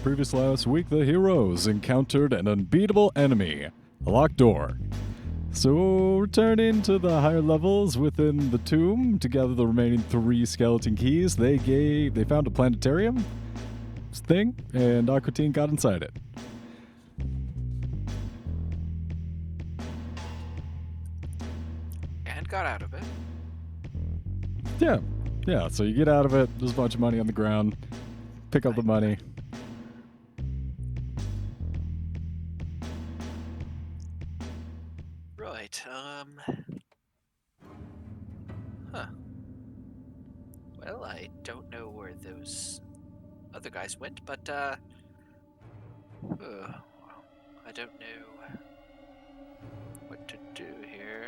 Previous last week, the heroes encountered an unbeatable enemy, a locked door. So, returning to the higher levels within the tomb to gather the remaining 3 skeleton keys, they found a planetarium thing, and Aquatine got inside it. And got out of it. Yeah, so you get out of it, there's a bunch of money on the ground, pick up the money. Right, Huh. Well, I don't know where those other guys went, but, I don't know what to do here.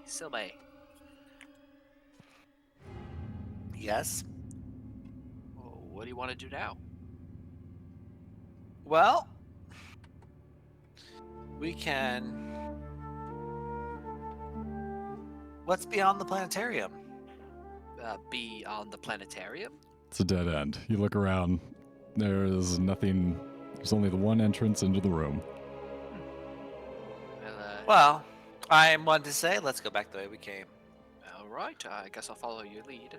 Silmay. Yes. Well, what do you want to do now? Well, we can. What's beyond the planetarium? Be on the planetarium? It's a dead end. You look around, there's nothing, there's only the one entrance into the room. Well, I'm one to say, let's go back the way we came. Alright, I guess I'll follow your lead.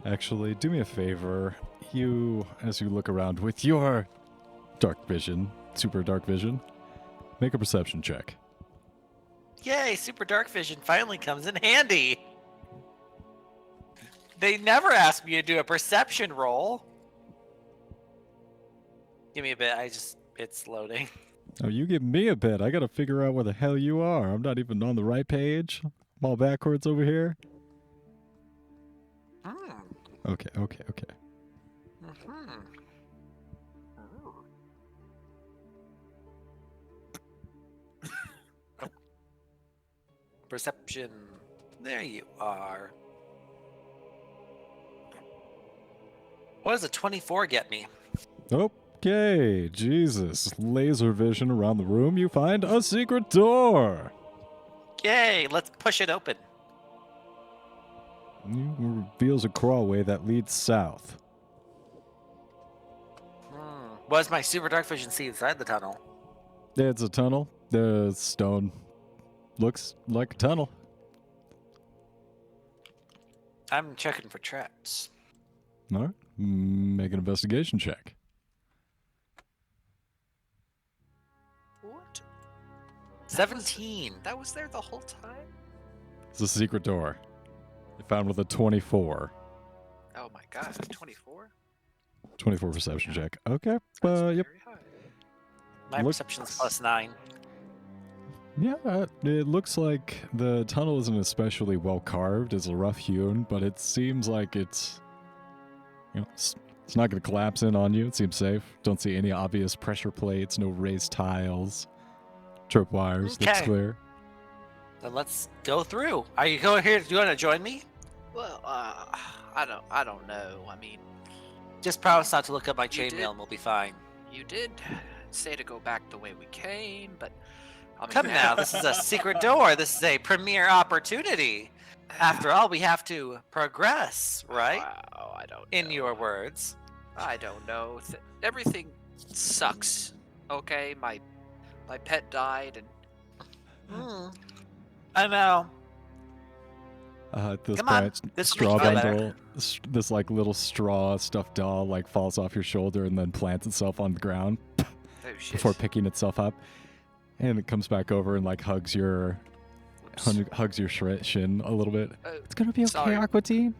Actually, do me a favor. You, as you look around with your dark vision, super dark vision, make a perception check. Yay, super dark vision finally comes in handy. They never ask me to do a perception roll. Give me a bit, it's loading. Oh, you give me a bit. I gotta figure out where the hell you are. I'm not even on the right page. I'm all backwards over here. Okay. Perception. There you are. What does a 24 get me? Okay, Jesus. Laser vision around the room. You find a secret door. Yay, let's push it open. Reveals a crawlway that leads south. What does my super dark vision see inside the tunnel? It's a tunnel. The stone looks like a tunnel. I'm checking for traps. All right. Make an investigation check. What? 17. That was there the whole time? It's a secret door. You found with a 24. Oh my god, 24? 24 perception check. Okay. Yep. Very high. My perception's +9. Yeah, it looks like the tunnel isn't especially well carved. It's rough hewn, but it seems like it's, it's not going to collapse in on you. It seems safe. Don't see any obvious pressure plates, no raised tiles, trip wires. Okay. Looks clear. Then let's go through. Are you going here? Do you want to join me? Well, I don't know. I mean, Just promise not to look up my You chainmail did. and we'll be fine. you did say to go back the way we came, but I mean, Come now, this is a secret door. This is a premier opportunity. After all, we have to progress, right? Wow, I don't know. In your words. I don't know. Everything sucks. Okay, my pet died, and I know. At this Come on, point, this straw will be bundle, this like little straw stuffed doll like falls off your shoulder and then plants itself on the ground oh shit. before picking itself up, and it comes back over and like hugs your shin a little bit. It's gonna be okay, sorry. Aquatine.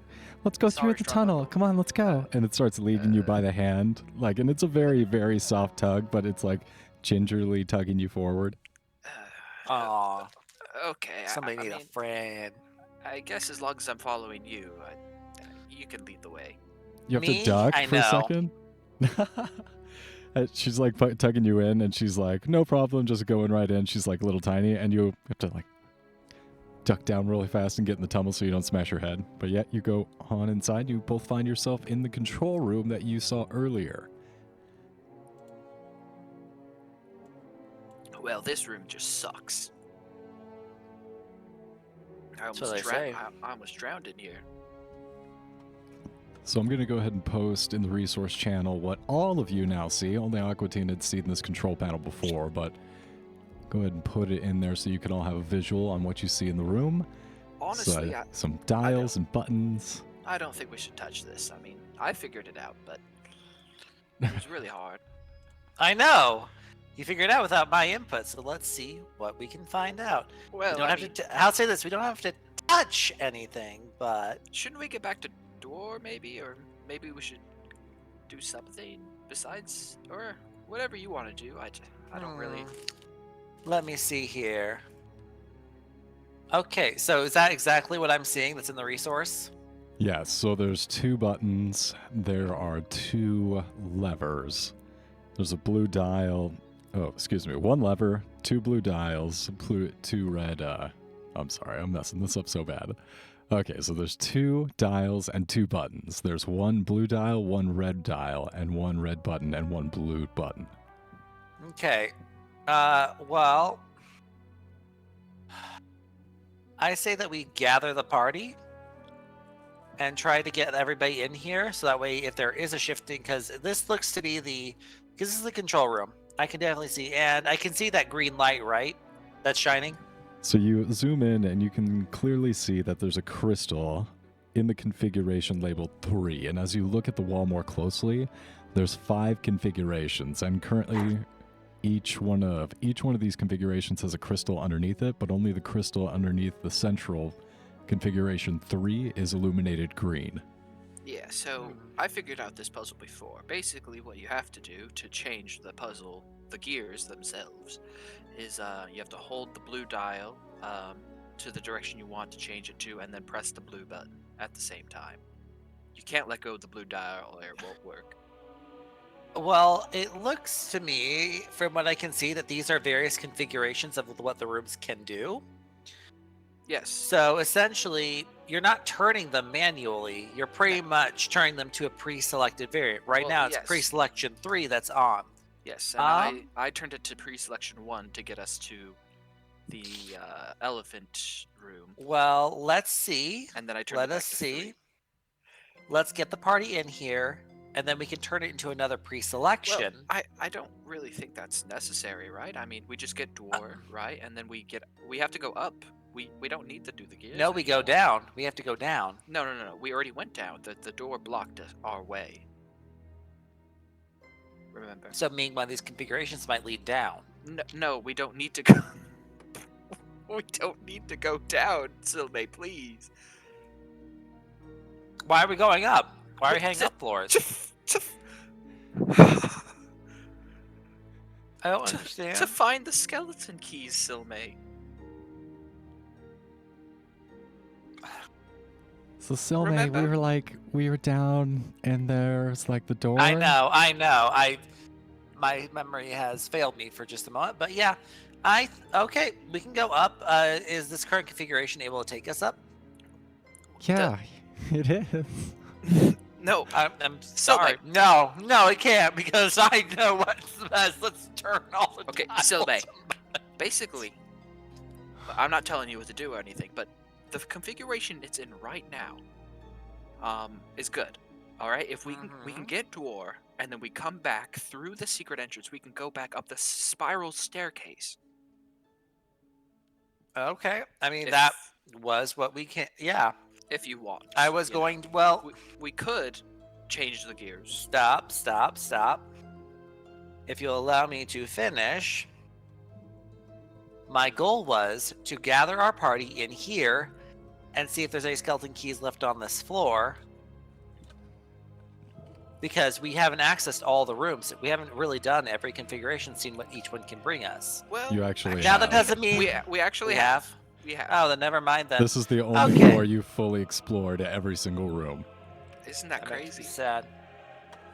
Let's go through Sorry, the straw tunnel. bundle. Come on, let's go. And it starts leading you by the hand, like, and it's a very, very soft tug, but it's like gingerly tugging you forward. Aw, Okay, somebody I need mean, a friend. I guess as long as I'm following you, you can lead the way. You have Me? to duck I for a know. second. She's like tugging you in, and she's like, "No problem, just going right in." She's like little tiny, and you have to like duck down really fast and get in the tunnel so you don't smash your head. But yet you go on inside. You both find yourself in the control room that you saw earlier. Well, this room just sucks. I That's what they say. I almost drowned in here. So I'm going to go ahead and post in the resource channel what all of you now see. Only Aqua Teen had seen this control panel before, but go ahead and put it in there so you can all have a visual on what you see in the room. Honestly, So, some dials and buttons. I don't think we should touch this. I mean, I figured it out, but it was really hard. I know. You figured it out without my input, so let's see what we can find out. Well, We don't have to. I'll say this: we don't have to touch anything, but shouldn't we get back to door maybe, or maybe we should do something besides, or whatever you want to do. I don't really. Let me see here. Okay, so is that exactly what I'm seeing that's in the resource? Yes, so there's 2 buttons. There are 2 levers. There's a blue dial. Oh, excuse me. 1 lever, 2 blue dials, 2 red. I'm sorry, I'm messing this up so bad. Okay, so there's 2 dials and 2 buttons. There's 1 blue dial, 1 red dial, and 1 red button and 1 blue button. Okay. Well, I say that we gather the party and try to get everybody in here, so that way if there is a shifting, because this looks to be because this is the control room. I can definitely see, and I can see that green light, right? That's shining. So you zoom in and you can clearly see that there's a crystal in the configuration labeled 3. And as you look at the wall more closely, there's 5 configurations, and currently each one of these configurations has a crystal underneath it, but only the crystal underneath the central configuration 3 is illuminated green. Yeah, so I figured out this puzzle before. Basically, what you have to do to change the puzzle, the gears themselves, is you have to hold the blue dial to the direction you want to change it to, and then press the blue button at the same time. You can't let go of the blue dial or it won't work. Well, it looks to me, from what I can see, that these are various configurations of what the rooms can do. Yes. So essentially, you're not turning them manually. You're pretty much turning them to a pre-selected variant. Right now, it's pre-selection 3 that's on. Yes, and I turned it to pre-selection 1 to get us to the elephant room. Well, let's see. And then I turned it back to 3. Let's get the party in here, and then we can turn it into another pre-selection. Well, I don't really think that's necessary, right? I mean, we just get door, right? And then we have to go up. We don't need to do the gears. No, we go down. We have to go down. No. We already went down. The door blocked our way. Remember. So meaning one of these configurations might lead down. No, we don't need to go. We don't need to go down, Silme, please. Why are we going up? Why are we hanging up floors? I don't understand. To find the skeleton keys, Silme. So Silme, we were down and there's like the door. I know. My memory has failed me for just a moment, but yeah, okay, we can go up. Is this current configuration able to take us up? Yeah, it is. No, I'm sorry. No, it can't, because I know what's the best. Let's turn all the Okay, dials. Silme. Basically, I'm not telling you what to do or anything, but the configuration it's in right now is good. All right, if we can get door and then we come back through the secret entrance, we can go back up the spiral staircase. Okay, I mean that was what we can. Yeah, if you want. I was going. Well, we could change the gears. Stop. If you'll allow me to finish, my goal was to gather our party in here and see if there's any skeleton keys left on this floor, because we haven't accessed all the rooms. We haven't really done every configuration, seen what each one can bring us. Well, you actually now that doesn't mean we actually have. We have. Oh, then never mind then. This is the only floor you fully explored every single room. Isn't that crazy? Sad.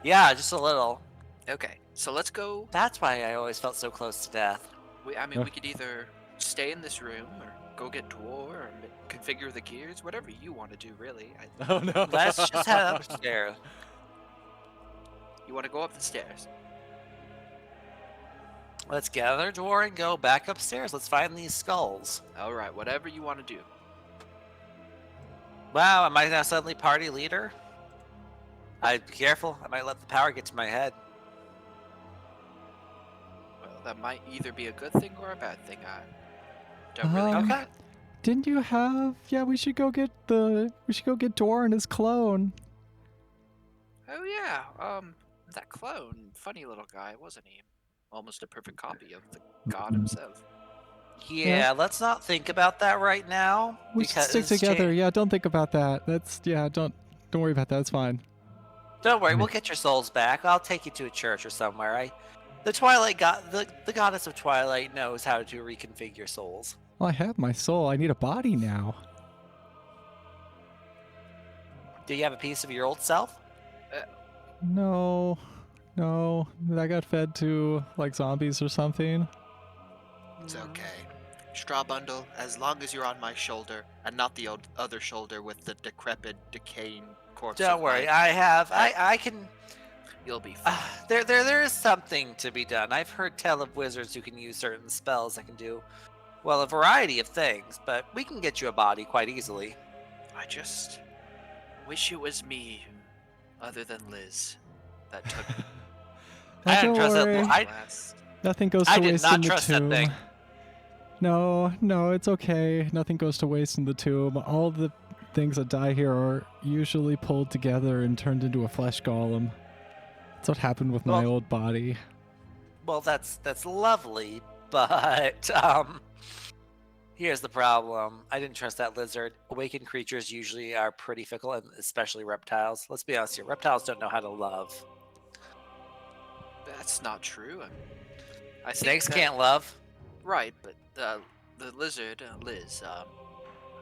Yeah, just a little. Okay, so let's go. That's why I always felt so close to death. We could either stay in this room or go get door or configure the gears, whatever you want to do, really. Oh no. Let's just head upstairs. You want to go up the stairs? Let's gather door and go back upstairs. Let's find these skulls. All right, whatever you want to do. Wow, am I now suddenly party leader? I'd be careful. I might let the power get to my head. Well, that might either be a good thing or a bad thing. I don't really know Um, that. Didn't you have? Yeah, we should go get Dor and his clone. Oh yeah, that clone, funny little guy, wasn't he? Almost a perfect copy of the god himself. Yeah, let's not think about that right now. We should stick together. Yeah, don't think about that. Don't worry about that. It's fine. Don't worry, we'll get your souls back. I'll take you to a church or somewhere. The Twilight God, the goddess of Twilight knows how to reconfigure souls. Well, I have my soul. I need a body now. Do you have a piece of your old self? No. I got fed to like zombies or something. It's okay. Straw bundle, as long as you're on my shoulder and not the other shoulder with the decrepit, decaying corpse. Don't worry, I can. You'll be fine. There is something to be done. I've heard tell of wizards who can use certain spells that can do, well, a variety of things, but we can get you a body quite easily. I just wish it was me, other than Liz, that took me. I don't trust worry. that. Nothing goes to I did waste not in the trust that tomb. thing. No, it's okay. Nothing goes to waste in the tomb. All the things that die here are usually pulled together and turned into a flesh golem. That's what happened with my old body. Well, that's lovely, but here's the problem. I didn't trust that lizard. Awakened creatures usually are pretty fickle, and especially reptiles. Let's be honest here. Reptiles don't know how to love. That's not true. I think Snakes that- can't love. Right, but the lizard, Liz,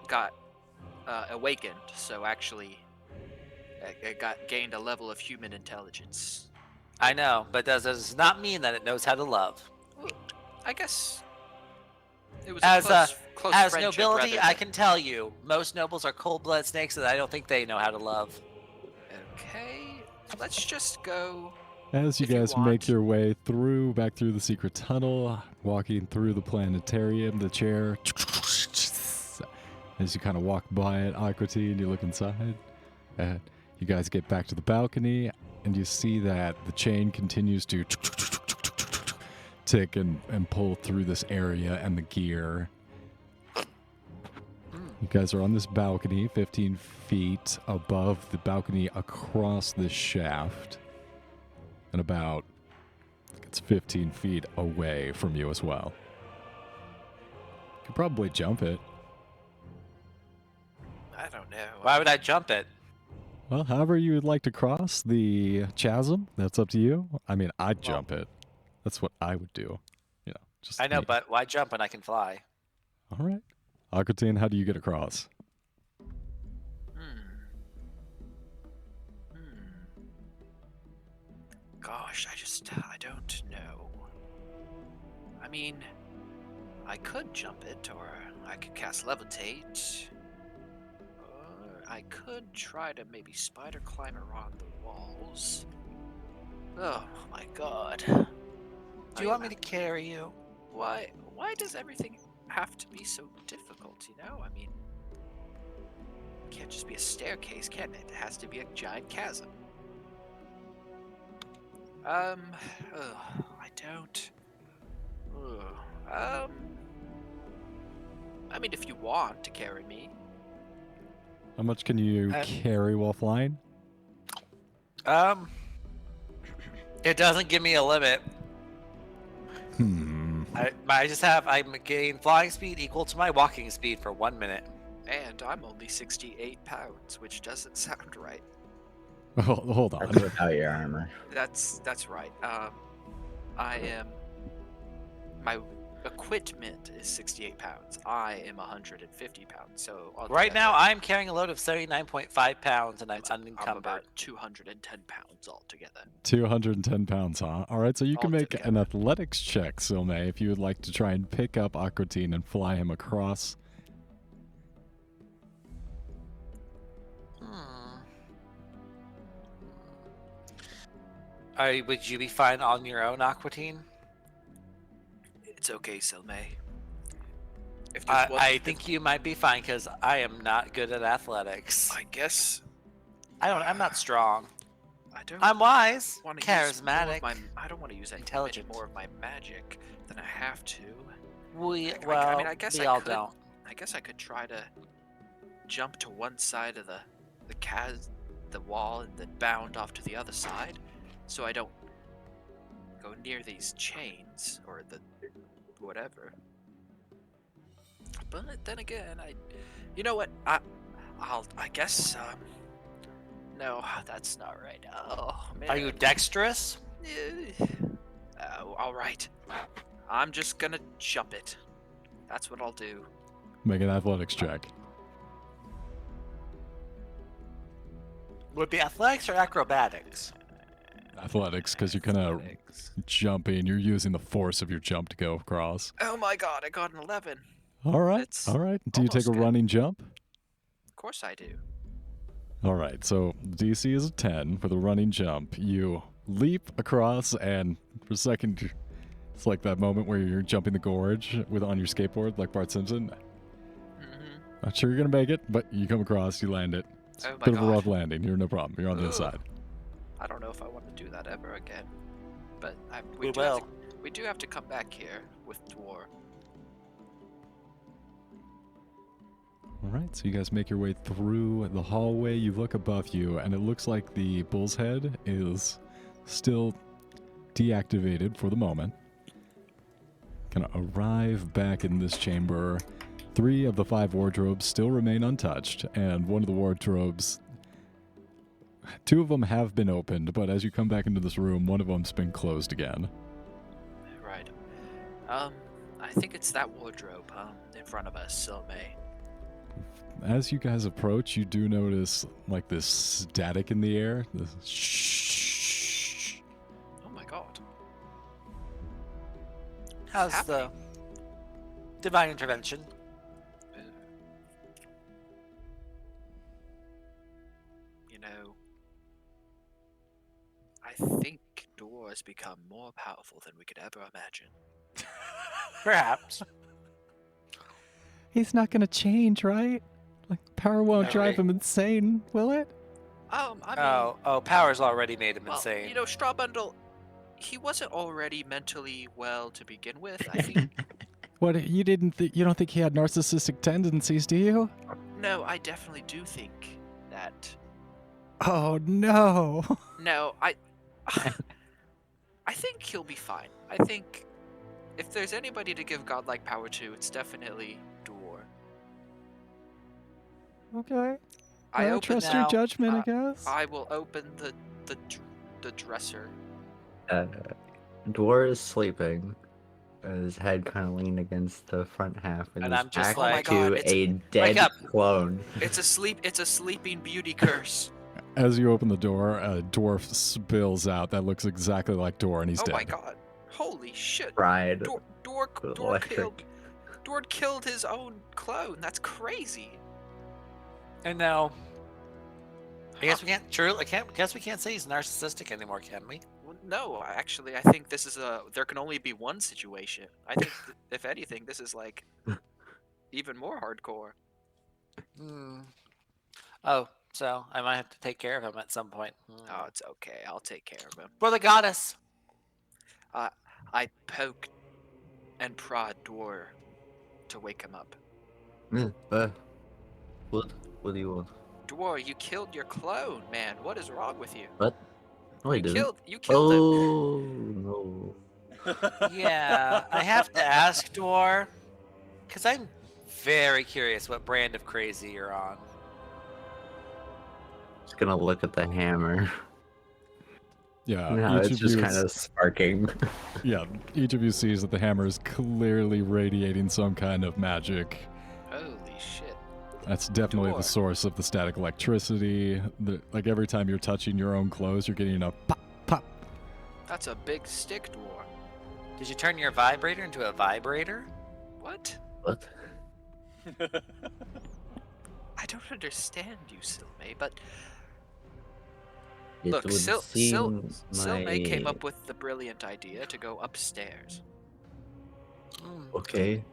got awakened, so actually it gained a level of human intelligence. I know, but that does not mean that it knows how to love. Well, I guess it was As close as friendship nobility, rather I than- can tell you, most nobles are cold-blooded snakes, and I don't think they know how to love. Okay, let's just go. As you If you guys want. make your way back through the secret tunnel, walking through the planetarium, the chair, as you kind of walk by it, Aquatine, you look inside, and you guys get back to the balcony, and you see that the chain continues to tick and pull through this area and the gear. You guys are on this balcony, 15 feet above the balcony across this shaft. And about, it's 15 feet away from you as well. You could probably jump it. I don't know. Why would I jump it? Well, however you would like to cross the chasm, that's up to you. I mean, I'd jump it. That's what I would do. You know, just I know, me. but why jump when I can fly? All right. Aquatine, how do you get across? Gosh, I don't know. I mean, I could jump it, or I could cast levitate, or I could try to maybe spider climb around the walls. Oh my god. Do you want me to carry you? Why does everything have to be so difficult, you know? I mean, it can't just be a staircase, can it? It has to be a giant chasm. I don't. I mean, if you want to carry me. How much can you carry while flying? It doesn't give me a limit. I'm getting flying speed equal to my walking speed for 1 minute. And I'm only 68 pounds, which doesn't sound right. Hold on. That's without your armor. That's right. I am. My equipment is 68 pounds. I am 150 pounds. So Right now, I'm carrying a load of 79.5 pounds, and I'm I'm unencumbered. about 210 pounds altogether. 210 pounds, huh? All right, so you can make an Altogether. athletics check, Silme, if you would like to try and pick up Aquatine and fly him across. Would you be fine on your own, Aquatine? It's okay, Silme. If there's one- I think you might be fine because I am not good at athletics. I guess. I'm not strong. I don't I'm wise, want to use more of charismatic. my. I don't want to use any intelligent. more of my magic than I have to. I guess we I all could. don't. I guess I could try to jump to one side of the wall, and then bound off to the other side, so I don't go near these chains or the whatever. But then again, you know what? I guess. No, that's not right. Oh man. Are you dexterous? All right. I'm just gonna jump it. That's what I'll do. Make an athletics check. Would it be athletics or acrobatics? Athletics, because you're kind of jumping. You're using the force of your jump to go across. Oh my god, I got an 11. All right. It's All right. Do you take a almost good. running jump? Of course I do. All right. So DC is a 10 for the running jump. You leap across, and for a second, it's like that moment where you're jumping the gorge on your skateboard, like Bart Simpson. Not sure you're gonna make it, but you come across, you land it. It's Oh a my bit of a God. rough landing. You're no problem. You're on the other Ugh. side. I don't know if I want to do that ever again. But We we do have to come back here with Dwar. All right, so you guys make your way through the hallway. You look above you, and it looks like the bull's head is still deactivated for the moment. Gonna arrive back in this chamber. 3 of the 5 wardrobes still remain untouched, and one of the wardrobes, 2 of them have been opened, but as you come back into this room, one of them's been closed again. Right. I think it's that wardrobe in front of us, Silme. As you guys approach, you do notice like this static in the air. This shh. Oh my god. How's the divine intervention? You know, I think Dwar has become more powerful than we could ever imagine. Perhaps. He's not gonna change, right? Like power won't No, drive right. him insane, will it? I mean, Power's already made him well, insane. you know, Straw Bundle, he wasn't already mentally well to begin with. I think. What you don't think he had narcissistic tendencies, do you? No, I definitely do think that. Oh no. No, I think he'll be fine. I think if there's anybody to give godlike power to, it's definitely Dwar. Okay. I I open trust now. your judgment, I guess. I will open the dresser. Dwar is sleeping. His head kind of leaned against the front half, And his I'm just back like, oh my God, to it's- a dead up. clone. It's a sleeping beauty curse. As you open the door, a dwarf spills out that looks exactly like Dor, and he's Oh dead. my god. Holy shit. Fried. Dor Electric. killed his own clone. That's crazy. And now, I guess we can't. True. Guess we can't say he's narcissistic anymore, can we? Well, no, actually, I think this is there can only be one situation. I think, if anything, this is like even more hardcore. Hmm. Oh, so I might have to take care of him at some point. Oh, it's okay. I'll take care of him. For the goddess. I poke and prod Dwar to wake him up. What do you want? Dwar, you killed your clone, man. What is wrong with you? What? No, I didn't. You killed him. Oh no. Yeah, I have to ask Dwar, because I'm very curious what brand of crazy you're on. Just gonna look at the hammer. Yeah, No, each it's of just you kind of sparking. yeah, each of you sees that the hammer is clearly radiating some kind of magic. Holy shit. That's definitely Dwar. the source of the static electricity. Like every time you're touching your own clothes, you're getting a pop, pop. That's a big stick, Dwar. Did you turn your vibrator into a vibrator? What? What? I don't understand you, Silme, but It look, would Silme seem came my- up with the brilliant idea to go upstairs. Okay.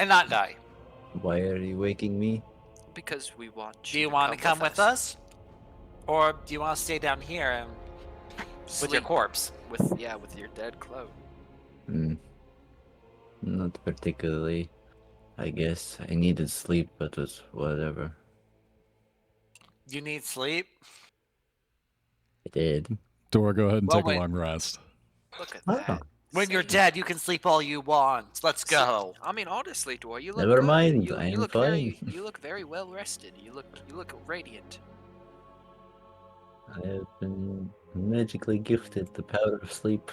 And not die. Why are you waking me? Because we want Do you want to come with us? Or do you want to stay down here and with your Sleep corpse? with your dead clone. Hmm. Not particularly. I guess I needed sleep, but it's whatever. You need sleep. I did. Dora, go ahead and Well, take a wait. long rest. Look at Oh, that. When you're See? dead, you can sleep all you want. Let's See, go. I mean, honestly, Dor, you look never good. mind. You, I you am look fine. you look very well rested. You look radiant. I have been magically gifted the power of sleep.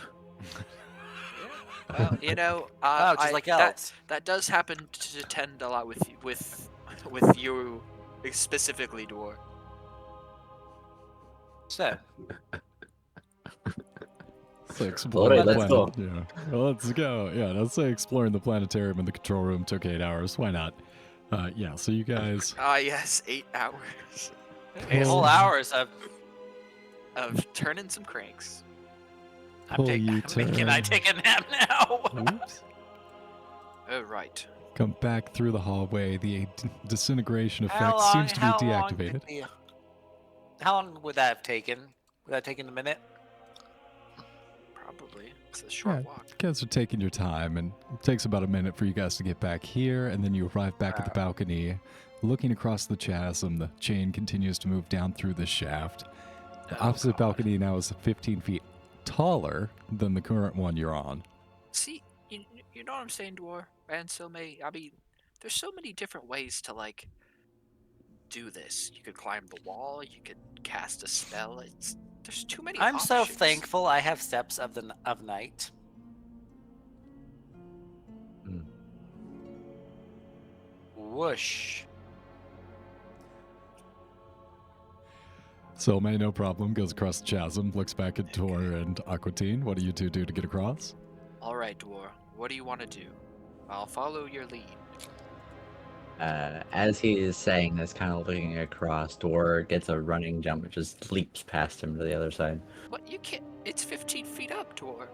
Well, you know, Oh, just like elves. that does happen to tend a lot with you specifically, Dor. So, So exploring Alright, the let's planet. go. Yeah. Well, let's go. Yeah, let's say exploring the planetarium in the control room took 8 hours. Why not? Yeah, so you guys. Ah, yes, 8 hours a Well, whole hours of of turning some cranks. I'm Pull taking. you Can I turn. take a nap now? Oops. Oh, right. Come back through the hallway. The disintegration How effect long? seems to be How long deactivated. did we- How long would that have taken? Would that have taken a minute? Probably. It's a short Yeah. walk. You guys are taking your time, and it takes about a minute for you guys to get back here, and then you arrive back at the balcony. Looking across the chasm, the chain continues to move down through the shaft. The Oh, opposite God. balcony now is 15 feet taller than the current one you're on. See, you know what I'm saying, Dor? And so may I mean, there's so many different ways to like do this. You could climb the wall. You could cast a spell. There's too many I'm so options. thankful I have steps of night. Hmm. Whoosh. So May, no problem, goes across the chasm, looks back at Tor and Aquatine. What do you two do to get across? All right, Dor. What do you want to do? I'll follow your lead. As he is saying this, kind of looking across, Dor gets a running jump, and just leaps past him to the other side. What? You can't. It's 15 feet up, Dor.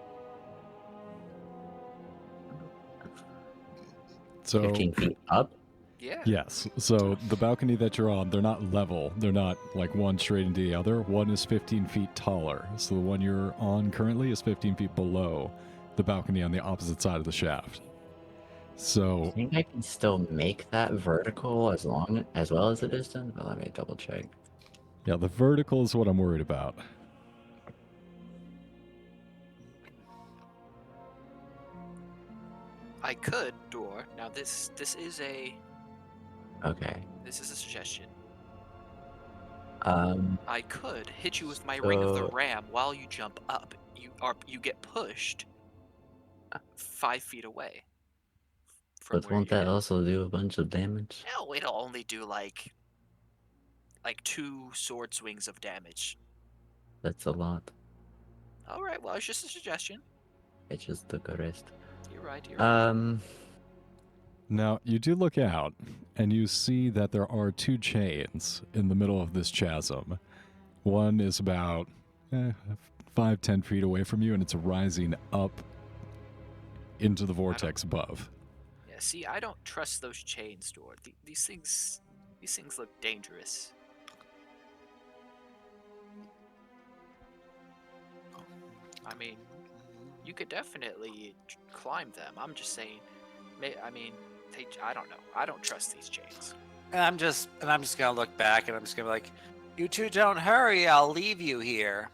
So 15 feet up? Yeah. yes, so the balcony that you're on, they're not level. They're not like one straight into the other. One is 15 feet taller. So the one you're on currently is 15 feet below the balcony on the opposite side of the shaft. I So think I can still make that vertical as well as the distance, but let me double check. yeah, the vertical is what I'm worried about. I could, Dor. Now this is a Okay. suggestion. Um, I could hit you with my ring of the So- ram while you jump up. You get pushed 5 feet away. From but where won't you're that hit. also do a bunch of damage? No, it'll only do like 2 sword swings of damage. That's a lot. All right, well, it's just a suggestion. It just took a rest. You're right. You're right. Now, you do look out, and you see that there are 2 chains in the middle of this chasm. One is about 5-10 feet away from you, and it's rising up into the vortex above. Yeah. See, I don't trust those chains, Dor. These things look dangerous. I mean, you could definitely climb them. I'm just saying. I don't know. I don't trust these chains. And I'm just gonna look back and I'm just gonna be like, you two don't hurry, I'll leave you here.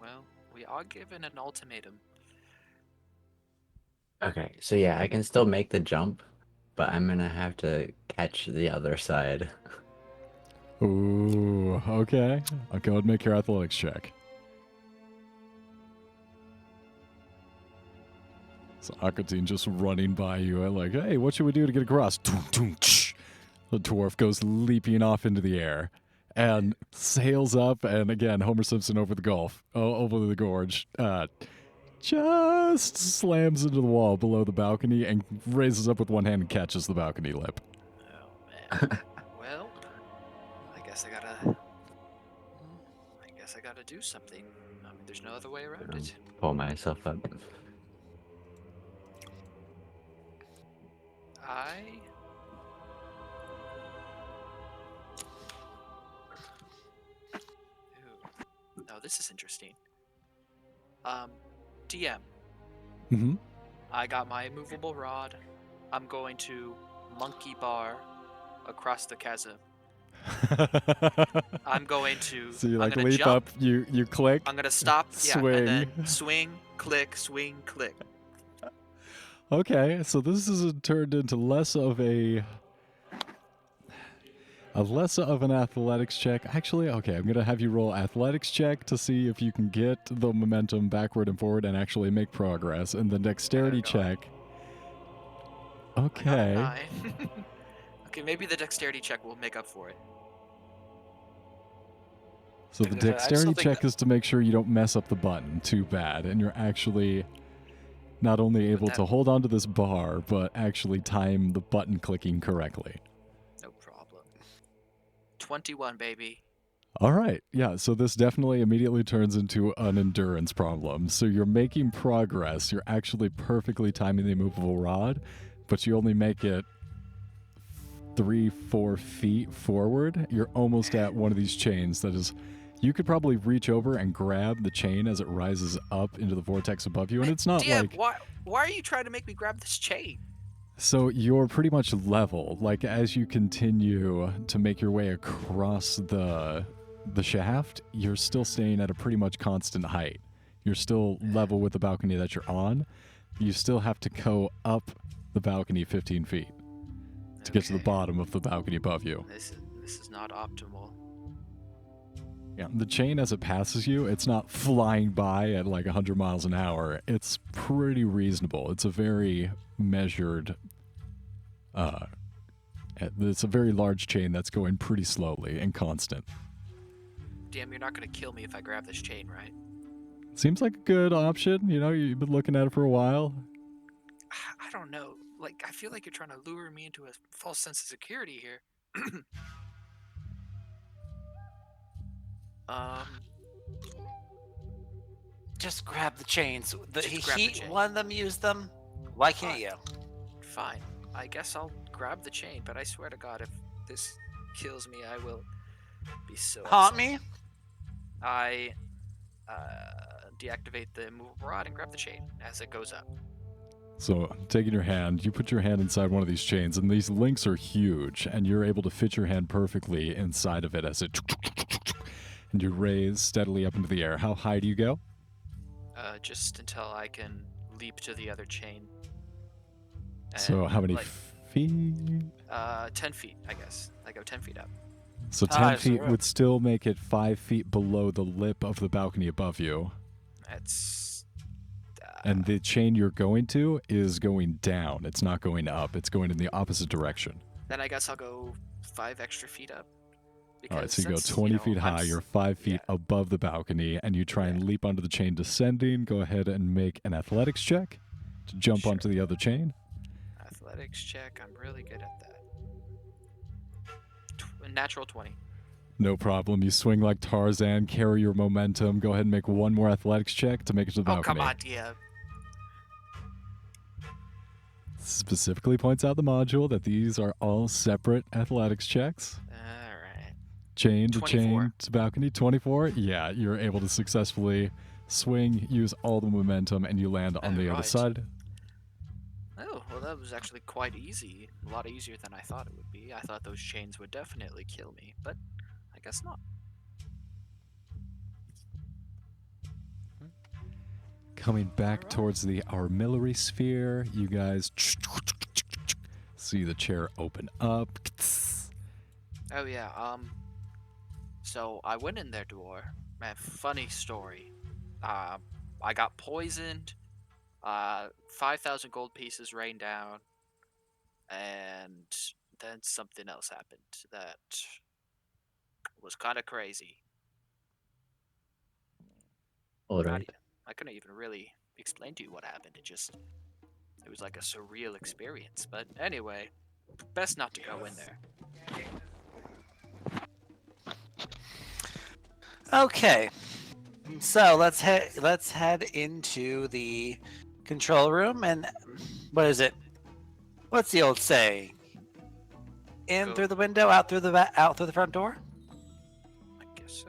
Well, we are given an ultimatum. Okay, so yeah, I can still make the jump, but I'm gonna have to catch the other side. Ooh, okay. I'll go ahead and make your athletics check. So Aquatine just running by you, like, hey, what should we do to get across? Toom, toom, tsh. The dwarf goes leaping off into the air and sails up, and again, Homer Simpson over the gorge, just slams into the wall below the balcony and raises up with one hand and catches the balcony lip. Oh man. Well, I guess I gotta do something. I mean, there's no other way around it. Pull myself up. this is interesting. DM, Mm-hmm. I got my immovable rod. I'm going to monkey bar across the chasm. I'm going to. So you I'm like gonna leap jump. up, you click, I'm gonna stop. Yeah, swing. and then swing, click, swing, click. Okay, so this is turned into less of an athletics check. Actually, okay, I'm gonna have you roll athletics check to see if you can get the momentum backward and forward and actually make progress, and the dexterity God. check. I got a Okay. 9. Okay, maybe the dexterity check will make up for it. So the I still dexterity think check is to make sure you don't mess up the button too bad, and you're actually not only able to that- hold onto this bar, but actually time the button clicking correctly. No problem. 21, baby. All right. Yeah. So this definitely immediately turns into an endurance problem. So you're making progress. You're actually perfectly timing the immovable rod, but you only make it 3-4 feet forward. You're almost at one of these chains that is. You could probably reach over and grab the chain as it rises up into the vortex above you, and Wait, it's not DM, like. why are you trying to make me grab this chain? So you're pretty much level. Like as you continue to make your way across the shaft, you're still staying at a pretty much constant height. You're still level with the balcony that you're on. You still have to go up the balcony 15 feet to get to the Okay. bottom of the balcony above you. This is not optimal. Yeah, the chain as it passes you, it's not flying by at like 100 miles an hour. It's pretty reasonable. It's a very measured it's a very large chain that's going pretty slowly and constant. DM, you're not gonna kill me if I grab this chain, right? Seems like a good option. You know, you've been looking at it for a while. I don't know. Like, I feel like you're trying to lure me into a false sense of security here. um, just grab the chains. Just grab the He chain. one of them used them. Why can't Fine. you? Fine. I guess I'll grab the chain, but I swear to God, if this kills me, I will be so Haunt upset. me? I deactivate the immovable rod and grab the chain as it goes up. So, taking your hand, you put your hand inside one of these chains, and these links are huge, and you're able to fit your hand perfectly inside of it as it. And you raise steadily up into the air. How high do you go? Just until I can leap to the other chain. So, And, how many like, feet? 10 feet, I guess. I go 10 feet up. So, 10 Nice, feet right. would still make it 5 feet below the lip of the balcony above you. That's. And the chain you're going to is going down. It's not going up. It's going in the opposite direction. Then I guess I'll go 5 extra feet up. All right, so you go since, 20 know, feet high. You're 5 feet yeah. above the balcony, and you try and leap onto the chain descending. Go ahead and make an athletics check to jump Sure. onto the other chain. Athletics check. I'm really good at that. Natural 20. No problem. You swing like Tarzan, carry your momentum. Go ahead and make one more athletics check to make it to the Oh, balcony. come on, DM. Specifically points out the module that these are all separate athletics checks. Alright. Chain to 24. chain to balcony. 24. Yeah, you're able to successfully swing, use all the momentum, and you land on the other Alright. side. Oh, well, that was actually quite easy. A lot easier than I thought it would be. I thought those chains would definitely kill me, but I guess not. Coming back towards the armillary sphere, you guys see the chair open up. Oh, yeah, so I went in their door. Man, funny story. I got poisoned. 5,000 gold pieces rained down. And then something else happened that was kind of crazy. All right. I couldn't even really explain to you what happened. It was like a surreal experience. But anyway, best not to go in there. Okay. So let's head into the control room, and what is it? What's the old saying? In Go. through the window, out through the front door. I guess so.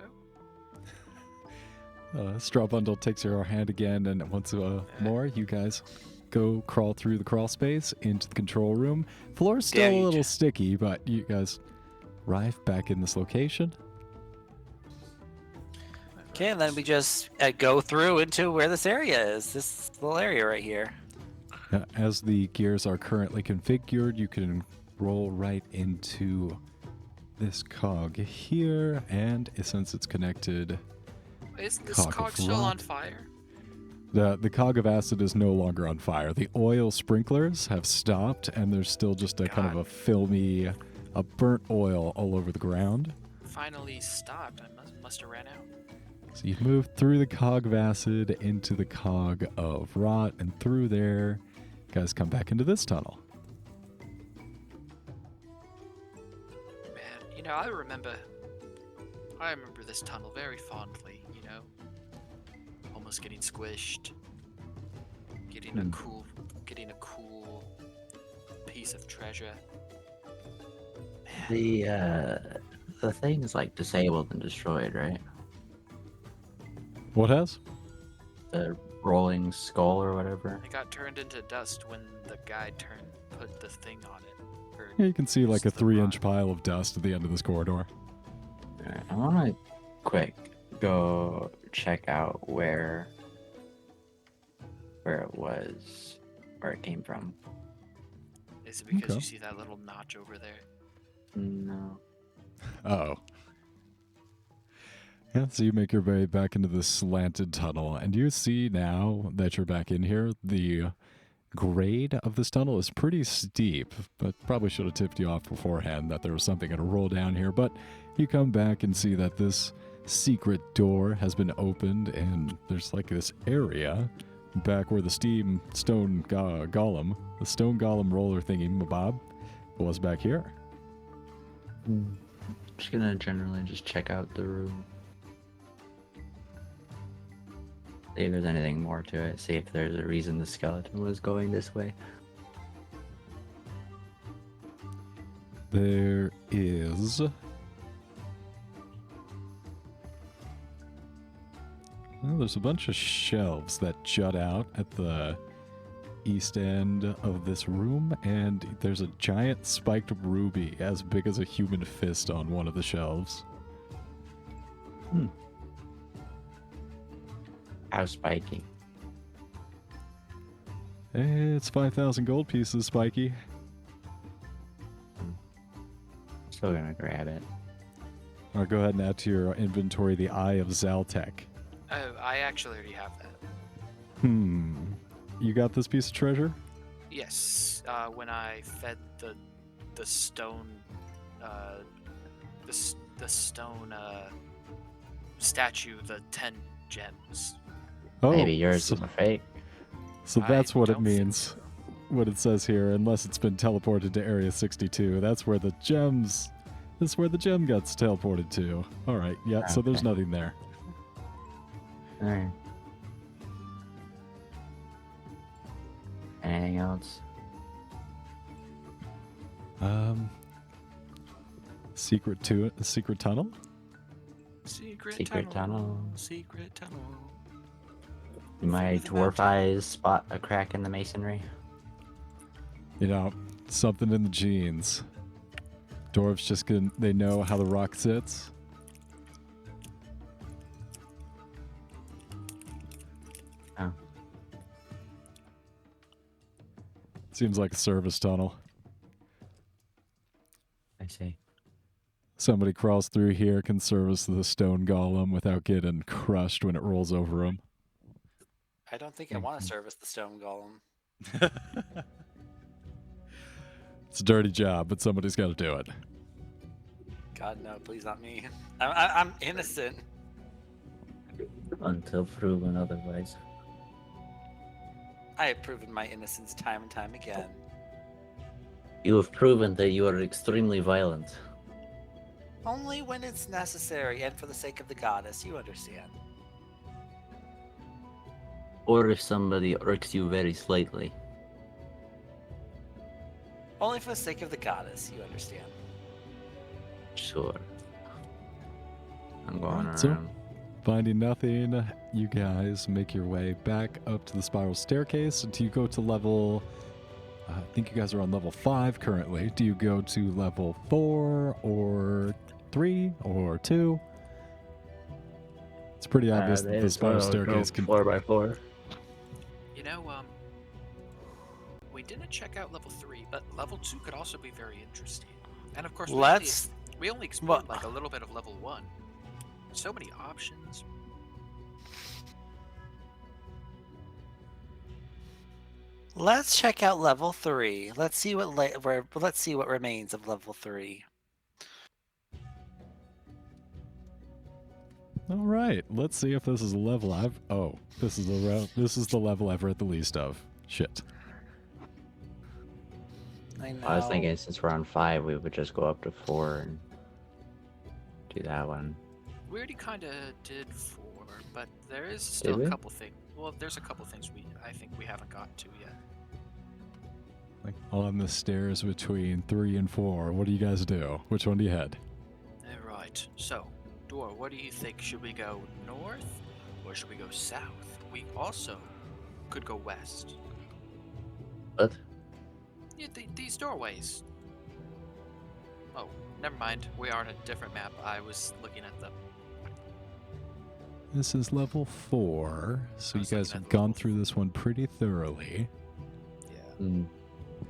Straw Bundle takes your hand again, and once more, you guys go crawl through the crawl space into the control room. Floor's still Dare a you little to. sticky, but you guys arrive back in this location. Okay, and then we just go through into where this area is. This little area right here. As the gears are currently configured, you can roll right into this cog here, and since it's connected, Is this Cog of cog still on rot. fire? the cog of acid is no longer on fire. The oil sprinklers have stopped, and there's still just a kind of God. a filmy, a burnt oil all over the ground. Finally stopped. I must have ran out. So you move through the cog of acid into the cog of rot, and through there, you guys come back into this tunnel. Man, I remember this tunnel very fondly, almost getting squished, getting a cool piece of treasure. Man, The thing is like disabled and destroyed, right? What has? The rolling skull or whatever. it got turned into dust when the guy put the thing on it. Or Yeah, you can see like a used the 3-inch rod. pile of dust at the end of this corridor. Alright, I wanna quick go check out where it was, where it came from. Is it because Okay. you see that little notch over there? No. Uh-oh. Yeah, so you make your way back into this slanted tunnel, and you see now that you're back in here, the grade of this tunnel is pretty steep, but probably should have tipped you off beforehand that there was something going to roll down here. But you come back and see that this secret door has been opened, and there's like this area back where the stone golem roller thingy mabob was back here. Just gonna generally just check out the room. See if there's anything more to it. See if there's a reason the skeleton was going this way. There is. Well, there's a bunch of shelves that jut out at the east end of this room, and there's a giant spiked ruby as big as a human fist on one of the shelves. How spiky? It's 5,000 gold pieces, Spiky. Still gonna grab it. Or go ahead and add to your inventory the Eye of Zaltek. Oh, I actually already have that. You got this piece of treasure? Yes, when I fed the stone, the stone statue the 10 gems. Oh, Maybe yours so, is a fake. so I that's what it don't think means. so. What it says here, unless it's been teleported to Area 62. That's where the gems. That's where the gem gets teleported to. All right, yeah. So there's Okay. nothing there. Alright. Anything else? Secret tunnel. Secret tunnel. Secret tunnel. My Through the dwarf eyes spot a crack in the masonry. You know, something in the genes. Dwarves just they know how the rock sits. Oh. Seems like a service tunnel. I see. Somebody crawls through here can service the stone golem without getting crushed when it rolls over them. I don't think I want to service the stone golem. It's a dirty job, but somebody's got to do it. God, no, please not me. I'm innocent. Until proven otherwise. I have proven my innocence time and time again. You have proven that you are extremely violent. Only when it's necessary and for the sake of the goddess, you understand. Or if somebody irks you very slightly. Only for the sake of the goddess, you understand. Sure. I'm going Alright, so- around. Finding nothing, you guys make your way back up to the spiral staircase until you go to level. I think you guys are on level 5 currently. Do you go to level 4 or 3 or 2? It's pretty obvious that the spiral staircase can. 4x4. You know, we didn't check out level 3, but level 2 could also be very interesting. And of course, we only explored like a little bit of level 1. So many options. Let's check out level 3. Let's see what let's see what remains of level 3. All right, let's see if this is a level I've. Oh, this is the level I've read the least of. Shit. I know. I was thinking since we're on 5, we would just go up to 4 and do that one. We already kind of did 4, but there is still a couple things. Well, there's a couple things I think we haven't gotten to yet. Like on the stairs between 3 and 4, what do you guys do? Which one do you head? All right. So, Dor, what do you think? Should we go north or should we go south? We also could go west. What? Yeah, these doorways. Oh, never mind. We are on a different map. I was looking at the. This is level 4, so I you was guys looking have at gone level through this one pretty thoroughly. Yeah. Mm.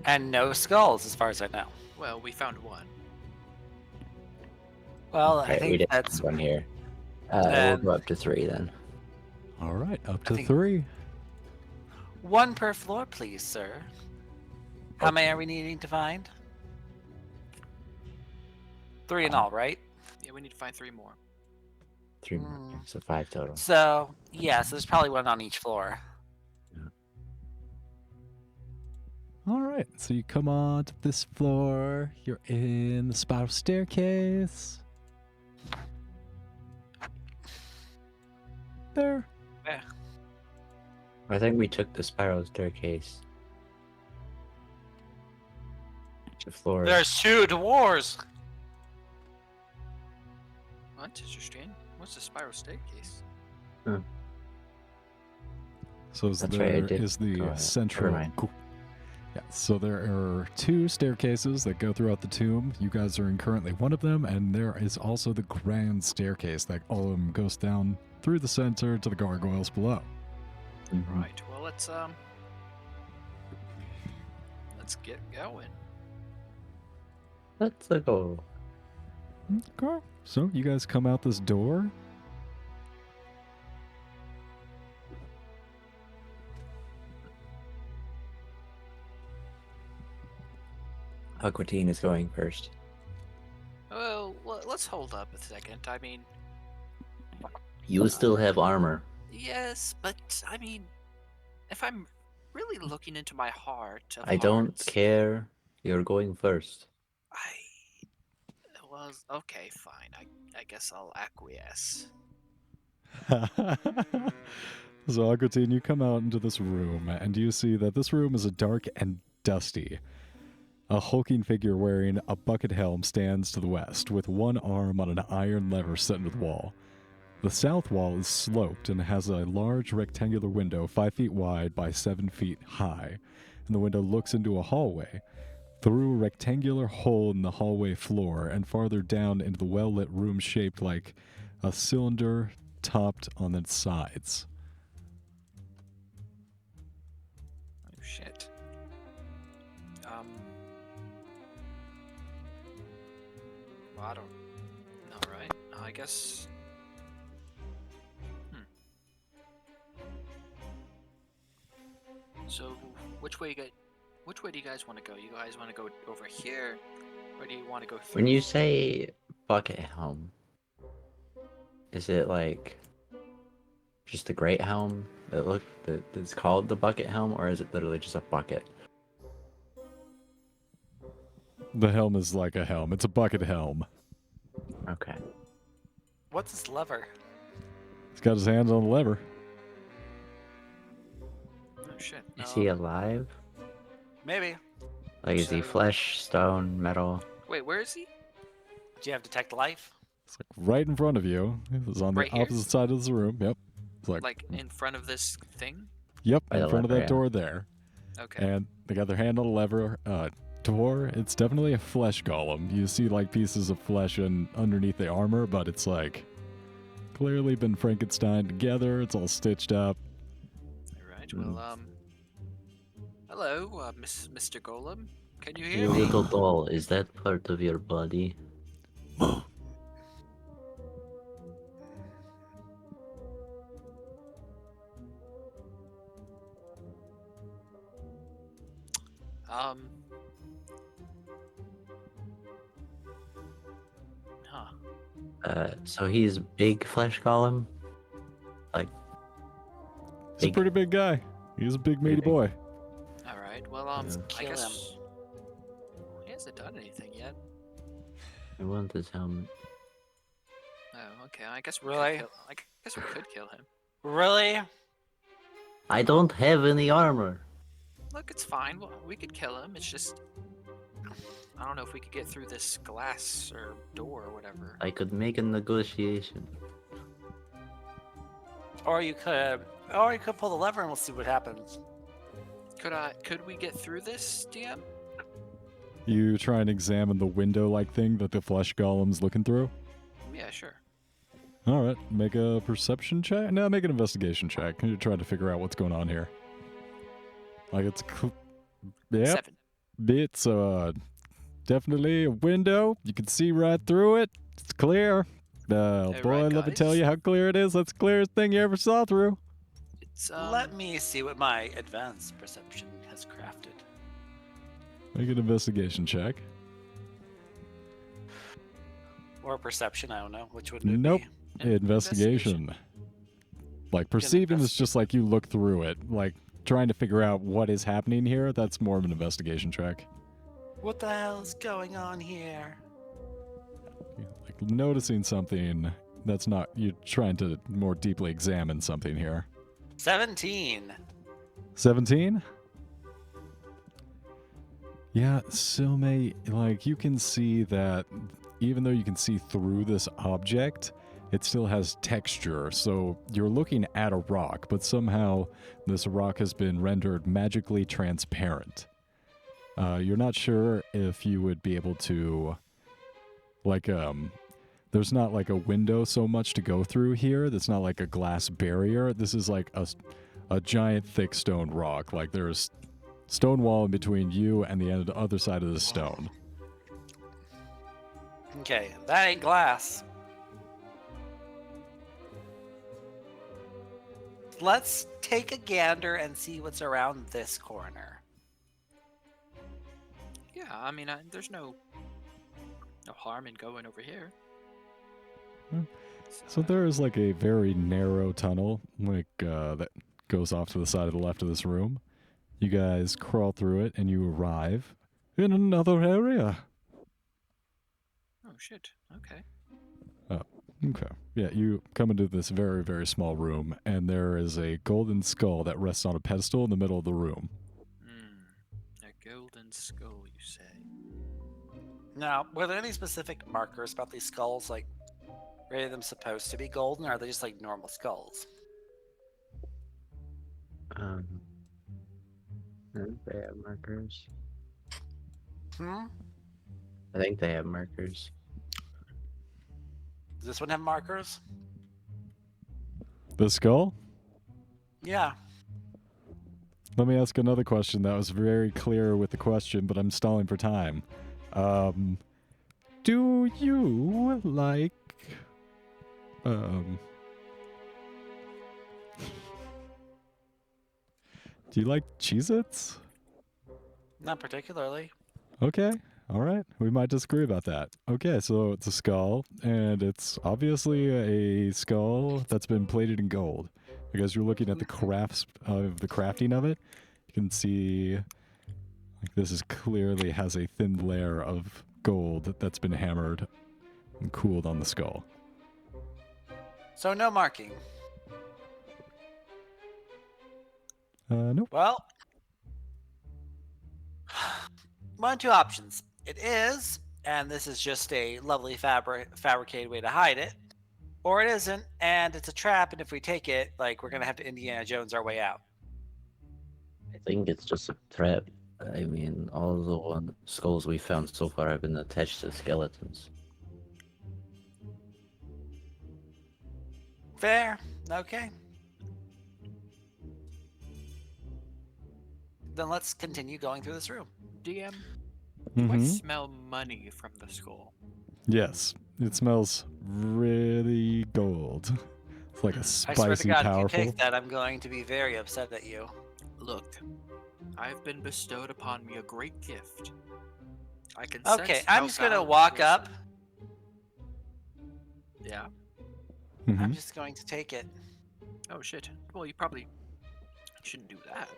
And no skulls, as far as I know. Well, we found one. Well, Okay, I we think did that's one here. We'll Then- go up to 3 then. All right, up I to think- 3. 1 per floor, please, sir. How many are we needing to find? 3 in all, right? Yeah, we need to find 3 more. 3 more. Mm. So 5 total. So, yeah, so there's probably 1 on each floor. All right, so you come on to this floor. You're in the spiral staircase. There. I think we took the spiral staircase. The floor. There's 2 dwarves! That's interesting. What's the spiral staircase? So That's right, I there did. is the Go ahead. central. Never mind. Yeah, so there are 2 staircases that go throughout the tomb. You guys are in currently one of them, and there is also the grand staircase that goes down through the center to the gargoyles below. Mhm. Right. Well, let's get going. Let's go. Okay. So you guys come out this door. Aquatine is going first. Well, let's hold up a second. I mean, You still have armor. yes, but I mean, if I'm really looking into my heart of I don't hearts, care. You're going first. Well, okay, fine. I guess I'll acquiesce. So Aquatine, you come out into this room, and you see that this room is dark and dusty. A hulking figure wearing a bucket helm stands to the west, with one arm on an iron lever set into the wall. The south wall is sloped and has a large rectangular window 5 feet wide by 7 feet high, and the window looks into a hallway. Through a rectangular hole in the hallway floor and farther down into the well-lit room shaped like a cylinder topped on its sides. Oh shit. Well, I don't know, right? I guess. So, which way do you guys want to go? You guys want to go over here, or do you want to go through? When you say bucket helm, is it like just the great helm that's called the bucket helm, or is it literally just a bucket? The helm is like a helm. It's a bucket helm. Okay. What's this lever? He's got his hands on the lever. Oh shit. Is he alive? Maybe. Like, is he So- flesh, stone, metal? Wait, where is he? Do you have detect life? It's like right in front of you. It's on the Right here? opposite side of this room. Yep. It's Like in front of this thing? yep, By in the front of lever, that yeah. door there. Okay. And they got their hand on the lever. Door, it's definitely a flesh golem. You see like pieces of flesh underneath the armor, but it's like clearly been Frankenstein together. It's all stitched up. Alright, well, hello, Mr. Golem. Can you hear You me? little doll, is that part of your body? Um. Huh. So he's big flesh golem? Like, He's a big. pretty big guy. He's a big meaty Pretty big. boy. Alright, well, Yeah. I Kill guess. He hasn't done anything yet. I want this helmet. Oh, okay. I guess we Really? could kill. I guess we could kill him. Really? I don't have any armor. Look, it's fine. We could kill him. It's just I don't know if we could get through this glass or door or whatever. I could make a negotiation. Or you could pull the lever and we'll see what happens. Could we get through this, DM? You try and examine the window-like thing that the flesh golem's looking through. Yeah, sure. All right, make a perception check. No, make an investigation check. You're trying to figure out what's going on here. Like it's, yep, 7. it's definitely a window. You can see right through it. It's clear. Hey, Boy, right, let me tell guys. you how clear it is. That's the clearest thing you ever saw through. It's Let me see what my advanced perception has crafted. Make an investigation check. Or perception, I don't know. Which would it Nope. be? Investigation. Like perceiving is just like you look through it, like trying to figure out what is happening here. That's more of an investigation check. What the hell is going on here? Like noticing something that's not, you're trying to more deeply examine something here. 17. 17? Yeah, Silme, like you can see that even though you can see through this object, it still has texture. So you're looking at a rock, but somehow this rock has been rendered magically transparent. You're not sure if you would be able to, like, there's not like a window so much to go through here. That's not like a glass barrier. This is like a giant thick stone rock. Like there's stone wall in between you and the other side of the stone. Okay, that ain't glass. Let's take a gander and see what's around this corner. Yeah, I mean, there's no harm in going over here. Hmm. So there is like a very narrow tunnel, like that goes off to the side of the left of this room. You guys crawl through it and you arrive in another area. Oh shit. Okay. Okay. Yeah, you come into this very, very small room, and there is a golden skull that rests on a pedestal in the middle of the room. A golden skull, you say? Now, were there any specific markers about these skulls? Like, are any of them supposed to be golden, or are they just like normal skulls? I think they have markers. Hmm? I think they have markers. Does this one have markers? The skull? Yeah. Let me ask another question that was very clear with the question, but I'm stalling for time. Do you like do you like Cheez-Its? Not particularly. Okay. All right. We might disagree about that. Okay, so it's a skull, and it's obviously a skull that's been plated in gold. Because you're looking at the crafts of the crafting of it, you can see like this is clearly has a thin layer of gold that's been hammered and cooled on the skull. So no marking. Nope. Well, one of two options. It is and this is just a lovely fabricated way to hide it, or it isn't, and it's a trap. And if we take it, like, we're gonna have to Indiana Jones our way out. I think it's just a trap. I mean, all the skulls we found so far have been attached to skeletons. Fair. Okay. Then let's continue going through this room. DM, I Mhm. smell money from the skull. Yes, it smells really gold. It's like a I spicy, swear to God, powerful. if you take that, I'm going to be very upset at you. Look, I've been bestowed upon me a great gift. I can Okay, sense I'm how just gonna valuable walk this up. is. Yeah. Mhm. I'm just going to take it. Oh shit. Well, you probably shouldn't do that.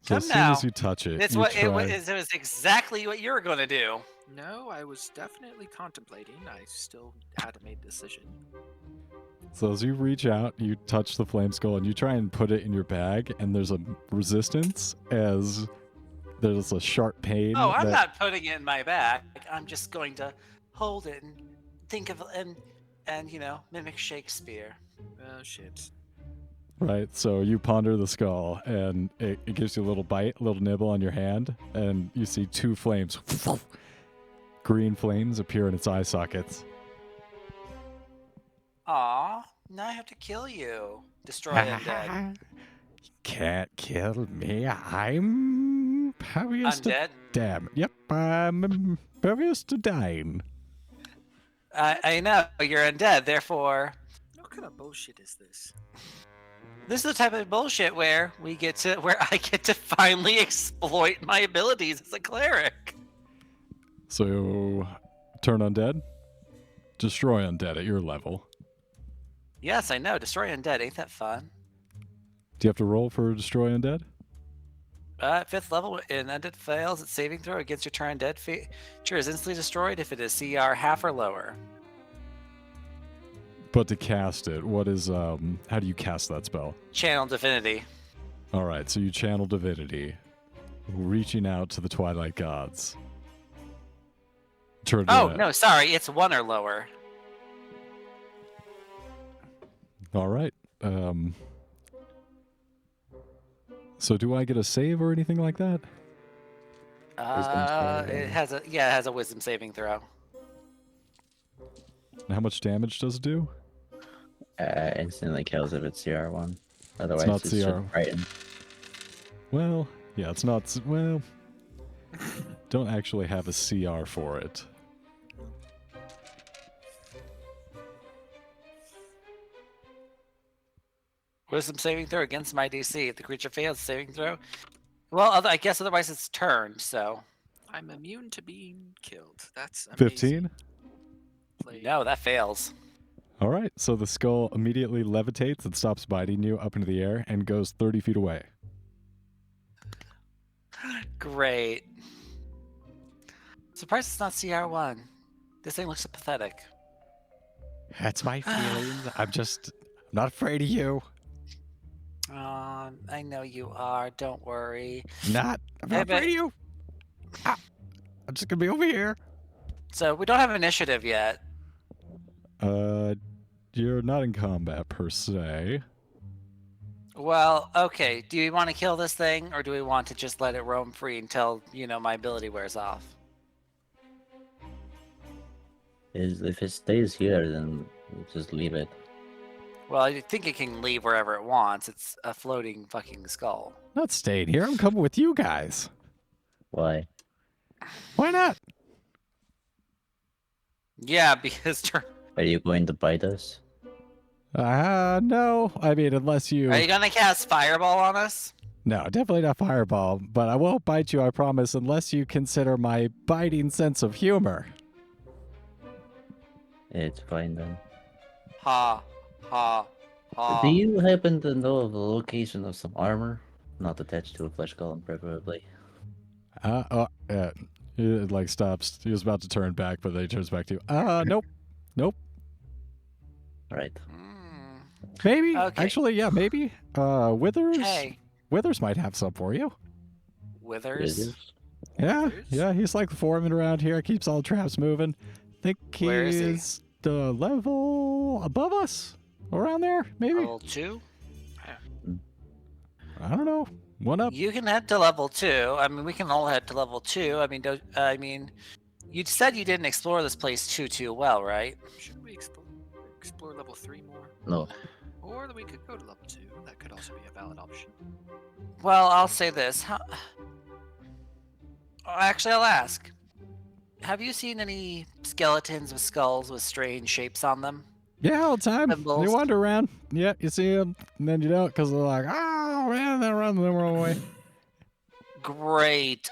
So Come as soon now. as you touch it, It's you what try. it was exactly what you were going to do. No, I was definitely contemplating. I still had a made decision. So as you reach out, you touch the flame skull and you try and put it in your bag, and there's a resistance as there's a sharp pain. Oh, I'm that- not putting it in my bag. I'm just going to hold it and think of and mimic Shakespeare. Oh shit. Right, so you ponder the skull, and it gives you a little bite, a little nibble on your hand, and you see two flames, green flames appear in its eye sockets. Aw, now I have to kill you. Destroy undead. Can't kill me. I'm impervious to Undead? damn. Yep, I'm impervious to dying. I know, you're undead, therefore... What kind of bullshit is this? This is the type of bullshit where I get to finally exploit my abilities as a cleric. So, turn undead, destroy undead at your level. Yes, I know. Destroy undead. Ain't that fun? Do you have to roll for destroy undead? At 5th level, an undead fails its saving throw against your turn. Undead feature is instantly destroyed if it is CR half or lower. But to cast it, what is how do you cast that spell? Channel Divinity. All right, so you channel divinity, reaching out to the twilight gods. Turn Oh, to- no, sorry. It's 1 or lower. All right. So do I get a save or anything like that? It has a wisdom saving throw. And how much damage does it do? Instantly kills if it's CR1. Otherwise, not it's just CR. frightened. Well, yeah, it's not. Well, don't actually have a CR for it. Wisdom saving throw against my DC. If the creature fails saving throw, well, I guess otherwise it's turned. So I'm immune to being killed. That's amazing. 15? Play. no, that fails. All right, so the skull immediately levitates and stops biting you up into the air and goes 30 feet away. Great. Surprised it's not CR1. This thing looks so pathetic. That's my feelings. I'm not afraid of you. I know you are. Don't worry. I'm Hey, not but- afraid of you. I'm just gonna be over here. So we don't have initiative yet. You're not in combat per se. Well, okay. Do we want to kill this thing, or do we want to just let it roam free until my ability wears off? If it stays here, then we'll just leave it. Well, I think it can leave wherever it wants. It's a floating fucking skull. Not staying here. I'm coming with you guys. Why? Why not? Yeah, because Are you going to bite us? No. I mean, unless you. are you gonna cast fireball on us? No, definitely not fireball. But I won't bite you, I promise, unless you consider my biting sense of humor. It's fine then. Ha, ha, ha. Do you happen to know of the location of some armor? Not attached to a flesh golem, preferably. It like stops. He was about to turn back, but then he turns back to you. Nope. Right. Mm. Maybe. Okay. Actually, yeah, maybe. Withers. Hey, Withers might have some for you. Withers. Wizards? Yeah, There's- yeah, he's like the foreman around here. Keeps all the traps moving. Think Where is he? he's the level above us, around there, maybe. Level 2? I don't know. One up. You can head to level 2. I mean, we can all head to level 2. I mean, you said you didn't explore this place too well, right? Shouldn't we explore level 3 more? No. Or we could go to level 2. That could also be a valid option. Well, I'll say this. Actually, I'll ask. Have you seen any skeletons with skulls with strange shapes on them? Yeah, all the time. Symbols. They wander around. Yeah, you see them, and then you don't, because they're like, oh man, they run the wrong way. Great.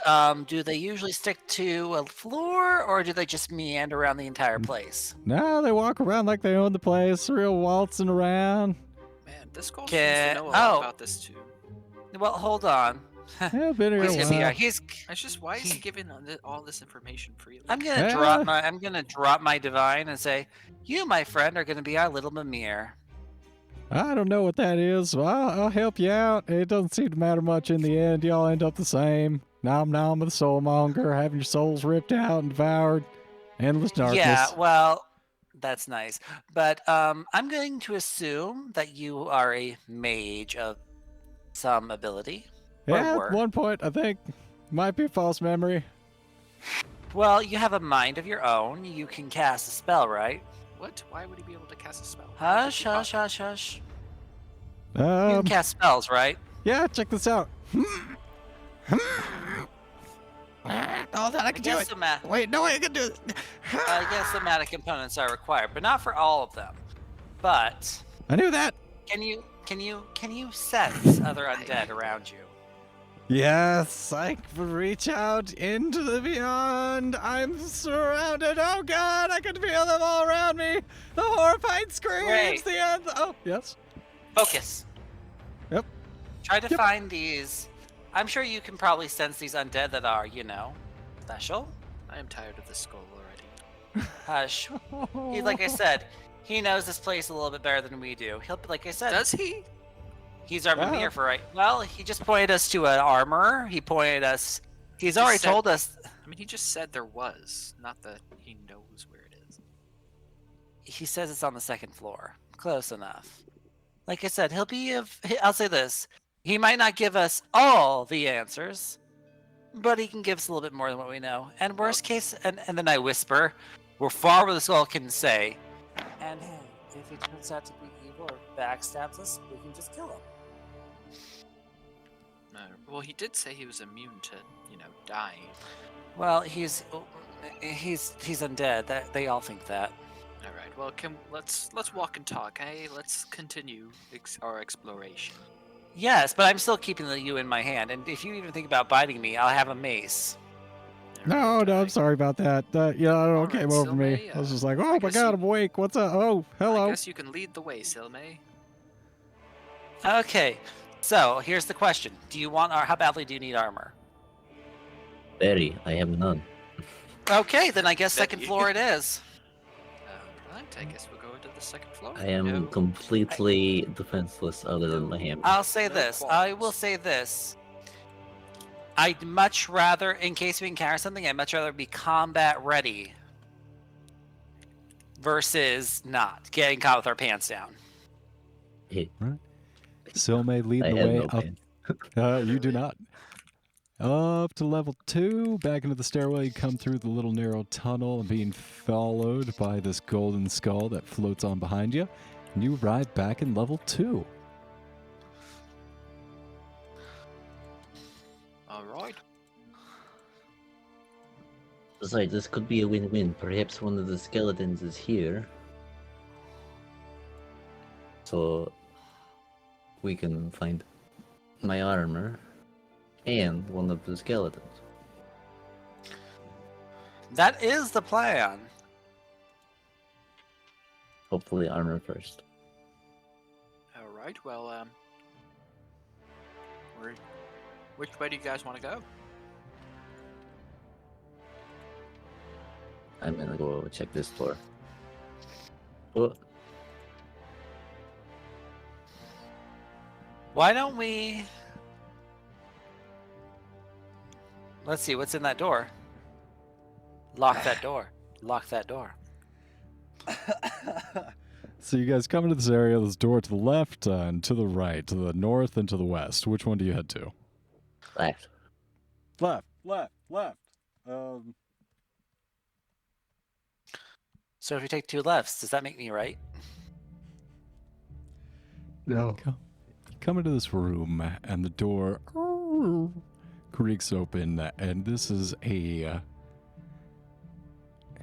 Do they usually stick to a floor, or do they just meander around the entire place? No, they walk around like they own the place, real waltzing around. Man, this skull seems to know a lot about this too. Well, hold on. Yeah, been here a He's gonna be- while. he's. It's just why is he giving all this information freely? I'm gonna drop my divine and say, you, my friend, are gonna be our little Mimir. I don't know what that is. Well, I'll help you out. It doesn't seem to matter much in the end. Y'all end up the same. Nom nom of the soulmonger, having your souls ripped out and devoured. Endless darkness. Yeah, well, that's nice. But I'm going to assume that you are a mage of some ability. or Yeah, were. at one point, I think. Might be a false memory. Well, you have a mind of your own. You can cast a spell, right? What? Why would he be able to cast a spell? Hush, hush, hush, hush. You Um, can cast spells, right? yeah, check this out. Oh, that I can do guess it. the ma- Wait, no, I can do it. I guess somatic components are required, but not for all of them. But I knew that. can you sense other undead around you? Yes, I can reach out into the beyond. I'm surrounded. Oh God, I can feel them all around me. The horrified screams. Wait. The end. Oh, yes. Focus. Yep. Try to Yep. find these. I'm sure you can probably sense these undead that are, special. I am tired of this skull already. Hush. Like I said, he knows this place a little bit better than we do. Like I said, Does he? he's our Wow. Mimir for right. Well, he just pointed us to an armor. He pointed us. He's already said- told us. I mean, he just said there was, not that he knows where it is. He says it's on the second floor. Close enough. Like I said, I'll say this. He might not give us all the answers, but he can give us a little bit more than what we know. And worst case, and then I whisper, we're far where the skull can say. And hey, if he turns out to be evil or backstabs us, we can just kill him. No. Well, he did say he was immune to, dying. Well, he's undead. They all think that. All right. Well, let's walk and talk. Hey, let's continue our exploration. Yes, but I'm still keeping the U in my hand. And if you even think about biting me, I'll have a mace. No, no, I'm sorry about that. I don't know what All came right, over me. Silme, I was just like, oh my guess God, you- I'm awake. What's up? Oh, I hello. guess you can lead the way, Silme. Okay, so here's the question: how badly do you need armor? Very. I have none. Okay, then I guess Bet second you- floor it is. Right. I guess we'll go into the second floor. I am No. completely defenseless other than my hammer. I'll say No this. I will qualms. say this. I'd much rather, in case we encounter something, I'd much rather be combat ready versus not getting caught with our pants down. Silme, lead I the have way no up. plan. You do not. Up to level 2, back into the stairway. You come through the little narrow tunnel and being followed by this golden skull that floats on behind you. And you arrive back in level 2. All right. Besides, this could be a win-win. Perhaps one of the skeletons is here. So we can find my armor and one of the skeletons. That is the plan. Hopefully armor first. All right. Well, which way do you guys want to go? I'm gonna go check this floor. Oh, Why don't we Let's see what's in that door. Lock that door. Lock that door. So you guys come into this area. There's a door to the left and to the right, to the north and to the west. Which one do you head to? Left. Left. So if you take 2 lefts, does that make me right? No. Come into this room, and the door creaks open, and this is a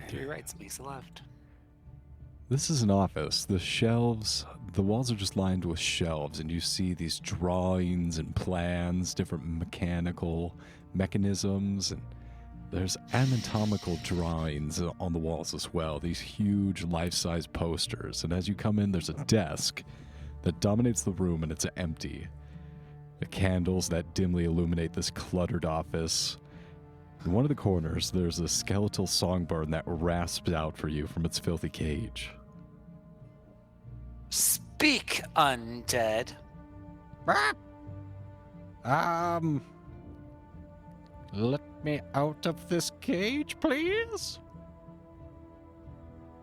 3 rights makes a left. This is an office. The walls are just lined with shelves, and you see these drawings and plans, different mechanical mechanisms, and there's anatomical drawings on the walls as well, these huge life-size posters. And as you come in, there's a desk that dominates the room, and it's empty. The candles that dimly illuminate this cluttered office. In one of the corners, there's a skeletal songbird that rasps out for you from its filthy cage. Speak, undead. Let me out of this cage, please?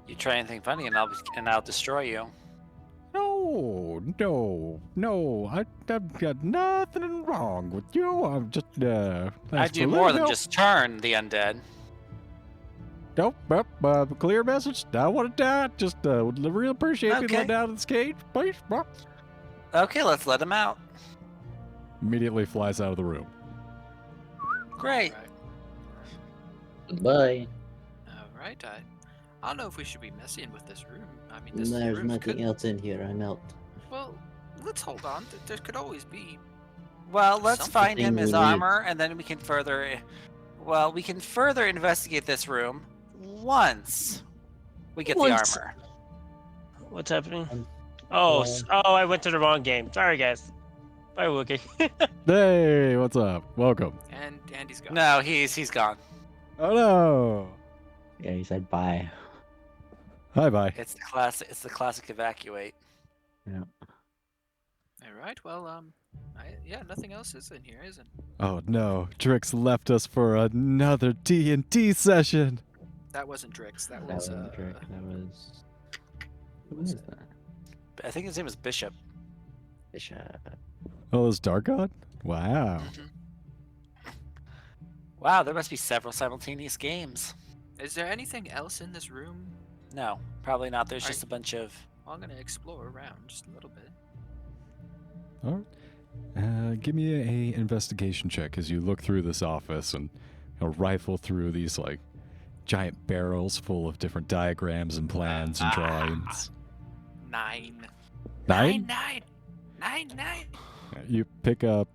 You try anything funny and I'll destroy you. No. I've got nothing wrong with you. I'm just, I do more than just turn the undead. Nope, clear message. I want to die. Just, would really appreciate being Okay. let out of this cage, please. Okay, let's let him out. Immediately flies out of the room. Great. Right. Goodbye. All right. I don't know if we should be messing with this room. I mean, this There's room nothing could. else in here. I'm out. Well, let's hold on. There could always be. Well, let's Something find him we his need. armor, and then we can further. Well, we can further investigate this room once we get Once. the armor. What's happening? Um, Oh, uh, I went to the wrong game. Sorry, guys. Bye, Wookie. Hey, what's up? Welcome. And Andy's gone. No, he's gone. Oh no. Yeah, he said bye. Hi, bye. It's the classic. It's the classic evacuate. Yeah. All right. Well, yeah, nothing else is in here, isn't? Oh no, Drix left us for another D&D session. That wasn't Drix. That That was wasn't Drake. That was. Who was was it? that? I think his name is Bishop. Bishop. Oh, it's Dark God? Wow. Wow, there must be several simultaneous games. Is there anything else in this room? No, probably not. There's Alright. just a bunch of. Well, I'm gonna explore around just a little bit. All right. Give me a investigation check as you look through this office and rifle through these like giant barrels full of different diagrams and plans and drawings. 9. Nine? 9. You pick up,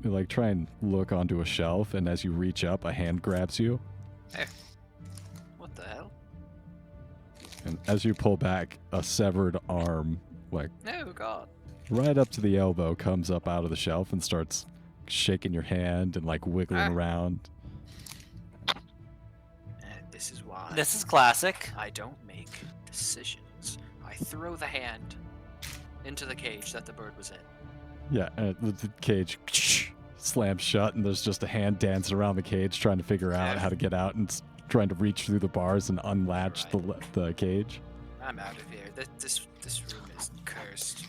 like try and look onto a shelf, and as you reach up, a hand grabs you, What the hell? and as you pull back, a severed arm, like No, God. right up to the elbow, comes up out of the shelf and starts shaking your hand and like wiggling Ah. around. And this is why This is classic. I don't make decisions. I throw the hand into the cage that the bird was in. Yeah, the cage slams shut, and there's just a hand dancing around the cage trying to figure out how to get out and trying to reach through the bars and unlatch the cage. I'm out of here. This room is cursed.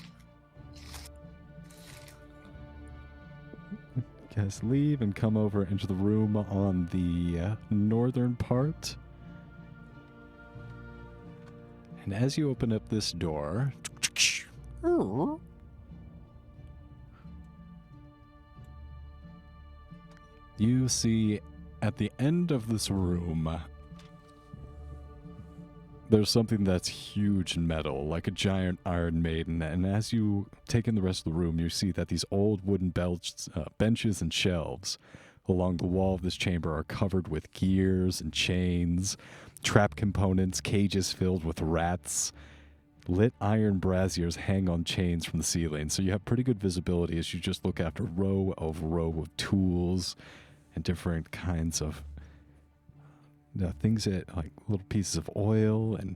You guys leave and come over into the room on the northern part. And as you open up this door, you see at the end of this room, there's something that's huge in metal, like a giant Iron Maiden. And as you take in the rest of the room, you see that these old wooden benches and shelves along the wall of this chamber are covered with gears and chains, trap components, cages filled with rats. Lit iron braziers hang on chains from the ceiling, so you have pretty good visibility as you just look after row over row of tools and different kinds of things that like little pieces of oil and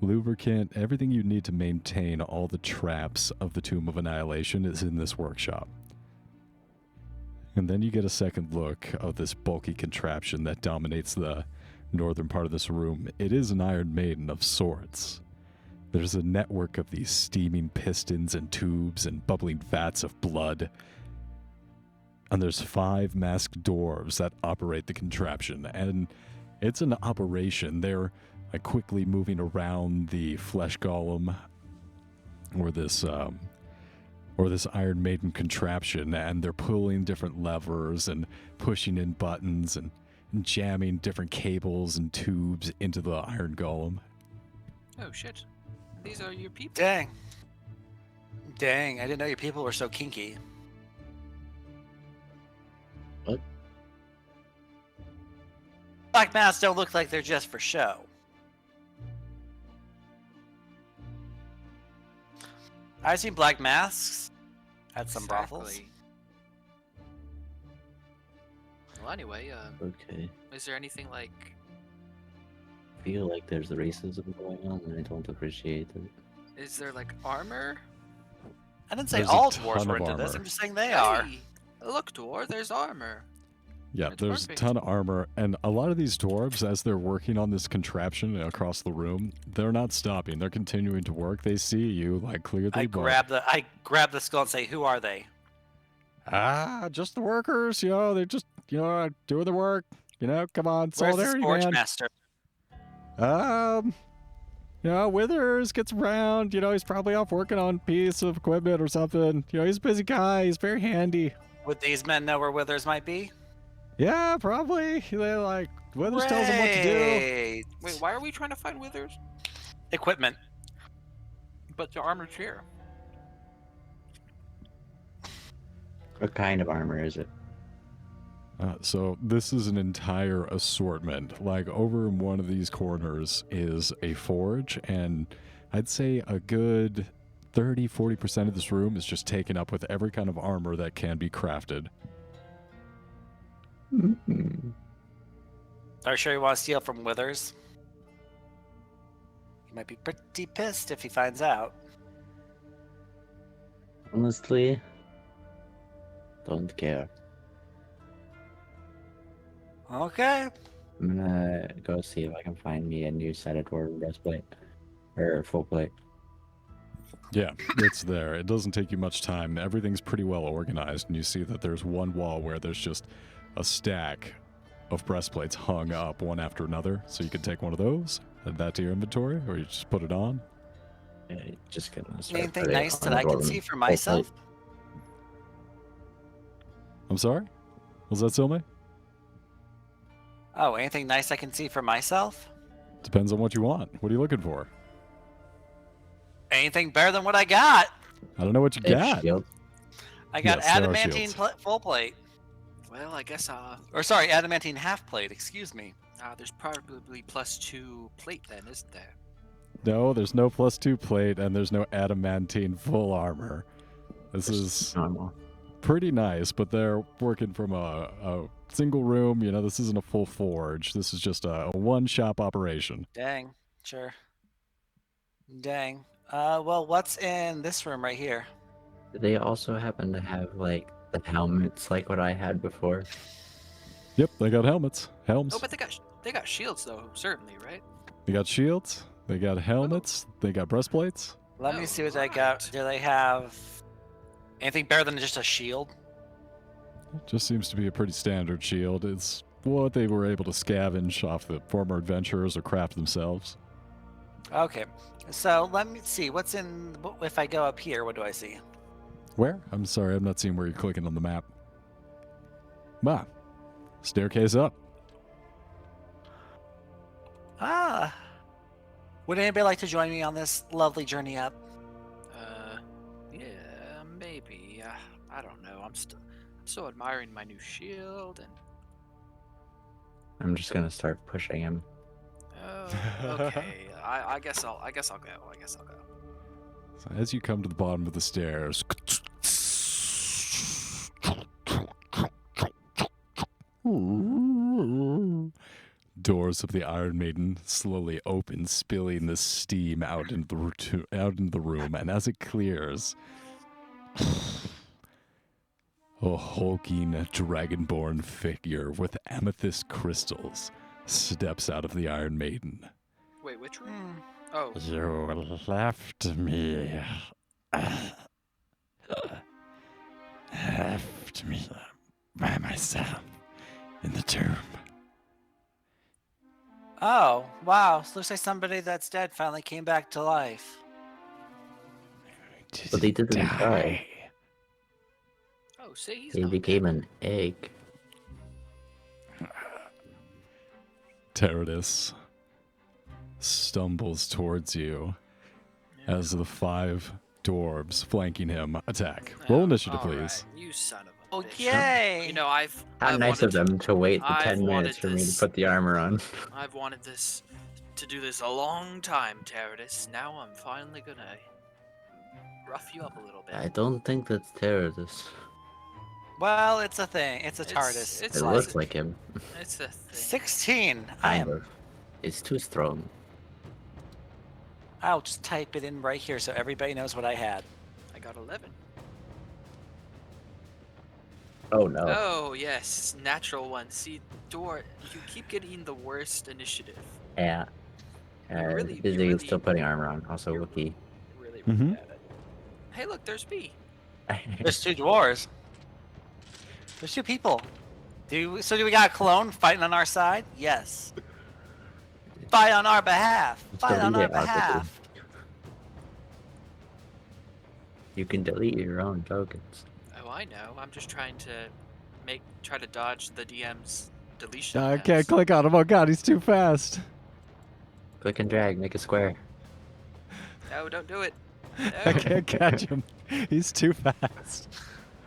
lubricant. Everything you need to maintain all the traps of the Tomb of Annihilation is in this workshop. And then you get a second look of this bulky contraption that dominates the northern part of this room. It is an Iron Maiden of sorts. There's a network of these steaming pistons and tubes and bubbling vats of blood. And there's 5 masked dwarves that operate the contraption. And it's an operation. They're quickly moving around the flesh golem or this Iron Maiden contraption, and they're pulling different levers and pushing in buttons and jamming different cables and tubes into the iron golem. Oh shit. These are your people. Dang. Dang, I didn't know your people were so kinky. What? Black masks don't look like they're just for show. I've seen black masks at some brothels. Exactly. Well, anyway, Okay. is there anything like... I feel like there's racism going on, and I don't appreciate it. Is there like armor? I didn't say There's a all ton dwarves were of into this. armor. I'm just saying they are. Hey, look, Dwar, there's armor. Yeah, It's there's perfect. a ton of armor, and a lot of these dwarves, as they're working on this contraption across the room, they're not stopping. They're continuing to work. They see you, like, clearly, I but... grab the skull and say, "Who are they?" just the workers, they're just, doing the work. Come on, Where's the solidarity, Scourge man. Master? Withers gets around, he's probably off working on a piece of equipment or something. He's a busy guy, he's very handy. Would these men know where Withers might be? Yeah, probably. Withers tells him what to do. Great. Wait, why are we trying to find Withers? Equipment. But the armor's here. What kind of armor is it? So this is an entire assortment. Like, over in one of these corners is a forge, and I'd say a good 30-40% of this room is just taken up with every kind of armor that can be crafted. Mm-hmm. Are you sure you want to steal from Withers? He might be pretty pissed if he finds out. Honestly, don't care. Okay. I'm gonna go see if I can find me a new set of dwarven breastplate. Or full plate. Yeah, it's there. It doesn't take you much time. Everything's pretty well organized, and you see that there's one wall where there's just a stack of breastplates hung up one after another. So you can take one of those, add that to your inventory, or you just put it on. Yeah, just gonna start Anything putting it nice on that I the can dwarven see for full myself? plate. I'm sorry? Was that Silme? Oh, anything nice I can see for myself? Depends on what you want. What are you looking for? Anything better than what I got? I don't know what you If got. shield. I got Yes, there are adamantine shields. full plate. Well, I guess Or sorry, adamantine half plate, excuse me. there's probably +2 plate then, isn't there? No, there's no +2 plate, and there's no adamantine full armor. This is Normal. pretty nice, but they're working from a single room. This isn't a full forge. This is just a one-shop operation. Dang, sure. Dang. Well, what's in this room right here? Do they also happen to have like the helmets like what I had before? Yep, they got helmets. Helms. Oh, but they got shields though, certainly, right? They got shields. They got helmets. They got breastplates. Let me see what I got. Alright. Do they have anything better than just a shield? It just seems to be a pretty standard shield. It's what they were able to scavenge off the former adventurers or craft themselves. Okay, so let me see what's in. If I go up here, what do I see? Where? I'm sorry, I'm not seeing where you're clicking on the map. Staircase up. Ah, would anybody like to join me on this lovely journey up? Yeah, maybe. I don't know. I'm still admiring my new shield and. I'm just gonna start pushing him. Oh, okay. I guess I'll go. So as you come to the bottom of the stairs, doors of the Iron Maiden slowly open, spilling the steam out into the room. And as it clears, A hulking dragonborn figure with amethyst crystals steps out of the Iron Maiden. Wait, which room? Hmm. Oh, You left me. Left me by myself in the tomb. Oh, wow. Looks like somebody that's dead finally came back to life. But he didn't die. oh, see, he's He not became dead. an egg. Teradus stumbles towards you as the 5 dwarves flanking him attack. Roll initiative, All please. right, you son of a Oh, bitch. yay! You know, I've How nice of wanted them to wait the I've 10 minutes wanted for me to this. put the armor on. I've wanted this to do this a long time, Teradus. Now I'm finally gonna rough you up a little bit. I don't think that's Teradus. Well, it's a thing. It's a It's- TARDIS. it's It like- looks like him. It's a thing. 16. I Kind am. of. It's too strong. I'll just type it in right here so everybody knows what I had. I got 11. Oh no. Oh yes, natural one. See, Dor, you keep getting the worst initiative. Yeah. really- Busy you is really- still putting armor on. Also you're Wookie. Really, Mhm. bad at it. Hey, look, there's B. There's 2 dwarves. There's 2 people. Do we got a clone fighting on our side? Yes. Fight on our behalf. Fight on our Delete it, Arthur. behalf. You can delete your own tokens. Oh, I know. I'm just trying to try to dodge the DM's deletion. I attempts. can't click on him. Oh god, he's too fast. Click and drag, make a square. No, don't do it. I No, can't catch him. He's too fast.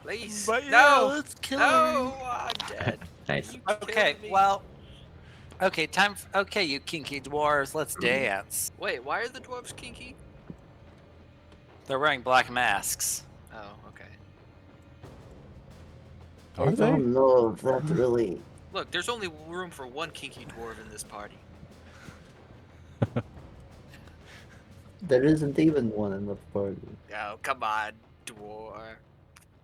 please. But yeah, no, let's kill no, I'm dead. Nice. You Okay, killed me. well. Okay, okay, you kinky dwarves, let's dance. Wait, why are the dwarves kinky? They're wearing black masks. Oh, okay. Are they? know if that's really... Look, there's only room for one kinky dwarf in this party. There isn't even one in the party. Oh, come on, dwarf.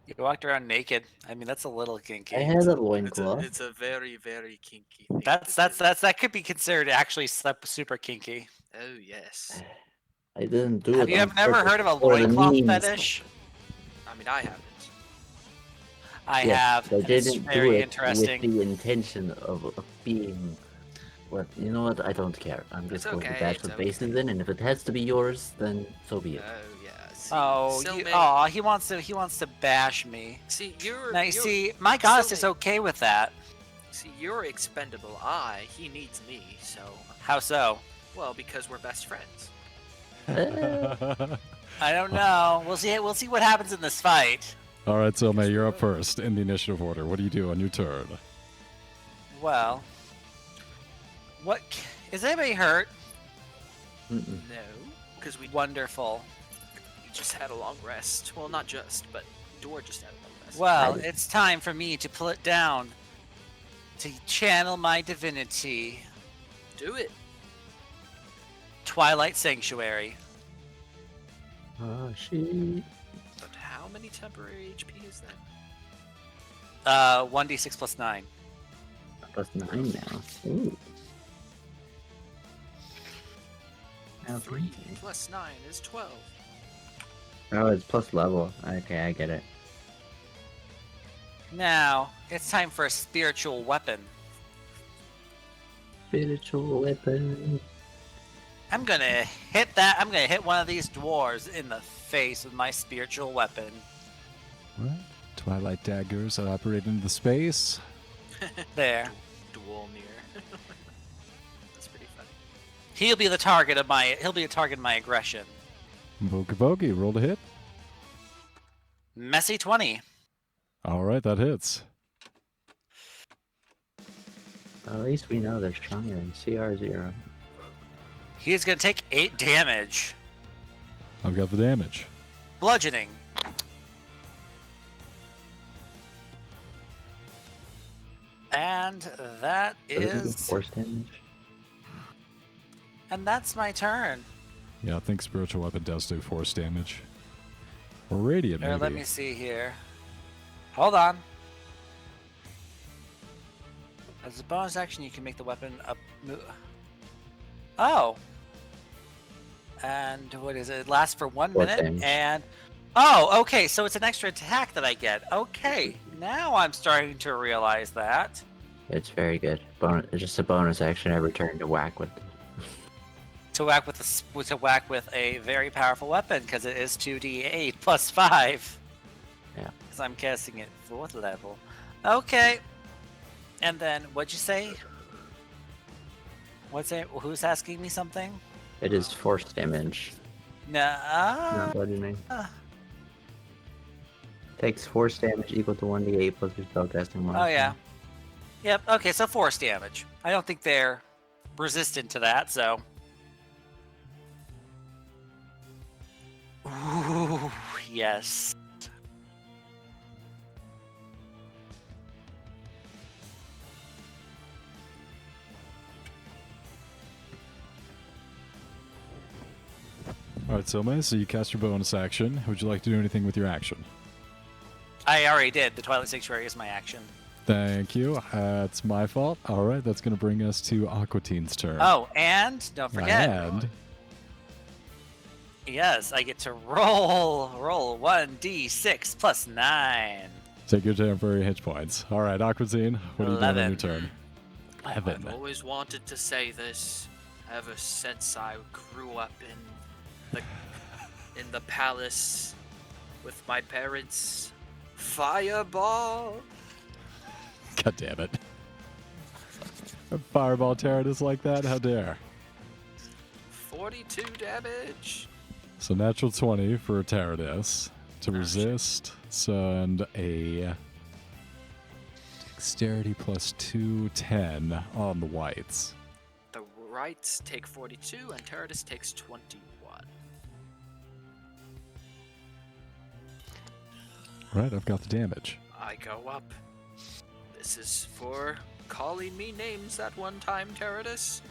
You walked around naked. I mean, that's a little kinky. I had a It's loincloth. it's a very, very kinky thing. That could be considered actually super kinky. Oh yes. I didn't do Have it you on never purpose heard of a for the loincloth memes. fetish? I mean, I haven't. I Yeah, have. I and it's didn't do very it interesting. with the intention of being... What? You know what? I don't care. I'm just It's going to okay, dash it's the bases in, and if it has to be yours, then so be it. Oh yeah. See, Oh, Silmate- he wants to bash me. See, you're. Now, you you're- see, my goddess is Silmate- okay with that. See, you're expendable. He needs me. So, How so? well, because we're best friends. I don't know. We'll see. We'll see what happens in this fight. All right, so May, you're up first in the initiative order. What do you do on your turn? Well, what is anybody hurt? Mm-mm. No, because we Wonderful. just had a long rest. Well, not just, but Dor just had a long rest. Well, Right. it's time for me to pull it down to channel my divinity, Do it. Twilight Sanctuary. Oh, shit. But how many temporary HP is that? 1d6 plus 9. Plus 9 now. Ooh. Now 3 20. plus 9 is 12. Oh, it's plus level. Okay, I get it. Now it's time for a spiritual weapon. Spiritual weapon. I'm gonna hit that. I'm gonna hit one of these dwarves in the face with my spiritual weapon. What? Twilight daggers are operating in the space. There. Dual mirror. That's pretty funny. He'll be the target of my. He'll be a target of my aggression. Boogie Bogey, roll to hit. Messy 20. All right, that hits. Well, at least we know they're stronger than CR0. He's gonna take 8 damage. I've got the damage. Bludgeoning. And that Doesn't it do is. force damage? And that's my turn. Yeah, I think spiritual weapon does do force damage. Or radiant, Here, maybe. let me see here. Hold on. As a bonus action, you can make the weapon up. Oh. And what is it? It lasts for 1 Force minute. damage. And oh, okay. So it's an extra attack that I get. Okay. Now I'm starting to realize that. It's very good. Just a bonus action every turn to whack with. To whack with a very powerful weapon because it is 2d8 plus 5. Yeah. Because I'm casting it 4th level. Okay. And then what'd you say? What's it? Who's asking me something? It is force damage, not bludgeoning. Takes force damage equal to 1d8 plus your spellcasting modifier. Oh yeah. Yep. Okay. So force damage. I don't think they're resistant to that. So. Ooh, yes. All right, Silme, so you cast your bonus action. Would you like to do anything with your action? I already did. The Twilight Sanctuary is my action. Thank you. That's my fault. All right, that's going to bring us to Aquatine's turn. Oh, and don't forget. And Yes, I get to roll 1d6 plus 9. take your temporary hit points. All right, Aquatine, what are you doing on your 11. turn? 11. I've always wanted to say this ever since I grew up in the palace with my parents. Fireball! God damn it. A fireball Tyrannus like that? How dare. 42 damage. So natural 20 for a Tyrannus. To resist, send a dexterity plus 210 on the whites. The Rights take 42 and Tyrannus takes 21. Right, I've got the damage. I go up. This is for calling me names that one time, Tyrannus.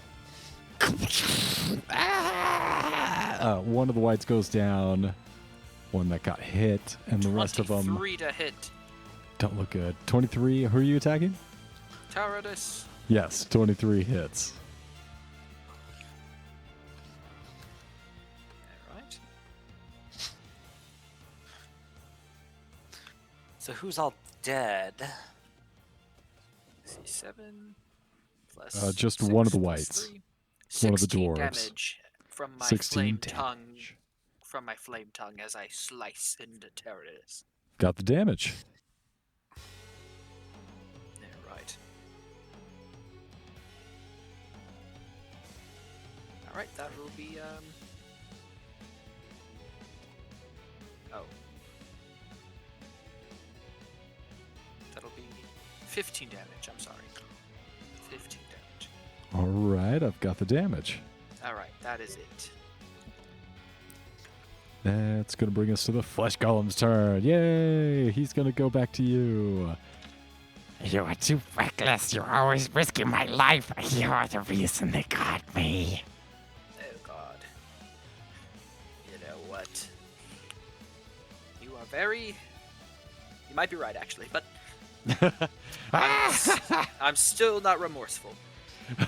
One of the whites goes down, one that got hit, and the rest of them 23 to hit. don't look good. 23, who are you attacking? Tyrannus. Yes, 23 hits. Alright. So who's all dead? See, 7 plus Just 6 one of the plus whites. 3. One of the 16 dwarves. damage from my 16 flame tongue. damage. From my flame tongue as I slice into Tyrannus. Got the damage. Yeah, right. Alright, that will be, Oh. That'll be 15 damage, I'm sorry. 15 damage. All right, I've got the damage. Alright, that is it. That's going to bring us to the Flesh Golem's turn. Yay! He's going to go back to you. You are too reckless. You're always risking my life. You're the reason they got me. Oh god. You know what? You are very... You might be right, actually, but I'm still not remorseful.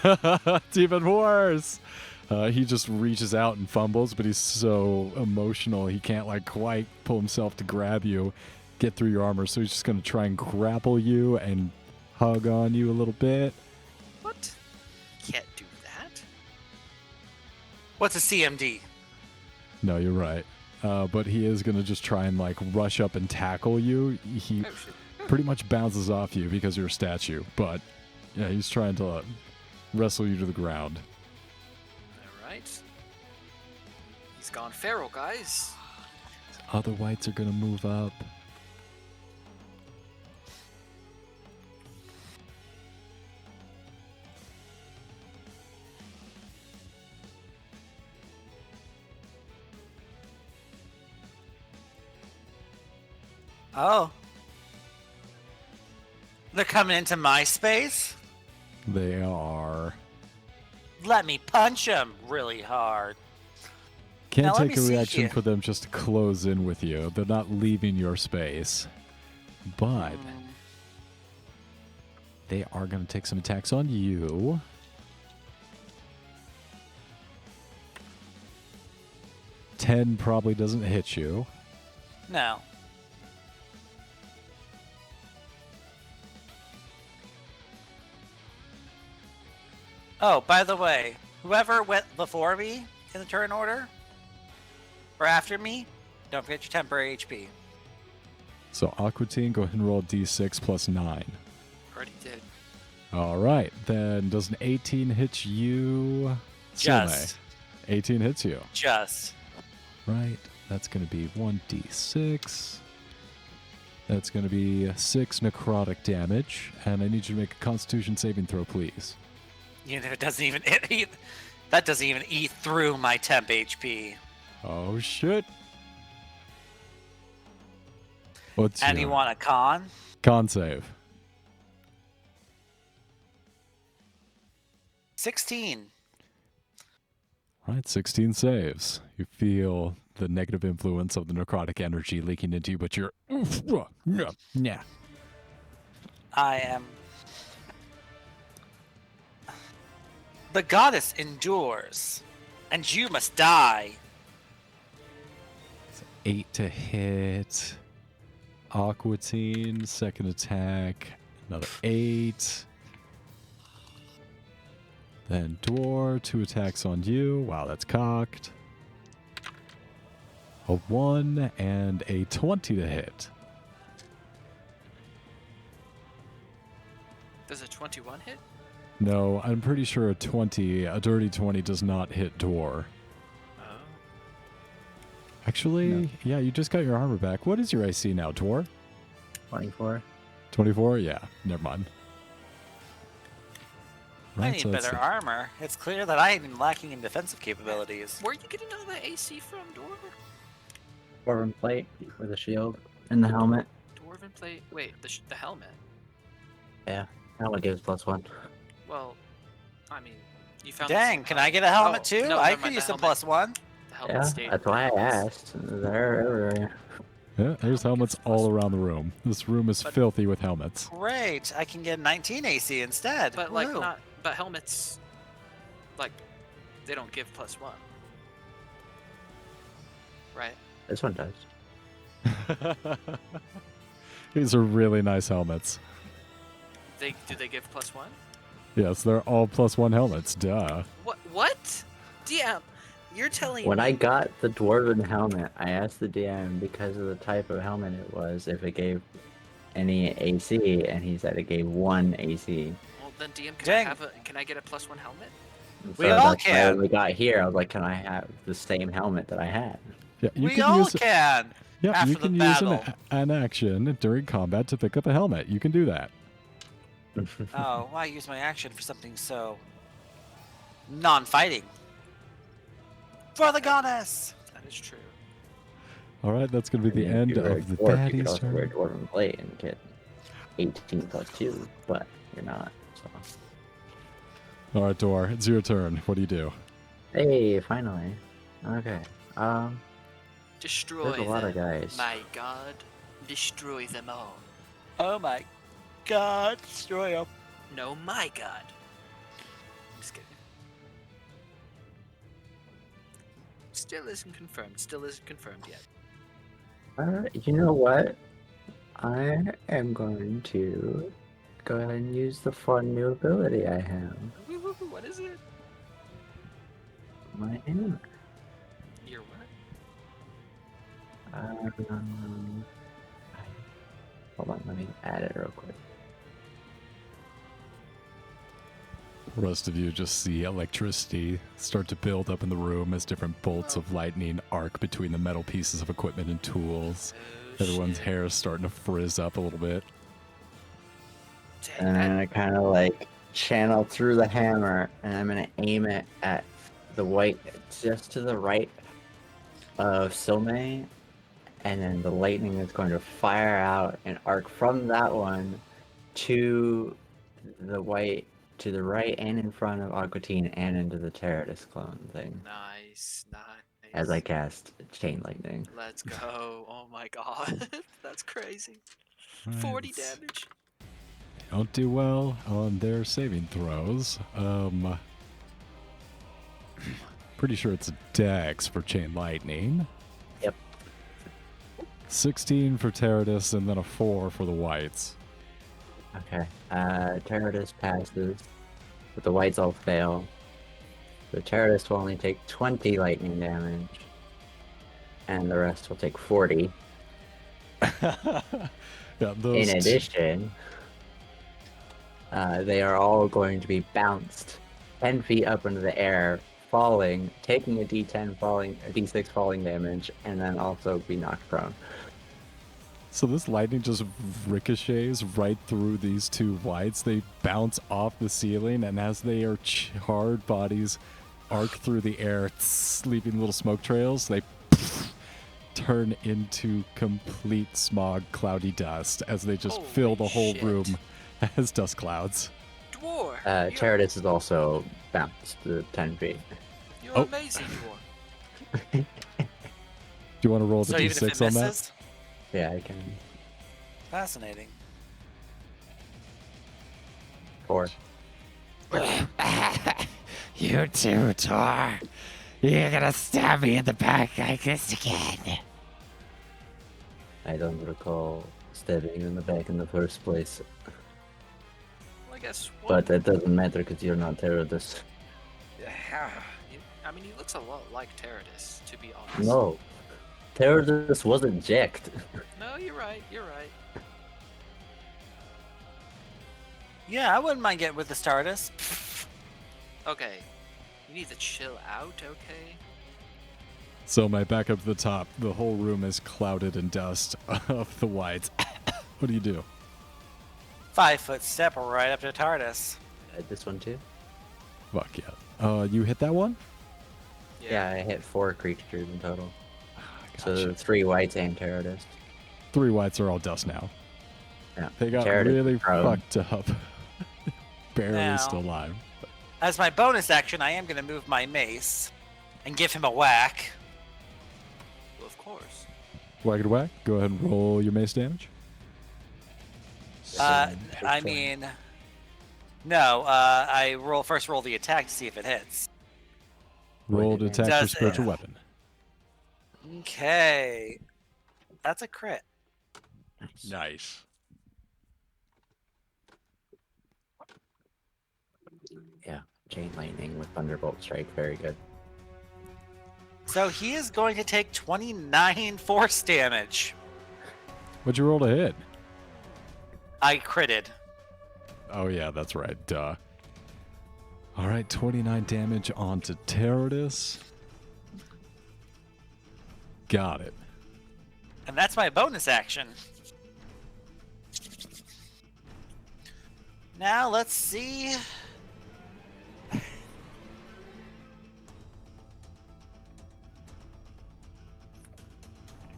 It's even worse. He just reaches out and fumbles, but he's so emotional he can't like quite pull himself to grab you, get through your armor. So he's just gonna try and grapple you and hug on you a little bit. What? Can't do that. What's a CMD? No, you're right. But he is gonna just try and like rush up and tackle you. He Oh shit. pretty much bounces off you because you're a statue. But yeah, he's trying to wrestle you to the ground. Alright. He's gone feral, guys. Other whites are gonna move up. Oh. They're coming into my space? They are. Let me punch them really hard. Can't Now let take a me see reaction here. for them just to close in with you. They're not leaving your space. but they are going to take some attacks on you. Ten probably doesn't hit you. No. Oh, by the way, whoever went before me in the turn order, or after me, don't forget your temporary HP. So Aquatine, go ahead and roll a d6 plus 9. Already did. All right, then does an 18 hit you? Just. 18 hits you. Just. Right, that's going to be 1d6. That's going to be 6 necrotic damage, and I need you to make a Constitution saving throw, please. Even if it doesn't even eat, that doesn't even eat through my temp HP. Oh shit! What's And you your want a con? con save? 16. Right, 16 saves. You feel the negative influence of the necrotic energy leaking into you, but you're yeah. I am. The goddess endures, and you must die. 8 to hit. Aquatine, second attack, another 8. Then Dwar, 2 attacks on you. Wow, that's cocked. A 1 and a 20 to hit. Does a 21 hit? No, I'm pretty sure a dirty 20 does not hit Dwar. Oh. Actually, yeah, you just got your armor back. What is your AC now, Dwar? 24. 24? Yeah, never mind. I need so that's better armor. It's clear that I am lacking in defensive capabilities. Where are you getting all that AC from, Dwarven plate with a shield and the helmet. Dwarven plate? Wait, the helmet. Yeah, helmet gives +1. Well, I mean, you found. Dang, can I get a helmet Oh, too? no, I never could mind, use the some helmet. +1. The helmet Yeah, stayed that's why I in the house. asked. They're everywhere. Yeah, there's helmets all around the room. This room is But- filthy with helmets. Great, I can get 19 AC instead. But like Woo. not. But helmets, like, they don't give +1. Right. This one does. These are really nice helmets. Do they give +1? Yes, they're all +1 helmets. Duh. What? DM, you're telling When me. I got the dwarven helmet, I asked the DM because of the type of helmet it was if it gave any AC, and he said it gave 1 AC. Well, then DM, Dang. can I get a +1 helmet? And We all that's why can. When we got here, I was like, "Can I have the same helmet that I had?" Yeah, you We can all use can. yeah, after you the can use battle. an action during combat to pick up a helmet. You can do that. Oh, why use my action for something so non-fighting? For the goddess. That is true. All right, that's going to be the I mean, end if you were of the a dwarf, you could baddies also wear a turn. dwarven plate and get 18 +2, but you're not. So. All right, Dor, it's your turn. What do you do? Hey, finally. Okay. Destroy There's a lot them. of guys. My God, destroy them all. Oh my god, destroy him. No, my God. I'm just kidding. Still isn't confirmed yet. You know what? I am going to go ahead and use the fun new ability I have. Woo-hoo-hoo, what is it? My hammer. Your what? Hold on, let me add it real quick. The rest of you just see electricity start to build up in the room as different bolts of lightning arc between the metal pieces of equipment and tools. Oh, Everyone's shit. hair is starting to frizz up a little bit. Dang, And I kind of like channel through the hammer, and I'm gonna aim it at the white just to the right of Silme, and then the lightning is going to fire out and arc from that one to the white to the right and in front of Aquatine and into the Terradus clone thing Nice. as I cast Chain Lightning. Let's go. Oh my God. That's crazy. Right, 40 let's- damage. Don't do well on their saving throws. Pretty sure it's a dex for chain lightning. Yep. 16 for Teradus, and then a 4 for the whites. Okay. Terrorist passes, but the whites all fail. The terrorist will only take 20 lightning damage, and the rest will take 40. Yeah, those In addition, they are all going to be bounced 10 feet up into the air, falling, taking a d6 falling damage, and then also be knocked prone. So this lightning just ricochets right through these two whites. They bounce off the ceiling, and as their charred bodies arc through the air, leaving little smoke trails, they turn into complete smog, cloudy dust as they just fill the Holy whole shit. room as dust clouds. Dwarf. Teradus is also bounced 10 feet. You're Oh. amazing, Dwarf. Do you want to roll the So even if it d6 on that? misses, Yeah, I can. fascinating. 4. You too, Tor. You're gonna stab me in the back like this again. I don't recall stabbing you in the back in the first place, Well, I guess. but that doesn't matter because you're not Teradus. I mean, he looks a lot like Teradus, to be honest. No, Teradus wasn't jacked. No, you're right. You're right. Yeah, I wouldn't mind getting with the Stardust. Okay. You need to chill out, okay? So my back up to the top, the whole room is clouded in dust of the whites. What do you do? 5-foot step right up to TARDIS. This one too? Fuck yeah. You hit that one? Yeah, I hit 4 creatures in total. So Gotcha. 3 whites and Teradus. 3 whites are all dust now. Yeah. They got Teradus really is prone. fucked up. Barely Now- still alive. As my bonus action, I am going to move my mace and give him a whack. Well, of course. Whack it whack. Go ahead and roll your mace damage. I mean, no. I first roll the attack to see if it hits. Roll to attack your Does it? spiritual weapon. Okay, that's a crit. Nice. Yeah, chain lightning with thunderbolt strike, very good. So he is going to take 29 force damage. What'd you roll to hit? I critted. Oh yeah, that's right. Duh. All right, 29 damage onto Teradus. Got it. And that's my bonus action. Now let's see.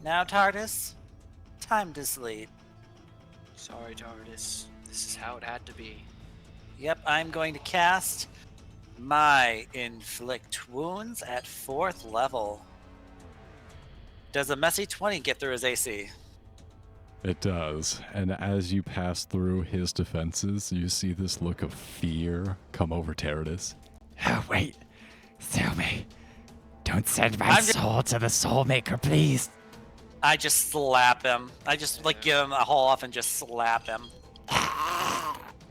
Now, TARDIS, time to sleep. Sorry, TARDIS. This is how it had to be. Yep, I'm going to cast my Inflict Wounds at 4th level. Does a messy 20 get through his AC? It does. And as you pass through his defenses, you see this look of fear come over Teradus. Oh, wait. Selmy. Don't send my I'm just- soul to the soul maker, please. I just slap him. I just give him a haul off and just slap him.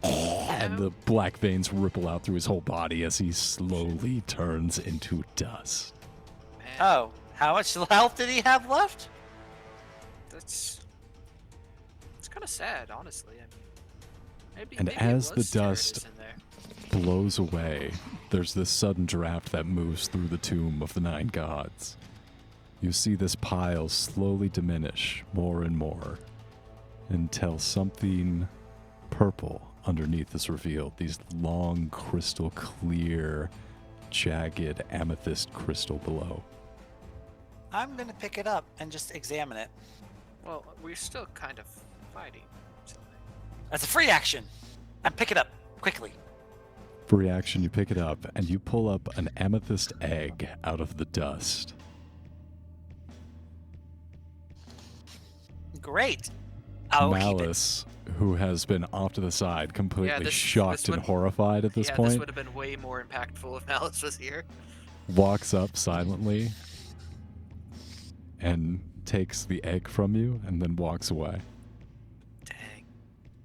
And the black veins ripple out through his whole body as he slowly turns into dust. Man, Oh, how much health did he have left? it's kind of sad, honestly. I mean, maybe, And maybe it as was the dust Teradus in there. blows away, there's this sudden draft that moves through the tomb of the 9 gods. You see this pile slowly diminish more and more until something purple underneath is revealed. These long, crystal clear, jagged amethyst crystal below. I'm going to pick it up and just examine it. Well, we're still kind of fighting. So. That's a free action. And pick it up quickly. For reaction, you pick it up and you pull up an amethyst egg out of the dust. Great. Oh, he did. Malice, who has been off to the side, completely this shocked and would- horrified at this yeah, point, this would have been way more impactful if Malice was here. walks up silently and takes the egg from you and then walks away. Dang.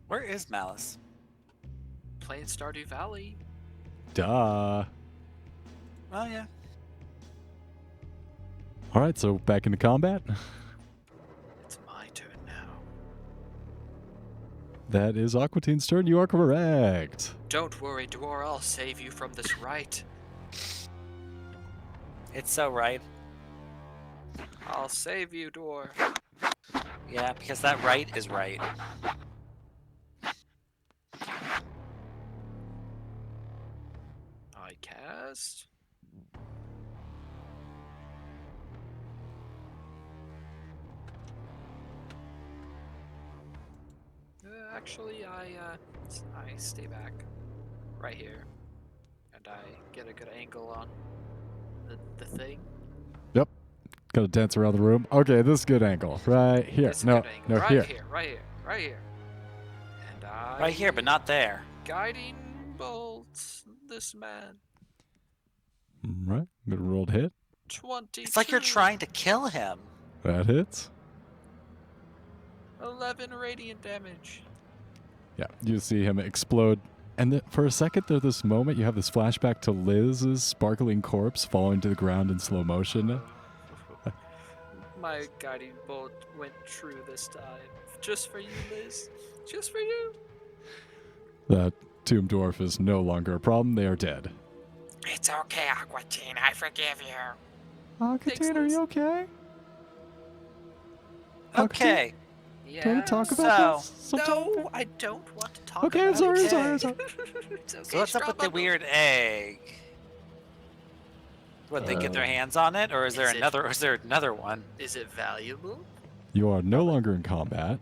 Where is Malice? Playing Stardew Valley. Duh. Oh yeah. All right, so back into combat. It's my turn now. That is Aqua Teen's turn. You are correct. Don't worry, Dwar. I'll save you from this right. It's so right. I'll save you, Dwar. Yeah, because that right is right. I cast. Actually, I stay back, right here, and I get a good angle on the thing. Gotta dance around the room. Okay, this is good angle. Right here. This is a No, good angle. no, right here. here, right here, right here. And I Right here, but not there. guiding bolts this man. Right. Good rolled hit. 20. It's like you're trying to kill him. That hits. 11 radiant damage. Yeah, you see him explode. And for a second, there's this moment, you have this flashback to Liz's sparkling corpse falling to the ground in slow motion. My guiding bolt went true this time. Just for you, Liz. Just for you. That tomb dwarf is no longer a problem. They are dead. It's okay, Aqua Teen. I forgive you. Aqua Thanks, Teen, are Liz. you okay? Aqua Teen, Okay. Yeah. can we talk about this sometime? No, I don't want to talk Okay, I'm about sorry, it. sorry, sorry. It's okay, So what's up with the Strabo. weird egg? Would they get their hands on it, or is there Is it- another? Or is there another one? Is it valuable? You are no longer in combat.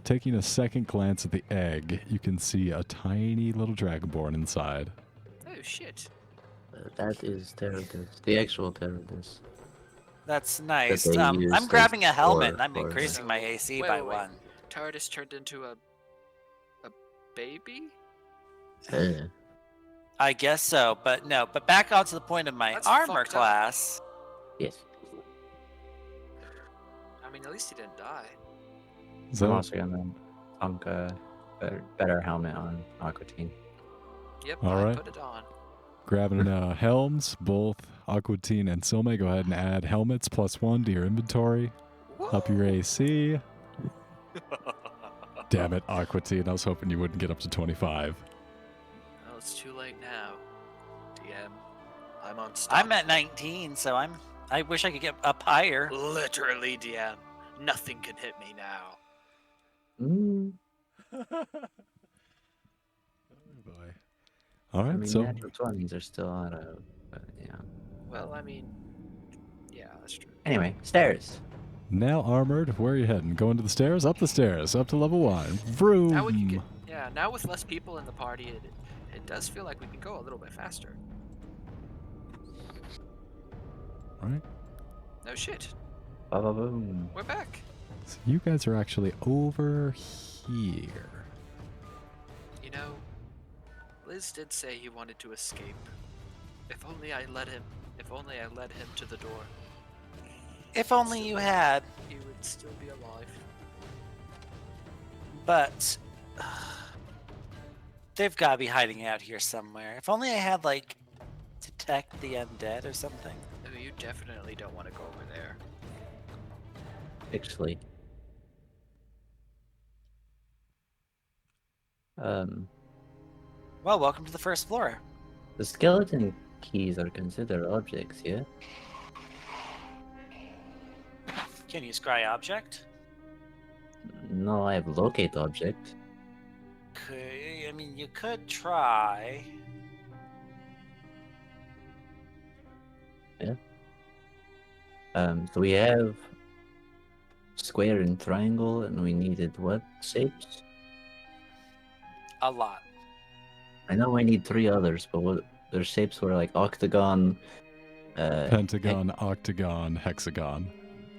Taking a second glance at the egg, you can see a tiny little dragonborn inside. Oh, shit. That is Teradus. The actual Teradus. That's nice. they use I'm as grabbing a helmet for- and I'm for- increasing my AC Wait, by wait, wait. 1. TARDIS turned into a baby? I guess so, but no. But back on to the point of my That's armor fucked up. class. Yes. I mean, at least he didn't die. I'm So, also gonna thunk a better helmet on Aqua Teen. Yep, All I right. put it on. grabbing helms, both Aqua Teen and Silme, go ahead and add helmets +1 to your inventory. Up your AC. Damn it, Aqua Teen. I was hoping you wouldn't get up to 25. Oh, it's too late now. DM, I'm on stop. I'm at 19, so I wish I could get up higher. Literally, DM. Nothing can hit me now. Mm, Oh, boy. All right, I mean, so natural 20s are still out of, but yeah. Well, I mean, yeah, that's true. Anyway, stairs. now armored, where are you heading? Going to the stairs? Up the stairs, up to level 1. Vroom! Now when you get, yeah, now with less people in the party, it does feel like we can go a little bit faster. All right. No shit, Ba-ba-boom. we're back. So you guys are actually over here. You know, Liz did say he wanted to escape. If only I let him. If only I led him to the door, If only you had, he would still be alive. but they've got to be hiding out here somewhere. If only I had like detect the undead or something. Oh, you definitely don't want to go over there. Actually. Well, welcome to the first floor. The skeleton keys are considered objects, yeah? Can you scry object? No, I have locate object. I mean, you could try. So we have square and triangle, and we needed what shapes? A lot. I know I need 3 others, but what their shapes were like octagon. Pentagon, octagon, hexagon.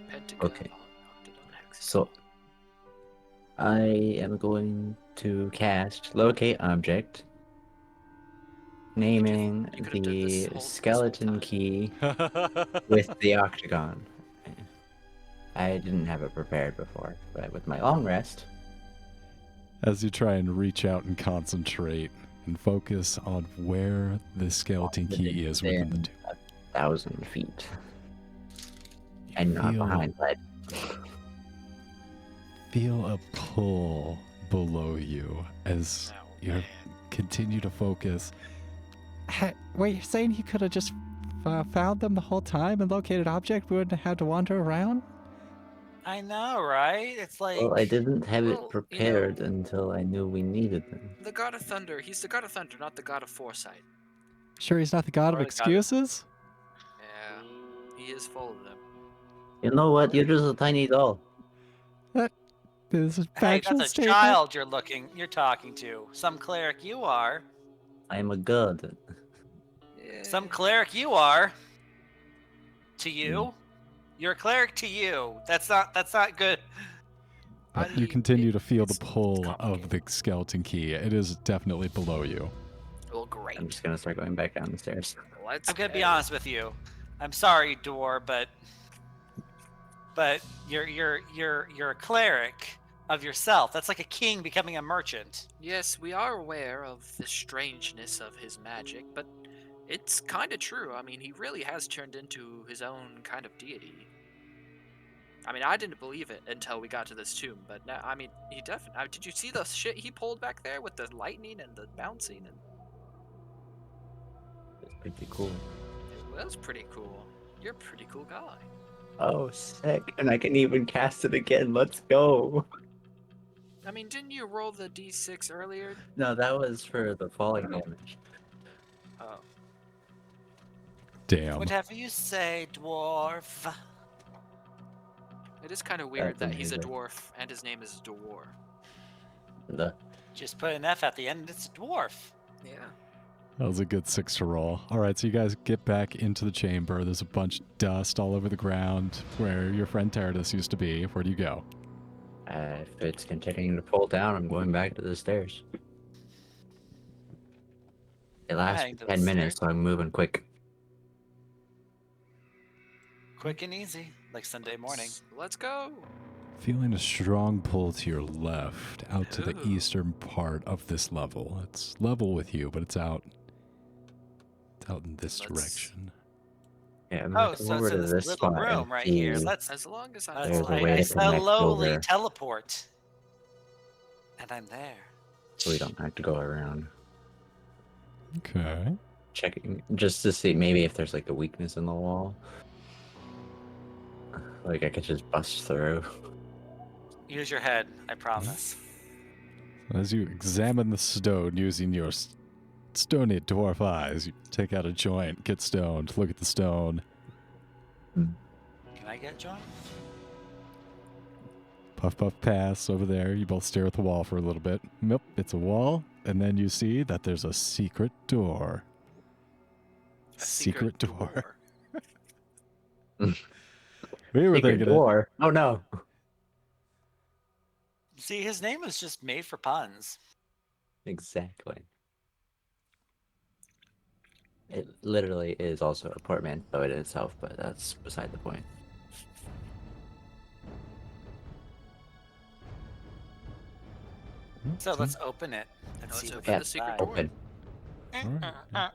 Pentagon. Okay. Octagon, hexagon. So I am going to cast Locate Object, naming you could've did this the whole skeleton time. key with the octagon. I didn't have it prepared before, but with my long rest, As you try and reach out and concentrate and focus on where the skeleton key is within the tomb. 1,000 feet. And not Feel- behind lead. Feel a pull below you as Oh, you man. continue to focus. Wait, you're saying he could have just found them the whole time and located object? We wouldn't have had to wander around? I know, right? It's like Well, I didn't have Well, it you prepared know- until I knew we needed them. The god of thunder. He's the god of thunder, not the god of foresight. Sure, he's not the god of Or the god of- excuses? Yeah, he is full of them. You know what? You're just a tiny doll. This is hey, factual that's a statement. child you're talking to. Some cleric you are. I am a god. Yeah. Some cleric you are. To you. You're a cleric to you. That's not good. But I you mean, continue to feel the it's pull of complicated. the skeleton key. It is definitely below you. Well, great. I'm just gonna start going back down the stairs. Let's I'm gonna be go. honest with you. I'm sorry, Dor, but you're a cleric of yourself. That's like a king becoming a merchant. Yes, we are aware of the strangeness of his magic, but it's kind of true. I mean, he really has turned into his own kind of deity. I mean, I didn't believe it until we got to this tomb, but now, I mean, he definitely. Did you see the shit he pulled back there with the lightning and the bouncing? And It's pretty cool. it was pretty cool. You're a pretty cool guy. Oh, sick. And I can even cast it again. Let's go. I mean, didn't you roll the d6 earlier? No, that was for the falling damage. Oh, Damn. Whatever you say, dwarf. it is kind of weird That's that he's a amazing. dwarf and his name is Dwar. The Just put an F at the end. It's a dwarf. Yeah. That was a good 6 to roll. All right, so you guys get back into the chamber. There's a bunch of dust all over the ground where your friend Teradus used to be. Where do you go? if it's continuing to pull down, I'm going back to the stairs. It lasts heading to for the 10 minutes, so I'm moving quick. Quick and easy, like Sunday morning. Let's go. Feeling a strong pull to your left, out to the Ooh. eastern part of this level. It's level with you, but it's out in this Let's- direction. Yeah, I'm Oh, gonna come so over it's to in this this little spot room and right here. see- Let's As long as I, There's a I'm way to connect slowly over. teleport, and I'm there. so we don't have to go around. Okay. Checking just to see maybe if there's like a weakness in the wall. Like I could just bust through. Use your head, I promise. As you examine the stone using your stony dwarf eyes, you take out a joint, get stoned, look at the stone, Can I get joined? puff puff pass over there. You both stare at the wall for a little bit. Nope, it's a wall, and then you see that there's a secret door. a Secret door. door. We were Secret thinking it. door. Oh no. See, his name was just made for puns. Exactly. It literally is also a portmanteau in itself, but that's beside the point. So let's open it and Let's see what's open the inside. secret door. Open. Alright.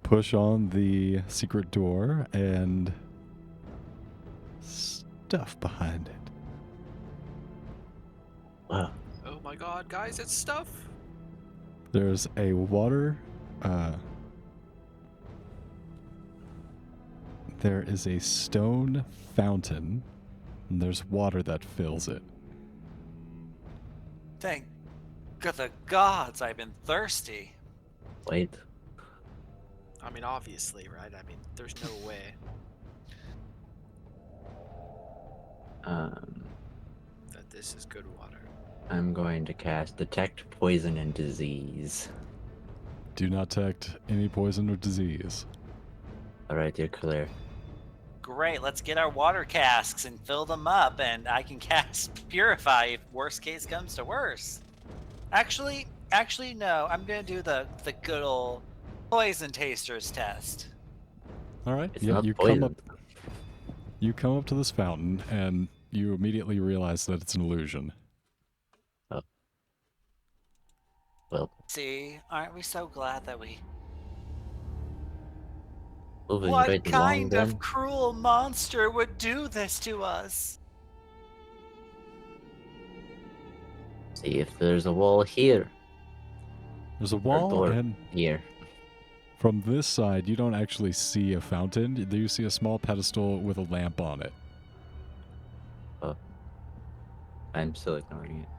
Push on the secret door and stuff behind it. Wow. Oh my god, guys, it's stuff. There's a water. There is a stone fountain, and there's water that fills it. Thank the gods, I've been thirsty. Wait. I mean, obviously, right? I mean, there's no way. That this is good water. I'm going to cast Detect Poison and Disease. Do not detect any poison or disease. Alright, you're clear. Great. Let's get our water casks and fill them up, and I can cast Purify if worst case comes to worst. Actually, no. I'm gonna do the good old poison tasters test. All right. It's Yeah, not you poison. come up to this fountain, and you immediately realize that it's an illusion. Well, See, aren't we so glad that we? we've What enjoyed the long kind run. of cruel monster would do this to us? See if there's a wall here. There's a Or wall, door and here. from this side, you don't actually see a fountain. You see a small pedestal with a lamp on it. I'm still ignoring it.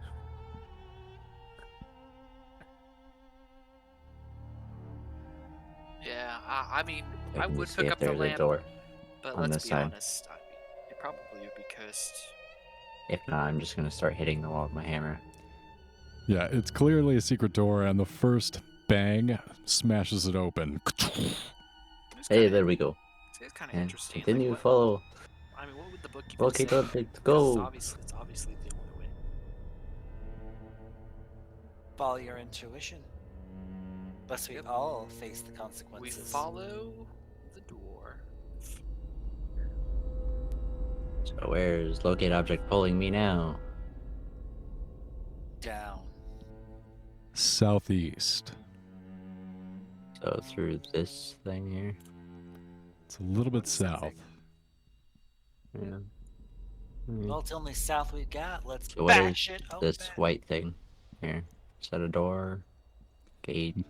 Yeah, I mean, I I can would see pick if up the there's a lamp, door. but on let's this be side. honest. I mean, it probably would be cursed. If not, I'm just gonna start hitting the wall with my hammer. Yeah, it's clearly a secret door, and the first bang smashes it open. It's Hey, kinda, there we go. it's kind of And interesting. continue Like, what, follow. I mean, what would the book even Okay, say? let's 'Cause go. it's obviously the only way. Follow your intuition. Lest we Yep. all face the We consequences. follow the door. So where's locate object pulling me now? Down. Southeast. So through this thing here. It's a little bit What is that south. Yeah. Well, it's the only south we got. Let's So what is bash it open. this white thing here? Is that a door? Gate?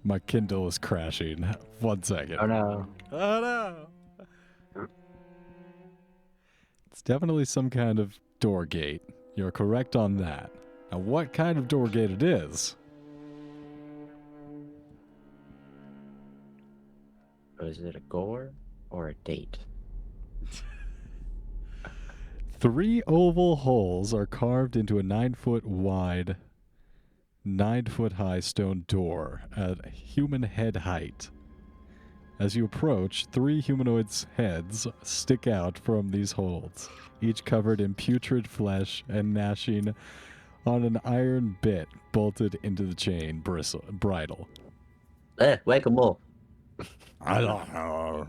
My Kindle is crashing. 1 second. Oh no. Oh no! It's definitely some kind of door gate. You're correct on that. Now, what kind of door gate it is? Is it a gore or a date? 3 oval holes are carved into a 9-foot wide, 9-foot high stone door at human head height. As you approach, 3 humanoids' heads stick out from these holes, each covered in putrid flesh and gnashing on an iron bit bolted into the chain bridle. Whack-a-mole. I don't know.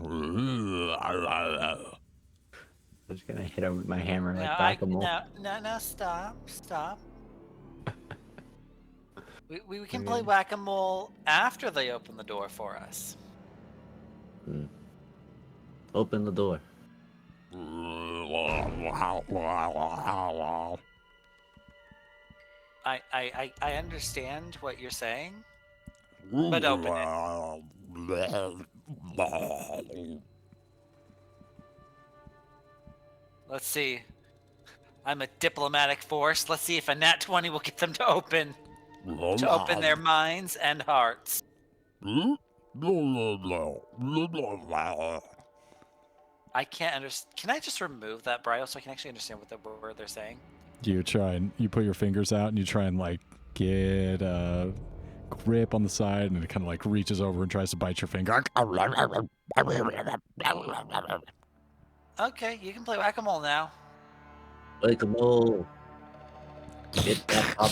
I'm just gonna hit him with my hammer like No, whack-a-mole. no, stop. We can Okay. play whack-a-mole after they open the door for us. Open the door. I understand what you're saying, but open it. Let's see. I'm a diplomatic force. Let's see if a nat 20 will get them to open their minds and hearts. I can't understand. Can I just remove that bridle so I can actually understand what the word they're saying? You put your fingers out and you try and like get a grip on the side, and it kind of like reaches over and tries to bite your finger. Okay, you can play whack-a-mole now. Whack-a-mole. Get that up.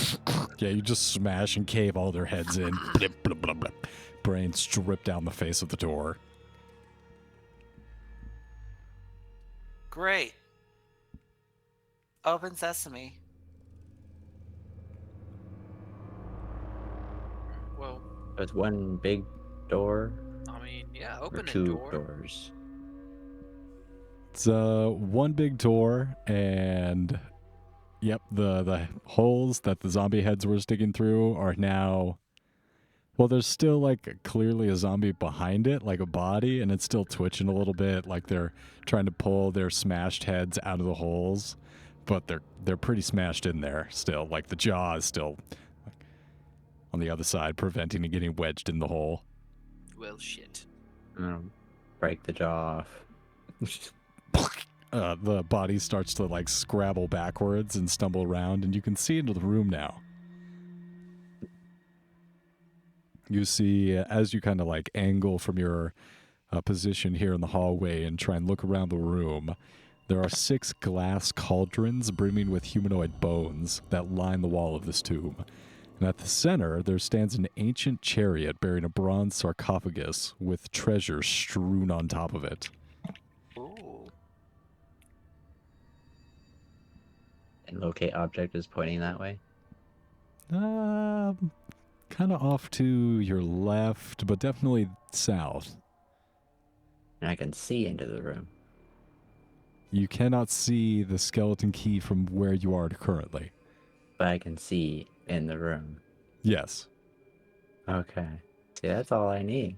Yeah, you just smash and cave all their heads in. Blip, blip, blip, blip. Brains drip down the face of the door. Great. Open sesame. Well, There's one big door I mean, yeah, or open a two door. doors. It's one big door, and yep, the holes that the zombie heads were sticking through are now. Well, there's still like clearly a zombie behind it, like a body, and it's still twitching a little bit, like they're trying to pull their smashed heads out of the holes, but they're pretty smashed in there still. Like the jaw is still like, on the other side, preventing it getting wedged in the hole. Well, shit. I'm gonna break the jaw off. The body starts to like scrabble backwards and stumble around, and you can see into the room now. You see, as you kind of like angle from your position here in the hallway and try and look around the room, there are 6 glass cauldrons brimming with humanoid bones that line the wall of this tomb. And at the center, there stands an ancient chariot bearing a bronze sarcophagus with treasure strewn on top of it. Ooh. And locate object is pointing that way. Kind of off to your left, but definitely south. And I can see into the room. You cannot see the skeleton key from where you are currently. But I can see in the room. Yes. Okay. See, that's all I need.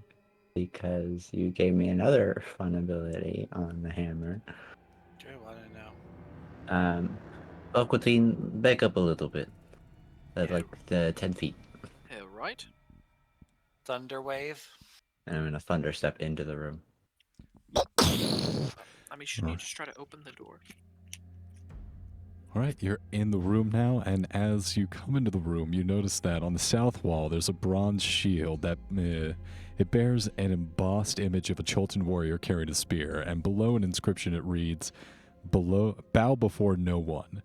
Because you gave me another fun ability on the hammer. Do I want to know? Aquatine, back up a little bit. At Yeah. like the 10 feet. Yeah, right? Thunder wave. And I'm gonna thunder step into the room. I mean, shouldn't you just try to open the door? All right, you're in the room now, and as you come into the room, you notice that on the south wall there's a bronze shield that it bears an embossed image of a Cholton warrior carrying a spear, and below an inscription it reads, "Bow before no one."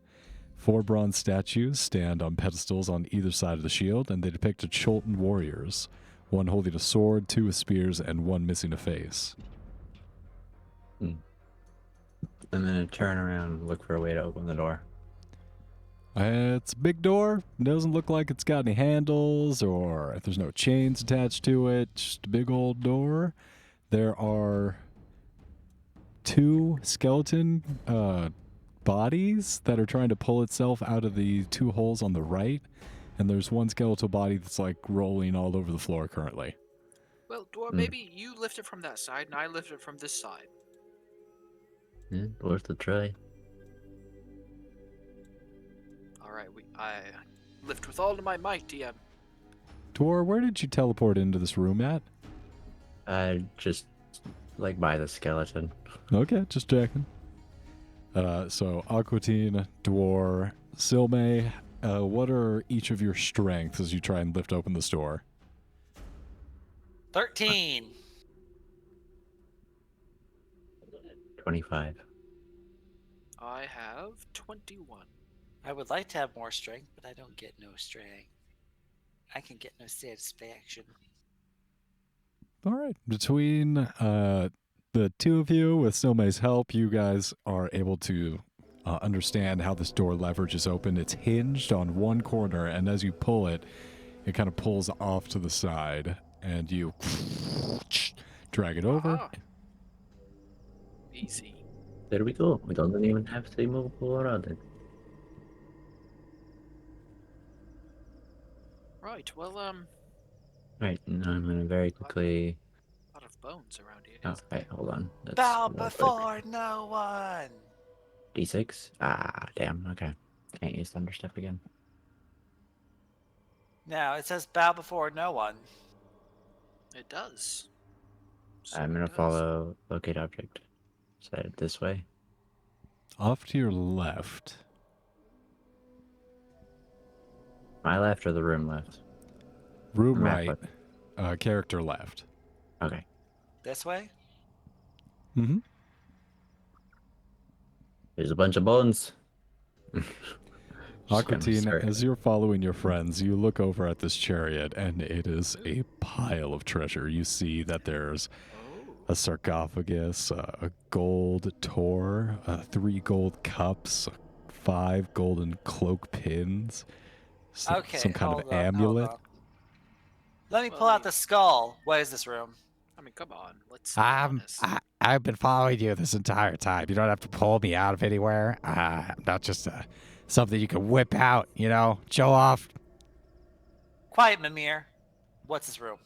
4 bronze statues stand on pedestals on either side of the shield, and they depict a Cholton warriors, one holding a sword, 2 with spears, and 1 missing a face. I'm gonna turn around and look for a way to open the door. It's a big door. Doesn't look like it's got any handles or if there's no chains attached to it. Just a big old door. There are 2 skeleton bodies that are trying to pull itself out of the 2 holes on the right. And there's 1 skeletal body that's like rolling all over the floor currently. Well, Dwarf, maybe you lift it from that side and I lift it from this side. Yeah, worth a try. Alright, I lift with all of my might, DM. Dwar, where did you teleport into this room at? Just like by the skeleton. Okay, just checking. So Aquatine, Dwar, Silme, what are each of your strengths as you try and lift open this door? 13. 25. I have 21. I would like to have more strength, but I don't get no strength. I can get no satisfaction. All right. Between the 2 of you, with Silme's help, you guys are able to understand how this door leverages open. It's hinged on 1 corner, and as you pull it, it kind of pulls off to the side, and you drag it over. Aha. Easy. There we go. We don't even have to move around it. Right, well, Right, now I'm gonna very quickly. a lot of bones around here. Oh, wait, hold on. That's Bow real quick. before no one. D6. Ah, damn. Okay, can't use thunder step again. Now it says bow before no one. It does. So I'm it gonna does. follow locate object. Is that this way? Off to your left. My left or the room left? Room Map right. Character left. Okay. This way? Mm-hmm. There's a bunch of bones. Aquatine, as you're following your friends, you look over at this chariot, and it is a pile of treasure. You see that there's Oh. a sarcophagus, a gold tor, 3 gold cups, 5 golden cloak pins, Okay, some kind of hold on, hold amulet. on. Let me pull out the skull. What is this room? I mean, come on. Let's be honest. I've been following you this entire time. You don't have to pull me out of anywhere. I'm not just something you can whip out, show off. Quiet, Mimir. What's this room?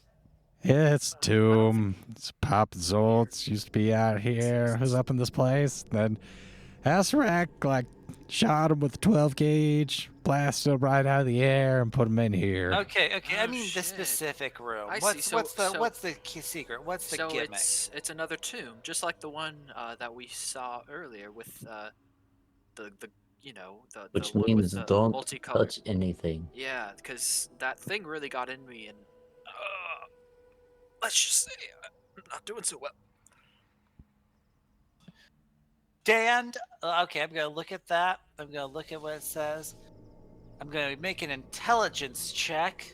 It's tomb. It's Pop Zoltz used to be out here. Who's up in this place? Then Asrak, shot him with a 12 gauge, blasted him right out of the air, and put him in here. Okay. I Oh, mean the shit. specific room. I see. What's the key secret? What's the So gimmick? it's another tomb, just like the one that we saw earlier with the Which one means with the don't multicolored. touch anything. Yeah, because that thing really got in me, and let's just say I'm not doing so well. Dan, okay, I'm going to look at that. I'm going to look at what it says. I'm going to make an intelligence check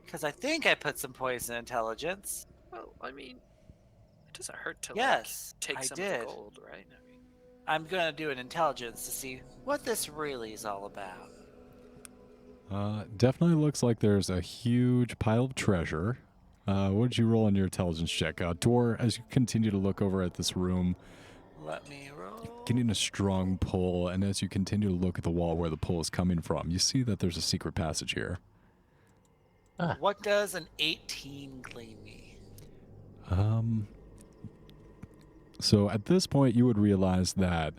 because I think I put some poison intelligence. Well, I mean, it doesn't hurt to Yes, take I some of the did. gold, right? I mean, I'm going to do an intelligence to see what this really is all about. Definitely looks like there's a huge pile of treasure. What did you roll on your intelligence check? Dor, as you continue to look over at this room, Let me roll. getting a strong pull, and as you continue to look at the wall where the pull is coming from, you see that there's a secret passage here. What does an 18 glean me? So at this point, you would realize that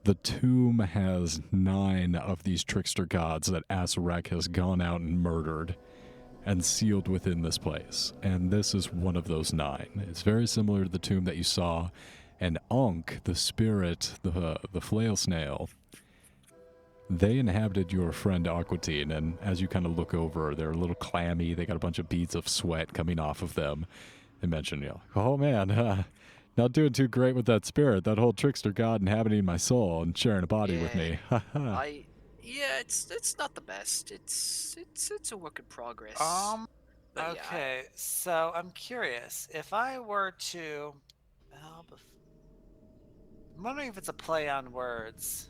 the tomb has 9 of these trickster gods that Azarek has gone out and murdered and sealed within this place. And this is one of those 9. It's very similar to the tomb that you saw. And Ankh, the spirit, the flail snail, they inhabited your friend Aquatine. And as you kind of look over, they're a little clammy. They got a bunch of beads of sweat coming off of them. They mention, oh man, not doing too great with that spirit. That whole trickster god inhabiting my soul and sharing a body with me. yeah, it's not the best. It's a work in progress. But yeah, Okay, so I'm curious. If I were to... I'm wondering if it's a play on words.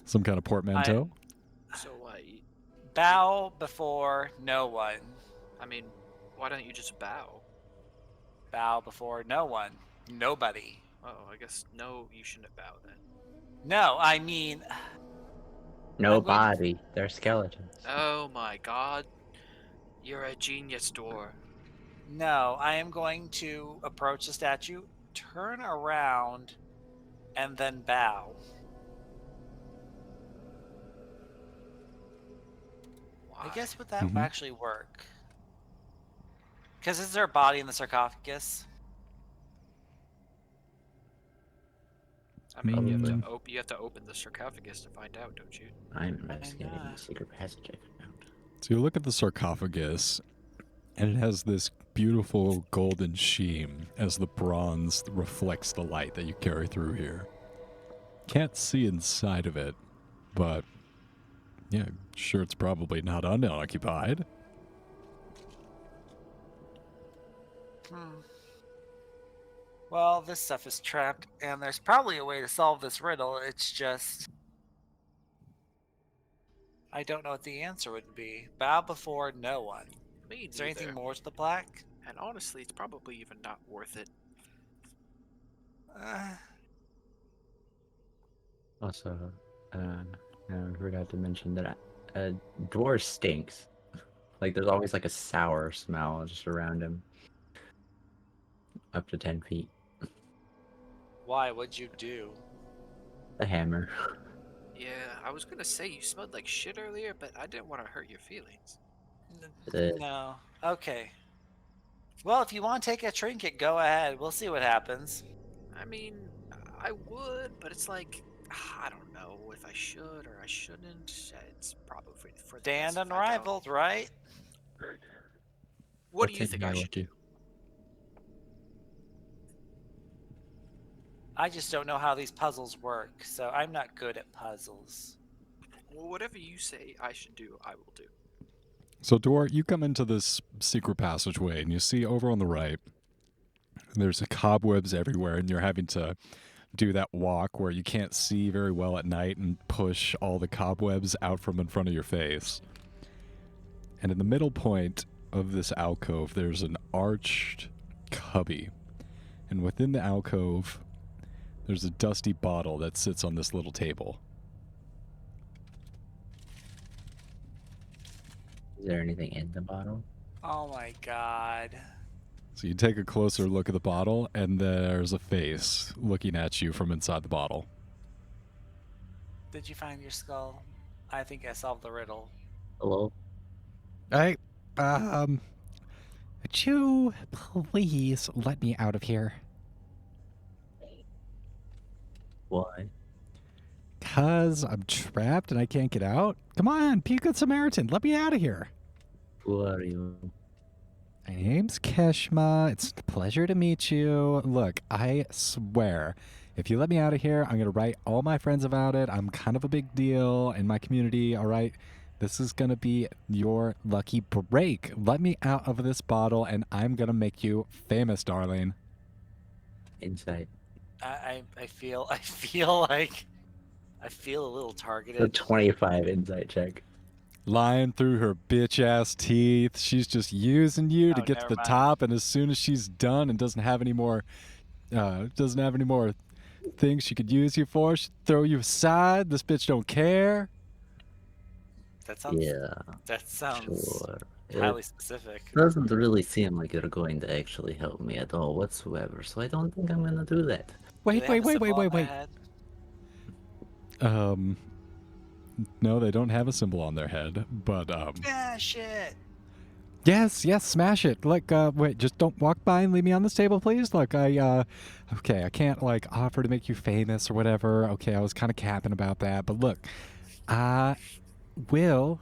Some kind of portmanteau? so Bow before no one. I mean, why don't you just bow? Bow before no one. Nobody. Oh, I guess no, you shouldn't bow then. No, I mean... No I'm going to- body. They're skeletons. Oh my god. You're a genius, Dor. No, I am going to approach the statue, turn around, and then bow. Why? I guess would that Mhm. actually work? Because is there a body in the sarcophagus? I mean, Probably. you have to open the sarcophagus to find out, don't you? I'm investigating not? the secret passage I found. So you look at the sarcophagus, and it has this beautiful golden sheen as the bronze reflects the light that you carry through here. Can't see inside of it, but yeah, sure it's probably not unoccupied. Well, this stuff is trapped, and there's probably a way to solve this riddle. It's just... I don't know what the answer would be. Bow before no one. Me Is there anything neither. more to the plaque? And honestly, it's probably even not worth it. Also, I forgot to mention that dwarf stinks. Like there's always like a sour smell just around him. Up to 10 feet. Why? What'd you do? The hammer. Yeah, I was gonna say you smelled like shit earlier, but I didn't want to hurt your feelings. No. Okay. Well, if you want to take a trinket, go ahead. We'll see what happens. I mean, I would, but it's like, I don't know if I should or I shouldn't. It's probably for the Stand best if I don't. unrivaled, right? What do What's you in think here I should with do? you? I just don't know how these puzzles work, so I'm not good at puzzles. Well, whatever you say I should do, I will do. So, Dor, you come into this secret passageway, and you see over on the right, there's cobwebs everywhere, and you're having to do that walk where you can't see very well at night and push all the cobwebs out from in front of your face. And in the middle point of this alcove, there's an arched cubby. And within the alcove, there's a dusty bottle that sits on this little table. Is there anything in the bottle? Oh my god. So you take a closer look at the bottle, and there's a face looking at you from inside the bottle. Did you find your skull? I think I solved the riddle. Hello? Hey, would you please let me out of here? Why? 'Cause I'm trapped and I can't get out? Come on, be a good Samaritan. Let me out of here. Who are you? My name's Keshma. It's a pleasure to meet you. Look, I swear, if you let me out of here, I'm going to write all my friends about it. I'm kind of a big deal in my community, all right? This is going to be your lucky break. Let me out of this bottle, and I'm going to make you famous, darling. Insight. I feel like I feel a little The targeted. 25 insight check. Lying through her bitch ass teeth. She's just using you to Oh, get to never the mind. top, and as soon as she's done and doesn't have any more things she could use you for, she'd throw you aside. This bitch don't care. That sounds Yeah, sure. It highly specific. doesn't really seem like you're going to actually help me at all whatsoever, so I don't think I'm gonna do that. Do Wait, they wait, have a wait, symbol wait, on wait, their wait. head? No, they don't have a symbol on their head, but Yeah, shit. Yes, smash it. Like, wait, just don't walk by and leave me on this table, please. Look, okay, I can't, like, offer to make you famous or whatever. Okay, I was kind of capping about that. But look, I will,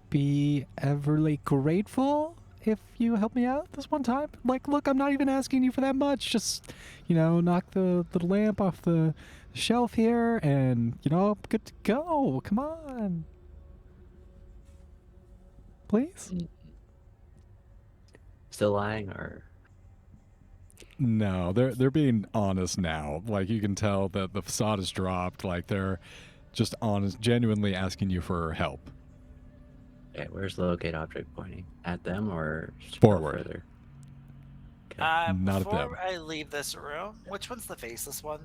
be everly grateful if you help me out this one time. Like, look, I'm not even asking you for that much. Just, knock the lamp off the shelf here and, I'm good to go. Come on. Please? Still lying, or no, they're being honest now. Like you can tell that the facade is dropped. Like they're just honest, genuinely asking you for help. okay, where's the locate object pointing? At them or Forward. further? Okay. Not at Before them. I leave this room, which one's the faceless one?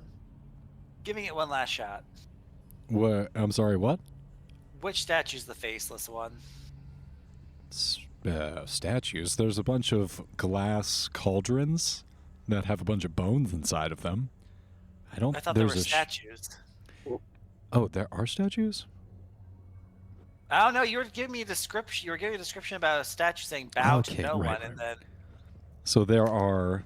Giving it one last shot. What? I'm sorry. What? Which statue's the faceless one? Statues. There's a bunch of glass cauldrons that have a bunch of bones inside of them. I don't. I thought there there's were a statues. Oh, there are statues. I don't know. You were giving me a description. You were giving a description about a statue saying "bow Okay, to no right, one," right. and then So there are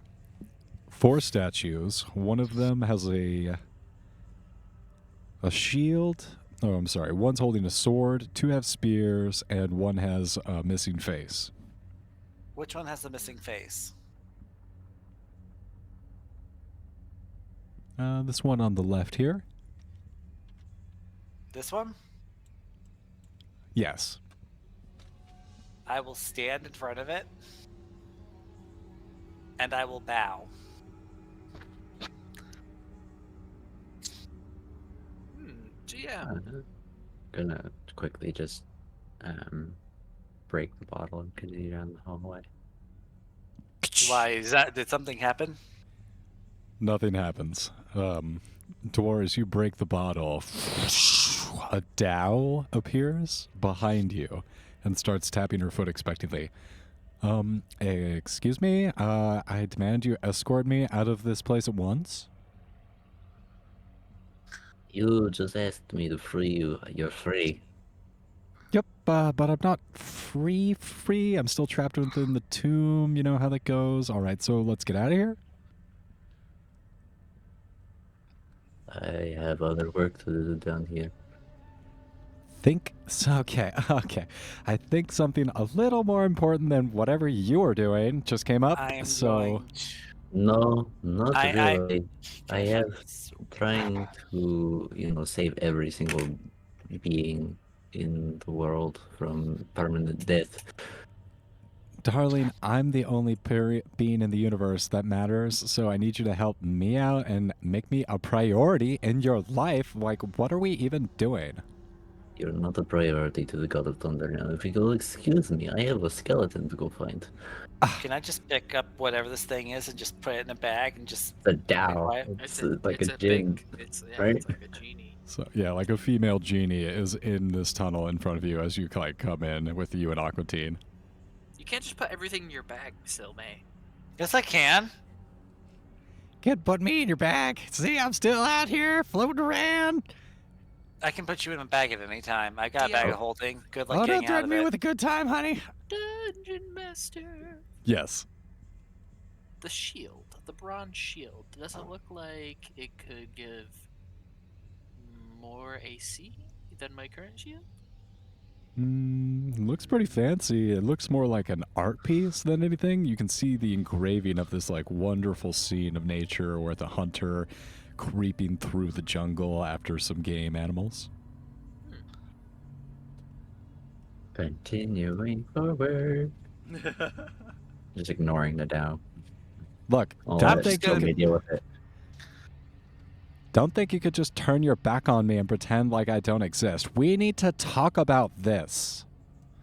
4 statues. One of them has a shield. Oh, I'm sorry. One's holding a sword, 2 have spears, and 1 has a missing face. which one has the missing face? This one on the left here. This one? Yes. I will stand in front of it, and I will bow. GM. Gonna quickly just break the bottle and continue down the hallway. Why is that? Did something happen? Nothing happens. Dwar, you break the bottle, a Dow appears behind you and starts tapping her foot expectantly. Excuse me? I demand you escort me out of this place at once. You just asked me to free you. You're free. Yep, but I'm not free. I'm still trapped within the tomb. You know how that goes. All right, so let's get out of here. I have other work to do down here. Okay. I think something a little more important than whatever you're doing just came up. I'm so going No, not I- really. I have trying to, save every single being in the world from permanent death. darling, I'm the only being in the universe that matters, so I need you to help me out and make me a priority in your life. Like, what are we even doing? You're not a priority to the God of Thunder now. If you'll excuse me, I have a skeleton to go find. Can I just pick up whatever this thing is and just put it in a bag and just The Tao. quiet? It's like a big. gin. It's right? It's like a genie. So yeah, like a female genie is in this tunnel in front of you as you like come in with you and Aquatine. You can't just put everything in your bag, Silmay. Yes, I can. Can't put me in your bag. See, I'm still out here floating around. I can put you in a bag at any time. I got a bag of holding. Good luck Oh, getting don't out threaten of me it. with a good time, honey. Dungeon Master. Yes. The shield, the bronze shield. Does it look like it could give more AC than my current shield? Looks pretty fancy. It looks more like an art piece than anything. You can see the engraving of this like wonderful scene of nature with a hunter creeping through the jungle after some game animals. Continuing forward. Just ignoring the Dow. Look, I'll don't let think Sylvie deal with it. don't think you could just turn your back on me and pretend like I don't exist. We need to talk about this.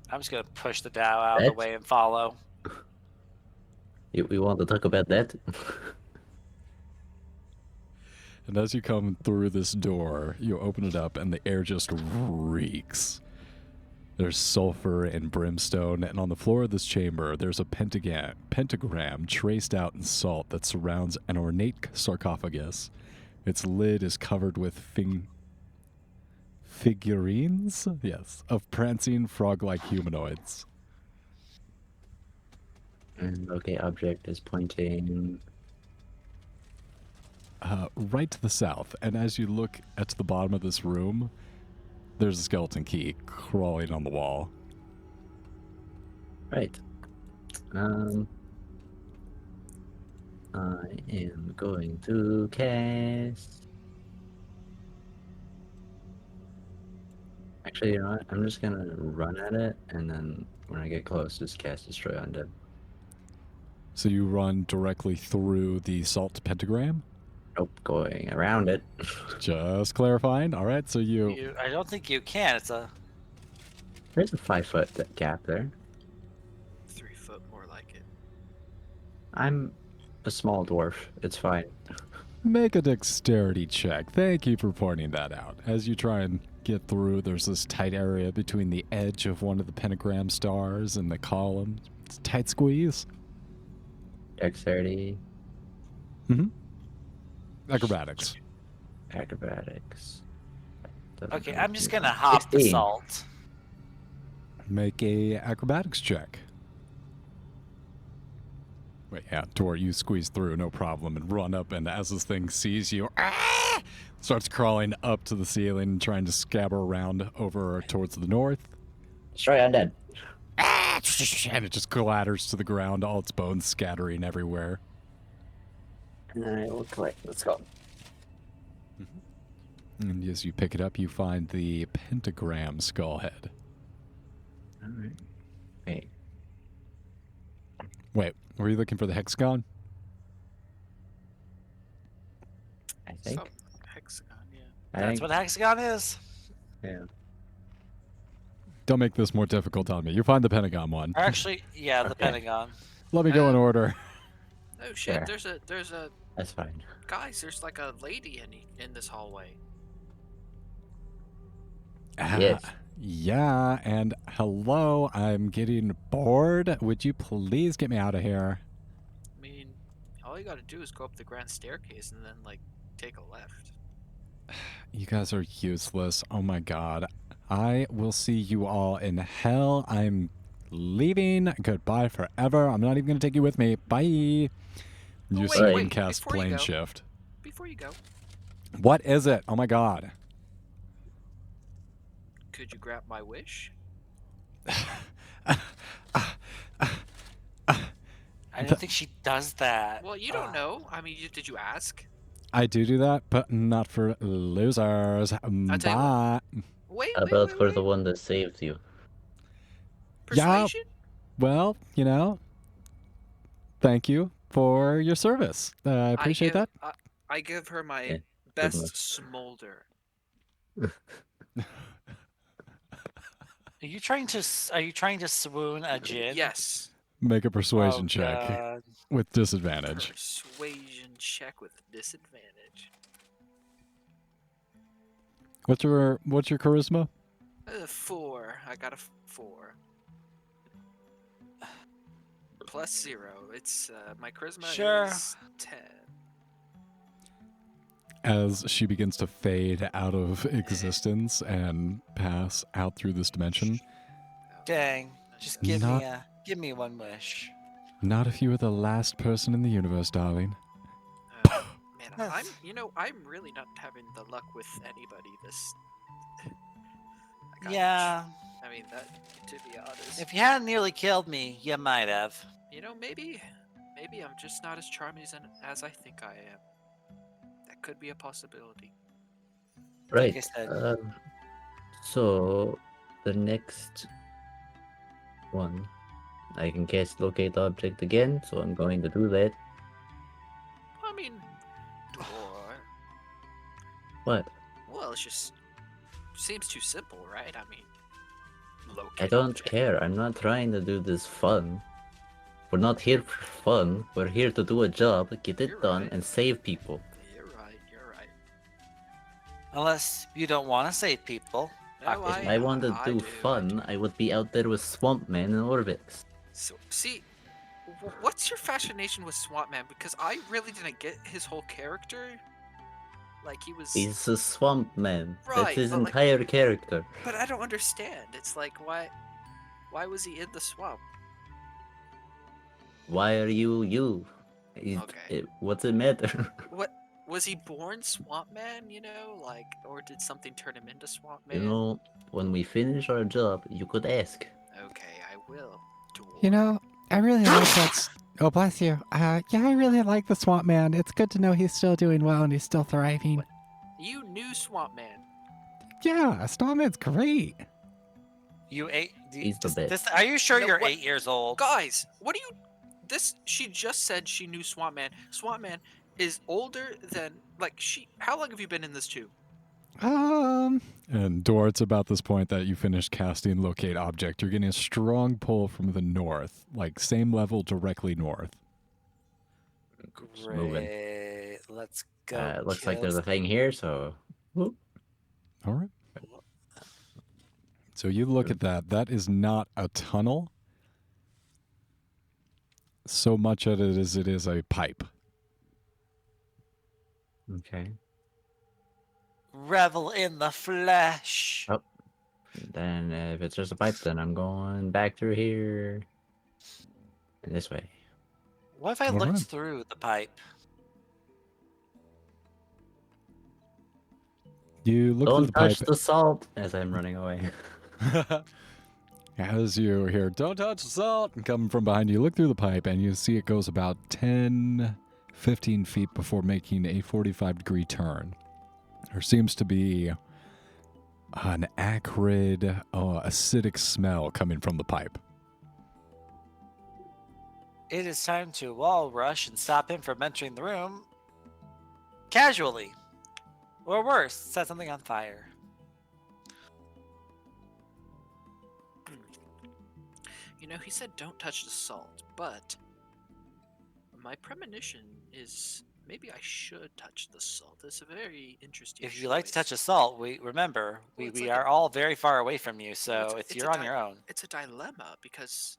I'm just gonna push the Dow out of the That- way and follow. We want to talk about that? And as you come through this door, you open it up and the air just reeks. There's sulfur and brimstone, and on the floor of this chamber, there's a pentagram traced out in salt that surrounds an ornate sarcophagus. Its lid is covered with figurines, yes, of prancing frog-like humanoids. And okay, object is pointing. Right to the south, and as you look at the bottom of this room, there's a skeleton key crawling on the wall. Right. I am going to cast. Actually, you know what? I'm just gonna run at it, and then when I get close, just cast Destroy Undead. So you run directly through the salt pentagram? Nope, going around it. Just clarifying. All right, so I don't think you can. It's a There's a 5-foot gap there. 3 foot more like it. I'm a small dwarf. It's fine. make a dexterity check. Thank you for pointing that out. As you try and get through, there's this tight area between the edge of one of the pentagram stars and the column. It's a tight squeeze. Dexterity, Mm-hmm. Acrobatics. acrobatics. Doesn't Okay, really I'm just do gonna that. hop the 16. salt. Make a acrobatics check. Wait, yeah, Tor, you squeeze through, no problem, and run up, and as this thing sees you, starts crawling up to the ceiling and trying to scabber around over towards the north. Destroy undead. And it just clatters to the ground, all its bones scattering everywhere. And I will collect. Let's go. And as you pick it up, you find the pentagram skull head. All right. Wait. Wait, were you looking for the hexagon? I think. Some hexagon, yeah. I That's think. what hexagon is. Yeah. Don't make this more difficult on me. You find the pentagon one. Or actually, yeah, the Okay. Pentagon. Let me go in order. Oh shit! There. There's a That's fine. guys. There's like a lady in this hallway. Yes. Yeah, and hello, I'm getting bored. Would you please get me out of here? I mean, all you gotta do is go up the grand staircase and then like take a left. You guys are useless. Oh my god. I will see you all in hell. I'm leaving. Goodbye forever. I'm not even going to take you with me. Bye. You wait, see him wait, cast before you plane go. shift. Before you go, What is it? Oh my god. could you grant my wish? I don't think she does that. Well, you don't know. I mean, did you ask? I do that, but not for losers. tell you Bye. Wait, How wait, about wait, for wait. the one that saved you? Yeah. Persuasion? Well, you know, thank you for your service. I appreciate that. I give her my Yeah, best luck. smolder. Are you trying to swoon a djinn? Yes. Make a persuasion Oh, check God. with disadvantage. Persuasion check with disadvantage. What's your charisma? 4. I got a 4. Plus 0. It's my charisma Sure. is 10. As she begins to fade out of existence and pass out through this dimension. Dang. Just give me one wish. Not if you were the last person in the universe, darling. Man, I'm really not having the luck with anybody this. I got- Yeah. I mean, that, to be honest, If you hadn't nearly killed me, you might have. you know, maybe I'm just not as charming as I think I am. That could be a possibility. Right. I said- So the next one, I can cast locate object again, so I'm going to do that. I mean, door. What? Well, it's just seems too simple, right? I mean, locate I don't object. care. I'm not trying to do this fun. We're not here for fun. We're here to do a job, get it You're done, right. and save people. You're right. You're right. Unless you don't want to save people. No, If I wanted to do I fun, I would be out there with Swamp Man and Orbix. So, see, what's your fascination with Swamp Man? Because I really didn't get his whole character. Like, he was. He's a Swamp Man. That's Right, his but, like- entire character. But I don't understand. It's like, why was he in the swamp? Why are you? Okay. What's it matter? What was he born Swamp Man? You know, like, or did something turn him into Swamp Man? You know, when we finish our job, you could ask. Okay, I will. You know, I really like that. Oh, bless you. Yeah, I really like the Swamp Man. It's good to know he's still doing well and he's still thriving. What? You knew Swamp Man. Yeah, Swamp Man's great. You ate. He's the best. Are you sure No, you're what- 8 years old? Guys, what do you? She just said she knew Swamp Man. Swamp Man is older than like she. How long have you been in this too? And Dor, it's about this point that you finish casting locate object. You're getting a strong pull from the north, like same level directly north. moving. Great. Let's go. It looks like kill there's a thing here, so. Whoop. All right. So you look at that. That is not a tunnel. So much of it is a pipe. Okay. Revel in the flesh. Oh. Then if it's just a pipe, then I'm going back through here. And this way. What if I All looked right. through the pipe? You look Don't through the touch pipe the salt as I'm running away. as you hear, "Don't touch the salt," and coming from behind you. Look through the pipe and you see it goes about 10, 15 feet before making a 45-degree turn. There seems to be an acrid, acidic smell coming from the pipe. It is time to wall rush and stop him from entering the room casually. Or worse, set something on fire. You know, he said don't touch the salt, but my premonition is maybe I should touch the salt. It's a very interesting. If you like to choice. touch a salt, remember Well, it's we like are all very far away from you, so Well, it's you're a on your own. It's a dilemma because,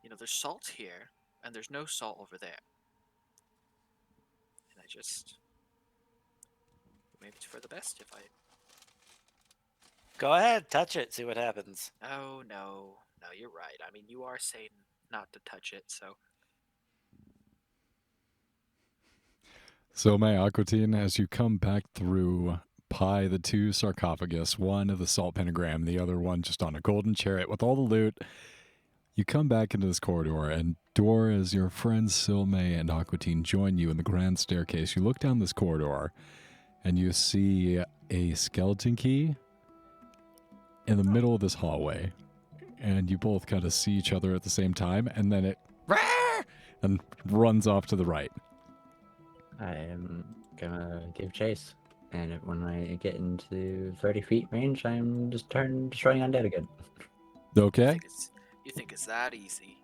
you know, there's salt here and there's no salt over there, and I just maybe it's for the best if I. Go ahead, touch it, see what happens. Oh no, you're right. I mean, you are saying not to touch it, so. So, my Aquatine, as you come back through Pi, the two sarcophagus, one of the salt pentagram, the other one just on a golden chariot with all the loot, you come back into this corridor, and Dor, as your friends Silme and Aquatine join you in the grand staircase, you look down this corridor, and you see a skeleton key in the middle of this hallway, and you both kind of see each other at the same time, and then it and runs off to the right. I am gonna give chase. And when I get into 30 feet range, I'm just destroying undead again. Okay. You think it's that easy?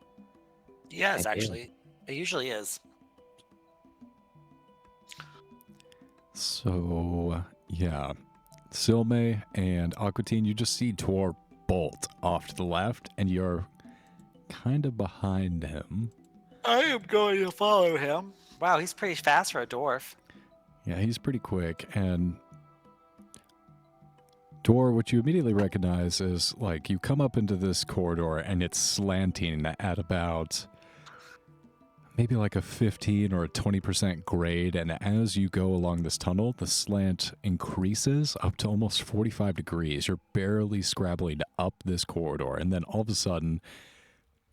Yes, Thank you. actually. It usually is. So, yeah. Silme and Aquatine, you just see Tor bolt off to the left, and you're kind of behind him. I am going to follow him. Wow, he's pretty fast for a dwarf. Yeah, he's pretty quick, and Tor, what you immediately recognize is, like, you come up into this corridor, and it's slanting at about maybe like a 15 or a 20% grade, and as you go along this tunnel, the slant increases up to almost 45 degrees. You're barely scrabbling up this corridor, and then all of a sudden,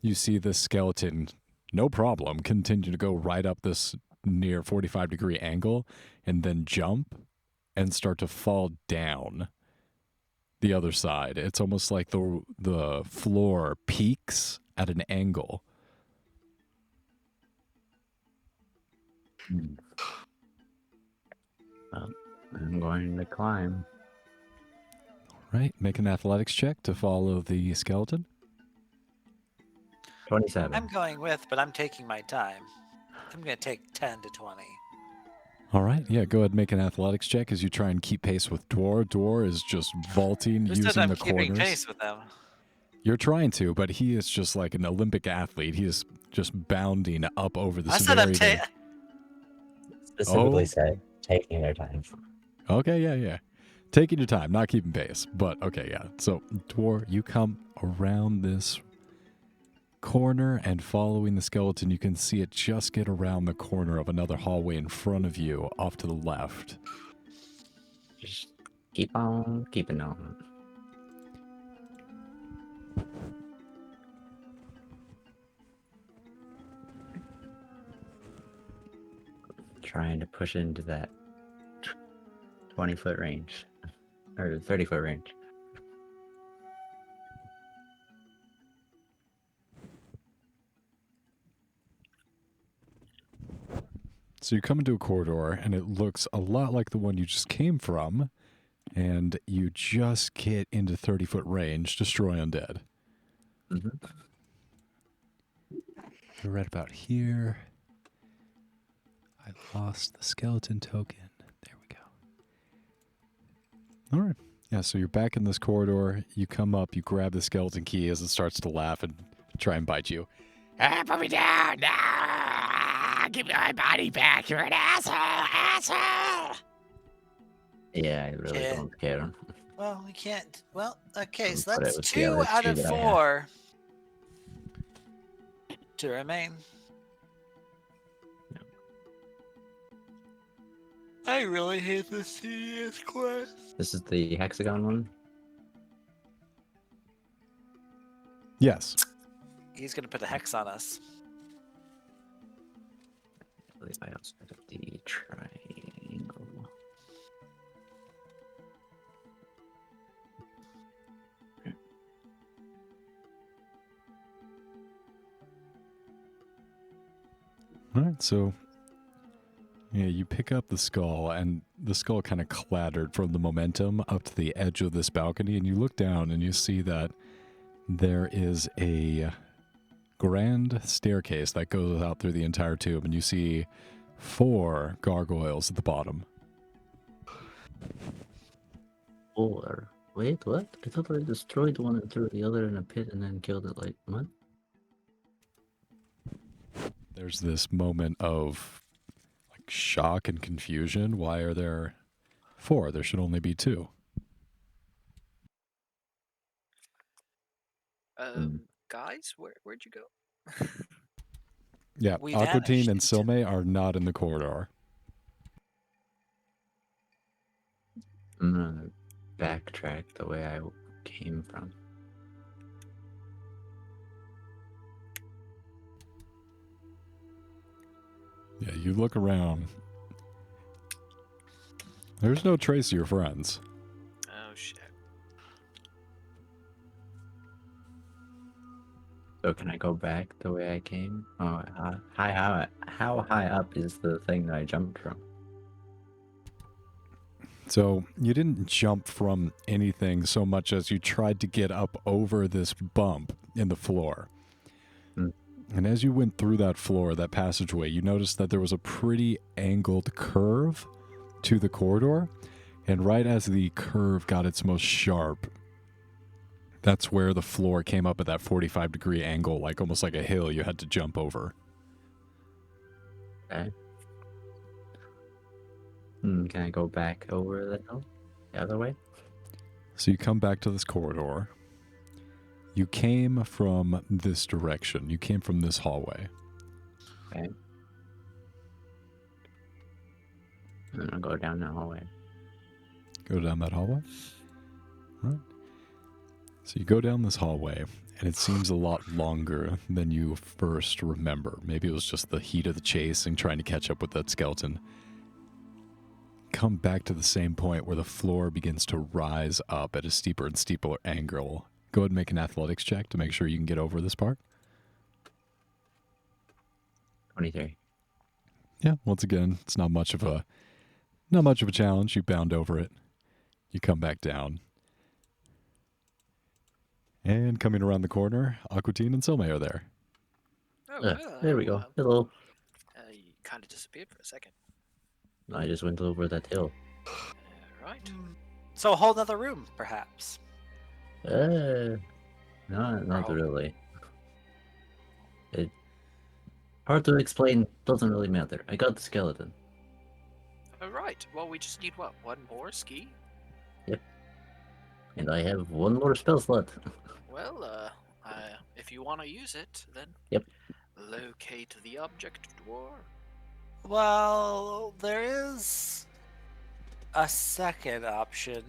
you see this skeleton, no problem, continue to go right up this near 45-degree angle, and then jump and start to fall down the other side. It's almost like the floor peaks at an angle. Well, I'm going to climb. Right, make an athletics check to follow the skeleton. 27. I'm going with, but I'm taking my time. I'm going to take 10 to 20. All right, yeah, go ahead and make an athletics check as you try and keep pace with Dwar. Dwar is just vaulting, Who said using I'm the keeping corners. pace with them? You're trying to, but he is just like an Olympic athlete. He is just bounding up over this I said I'm very... Specifically Oh. say taking their time. Okay, yeah. Taking your time, not keeping pace. But, okay, yeah. So, Dwar, you come around this corner and following the skeleton, you can see it just get around the corner of another hallway in front of you off to the left. Just keep on keeping on. Trying to push into that 20-foot range. Or 30-foot range. So you come into a corridor, and it looks a lot like the one you just came from, and you just get into 30-foot range, destroy undead. Mm-hmm. You're right about here. I lost the skeleton token. There we go. All right. Yeah, so you're back in this corridor. You come up, you grab the skeleton key as it starts to laugh and try and bite you. Ah, put me down! No! Give me my body back! You're an asshole! Yeah, I really Yeah. don't care. Well, we can't. Well, okay, so But it that's was the 2 other out two of that I had. 4 to remain. Yeah. I really hate the CS quest. This is the hexagon one? Yes. He's gonna put a hex on us. I believe I also have the triangle. All right, so yeah, you pick up the skull, and the skull kind of clattered from the momentum up to the edge of this balcony, and you look down and you see that there is a grand staircase that goes out through the entire tube, and you see 4 gargoyles at the bottom. Or wait, what? I thought I destroyed one and threw the other in a pit and then killed it. Like what? There's this moment of like shock and confusion. Why are there 4? There should only be 2. Guys, where'd you go? Yeah, We Aquatine and vanished. Silme are not in the corridor. I'm gonna backtrack the way I came from. Yeah, you look around. There's no trace of your friends. Oh shit. So can I go back the way I came? Oh, how high up is the thing that I jumped from? So you didn't jump from anything so much as you tried to get up over this bump in the floor. Hmm. And as you went through that floor, that passageway, you noticed that there was a pretty angled curve to the corridor. And right as the curve got its most sharp, that's where the floor came up at that 45-degree angle, like almost like a hill you had to jump over. Okay. Can I go back over the hill? The other way? So you come back to this corridor. You came from this direction. You came from this hallway. Okay. I'm gonna go down the hallway. Go down that hallway. Right. So you go down this hallway, and it seems a lot longer than you first remember. Maybe it was just the heat of the chase and trying to catch up with that skeleton. Come back to the same point where the floor begins to rise up at a steeper and steeper angle. Go ahead and make an athletics check to make sure you can get over this part. 23. Yeah, once again, it's not much of a challenge. You bound over it. You come back down. And coming around the corner, Aquatine and Silme are there. Oh, There we go. Hello. You kind of disappeared for a second. I just went over that hill. Right. So a whole nother room, perhaps. No, not Oh. really. It hard to explain. Doesn't really matter. I got the skeleton. All right. Well, we just need what? One more ski? And I have one more spell slot. Well, if you want to use it, then Yep. locate the object dwarf. Well, there is a second option.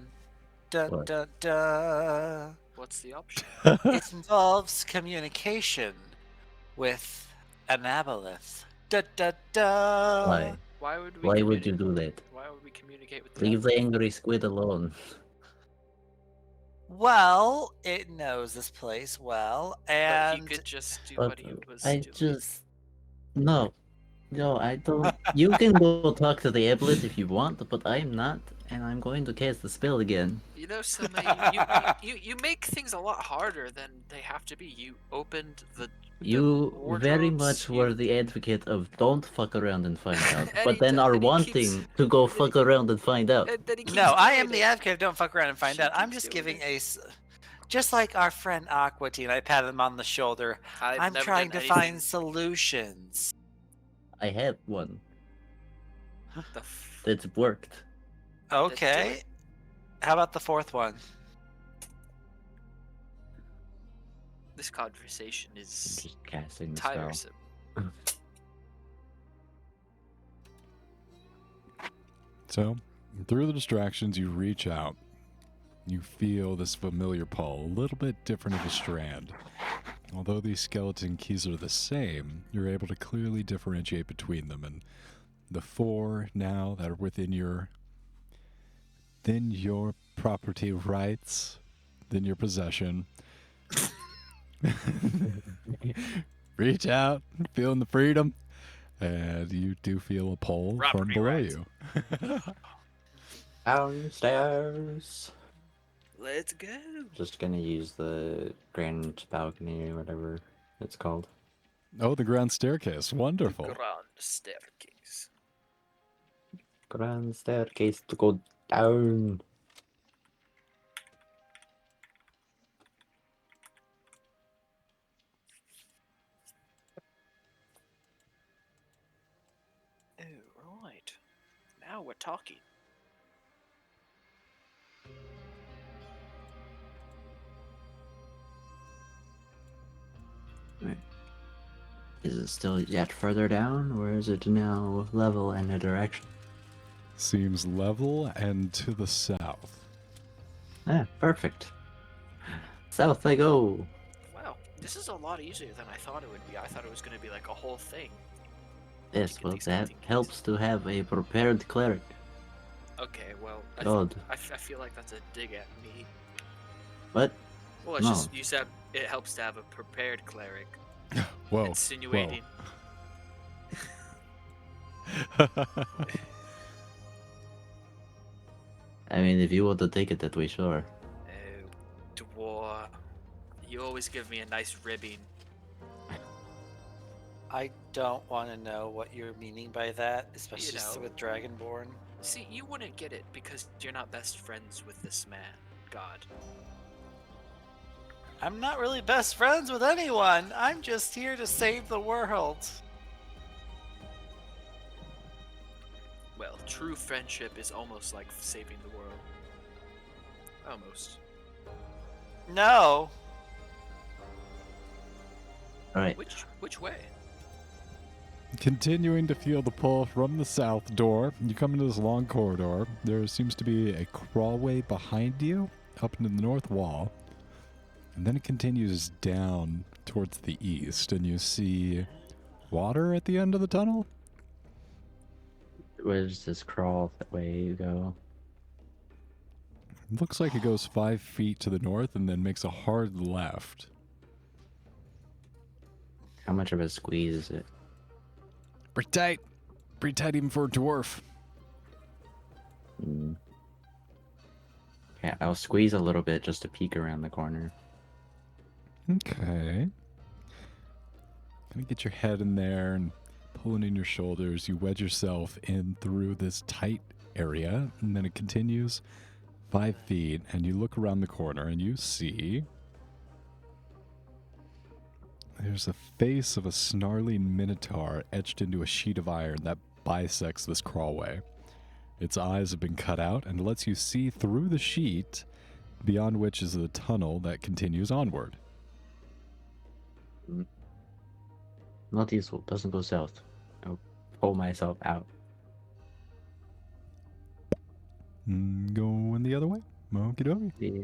Dun What? dun dun. What's the option? It involves communication with an aboleth. Da da da. Why? Why would we? Why would you do that? Why would we communicate with? Leave the angry squid alone. Well, it knows this place well, But and he could just do But what he was I doing. just no, I don't. You can go talk to the aboleth if you want, but I'm not, and I'm going to cast the spell again. You know, you make things a lot harder than they have to be. You opened the. You very wardrobes, much you- were the advocate of don't fuck around and find out, And but he then do- are and he wanting keeps- to go and then fuck around and find out. And then he keeps no, I doing am the it. advocate of don't fuck around and find She out. I'm keeps just doing giving it. just like our friend Aquatine. I pat him on the shoulder. I've I'm never trying to done find anything- solutions. I had one the f- that's worked. Okay. How about the fourth one? This conversation I'm is just casting the spell. tiresome. So, through the distractions, you reach out. You feel this familiar pull, a little bit different of a strand. Although these skeleton keys are the same, you're able to clearly differentiate between them, and the four now that are within your property rights, within your possession. Reach out, feeling the freedom, and you do feel a pull from Property below rights. you. Downstairs. Let's go. Just gonna use the grand balcony or whatever it's called. Oh, the grand staircase. Wonderful. Grand staircase. Grand staircase to go down. Oh, right. Now we're talking. Is it still yet further down, or is it now level in a direction? Seems level and to the south. Ah, perfect. South I go. Wow, this is a lot easier than I thought it would be. I thought it was going to be like a whole thing. Yes, Get well, these that skeleton keys. helps to have a prepared cleric. Okay, well, God. I feel like that's a dig at me. What? Well, it's No. just you said it helps to have a prepared cleric. Whoa. Insinuating. I mean, if you want to take it that way, sure. Oh, dwarf. You always give me a nice ribbing. I don't want to know what you're meaning by that, especially know. with Dragonborn. See, you wouldn't get it because you're not best friends with this man, God. I'm not really best friends with anyone. I'm just here to save the world. Well, true friendship is almost like saving the world. Almost. No. Alright, Which way? Continuing to feel the pull from the south door, you come into this long corridor. There seems to be a crawlway behind you up into the north wall. And then it continues down towards the east, and you see water at the end of the tunnel. Where does this crawl that way you go? Looks like it goes 5 feet to the north and then makes a hard left. How much of a squeeze is it? Pretty tight. Pretty tight even for a dwarf. Hmm. Yeah, I'll squeeze a little bit just to peek around the corner. Okay. Gonna get your head in there and pulling in your shoulders. You wedge yourself in through this tight area, and then it continues 5 feet, and you look around the corner and you see there's a face of a snarling minotaur etched into a sheet of iron that bisects this crawlway. Its eyes have been cut out and lets you see through the sheet, beyond which is the tunnel that continues onward. Not useful. Doesn't go south. I'll pull myself out. Going the other way? Okie dokie. Yeah.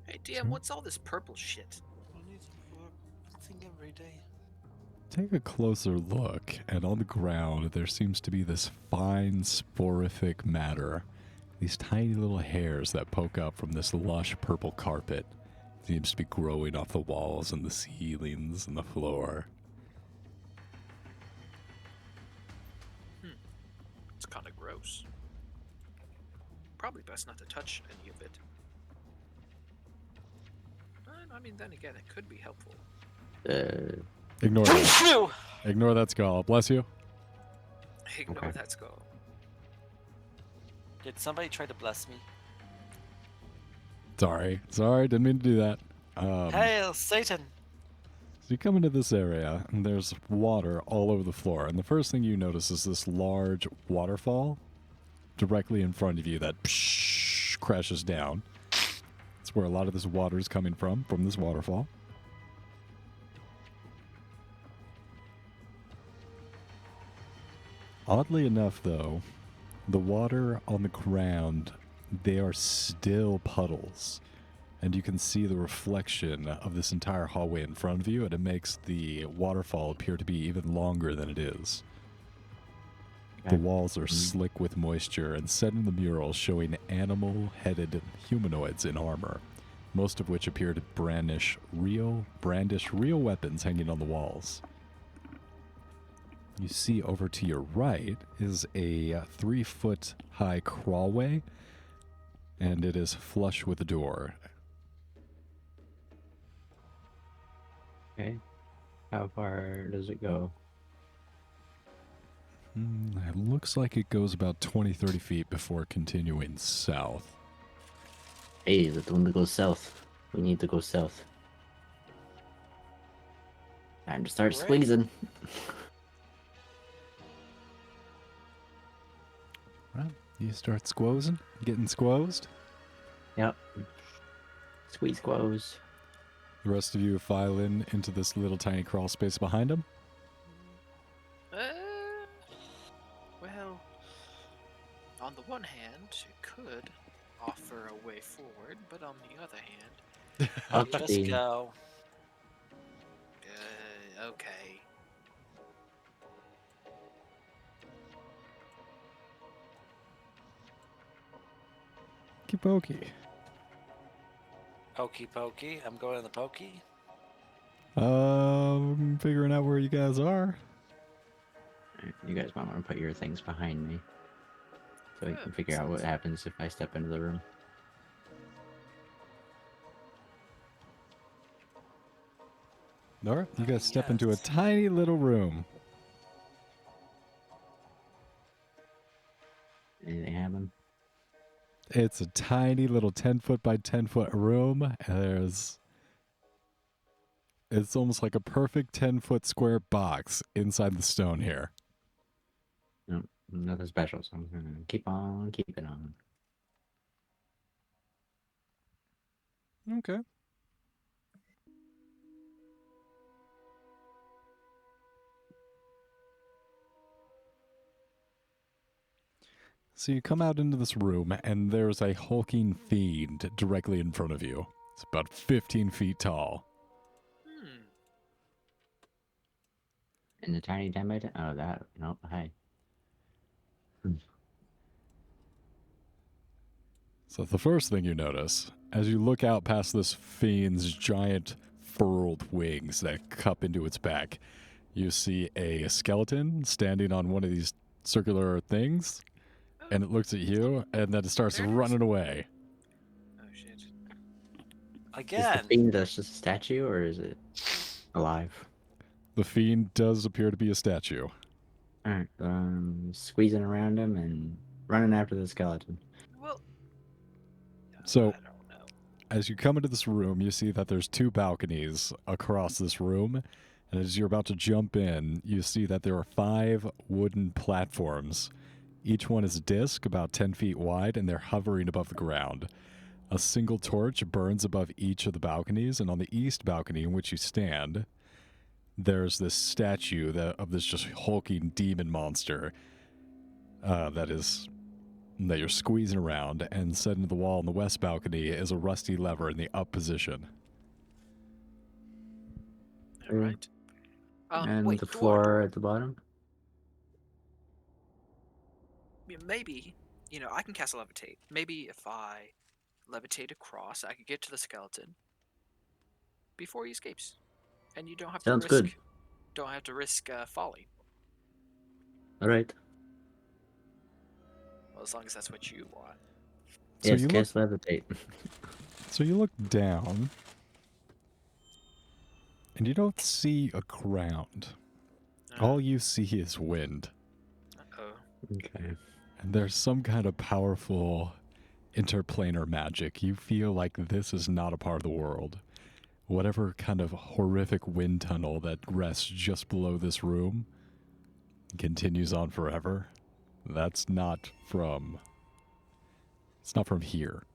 Hey, DM, what's all this purple shit? Thing every day. Take a closer look, and on the ground there seems to be this fine sporific matter. These tiny little hairs that poke up from this lush purple carpet. Seems to be growing off the walls and the ceilings and the floor. It's kind of gross. Probably best not to touch any of it. I mean, then again, it could be helpful. Ignore that. Ignore that skull. Bless you. Ignore Okay. that skull. Did somebody try to bless me? Sorry, didn't mean to do that. Hail Satan! So you come into this area, and there's water all over the floor, and the first thing you notice is this large waterfall directly in front of you that crashes down. That's where a lot of this water is coming from this waterfall. Oddly enough, though, the water on the ground, they are still puddles. And you can see the reflection of this entire hallway in front of you, and it makes the waterfall appear to be even longer than it is. The walls are slick with moisture, and set in the mural showing animal-headed humanoids in armor, most of which appear to brandish real weapons hanging on the walls. You see over to your right is a 3-foot high crawlway, and it is flush with a door. Okay. How far does it go? It looks like it goes about 20-30 feet before continuing south. Hey, the one that goes south. We need to go south. Time to start Right. squeezing. Right, you start squozing, getting squozed. Yep. Squeeze close. The rest of you file into this little tiny crawl space behind him. Well, on the one hand, it could offer a way forward, but on the other hand, Up Just the go. okay. Pokey. Pokey pokey. I'm going to the pokey. Figuring out where you guys are. You guys might want to put your things behind me. So we Yeah, can figure out what happens if I step into the room. Alright, you guys step into a Yes. tiny little room. Anything happen? It's a tiny little 10-foot by 10-foot room. And it's almost like a perfect 10-foot square box inside the stone here. No, nothing special, so I'm gonna keep on keeping on. Okay. So you come out into this room, and there's a hulking fiend directly in front of you. It's about 15 feet tall. Hmm. And the tiny damage. Oh, that. Nope. Hey. So the first thing you notice, as you look out past this fiend's giant furled wings that cup into its back, you see a skeleton standing on one of these circular things, and it looks at you, and then it starts There it is. running away. Oh shit. Is the Again. fiend just a statue, or is it alive? The fiend does appear to be a statue. Alright, squeezing around him and running after the skeleton. Well. So- I don't know. As you come into this room, you see that there's 2 balconies across this room, and as you're about to jump in, you see that there are 5 wooden platforms. Each one is a disc about 10 feet wide, and they're hovering above the ground. A single torch burns above each of the balconies, and on the east balcony in which you stand, there's this statue of this just hulking demon monster that you're squeezing around, and set into the wall on the west balcony is a rusty lever in the up position. All right. And Wait, the door. floor at the bottom? Maybe, I can cast levitate. Maybe if I levitate across, I could get to the skeleton before he escapes, and you don't have Sounds to risk. good. Don't have to risk falling. Alright. Well, as long as that's what you want. So Yes, you cast levitate. So you look down, and you don't see a ground. All you see is wind. Oh. Okay. And there's some kind of powerful interplanar magic. You feel like this is not a part of the world. Whatever kind of horrific wind tunnel that rests just below this room continues on forever. It's not from here.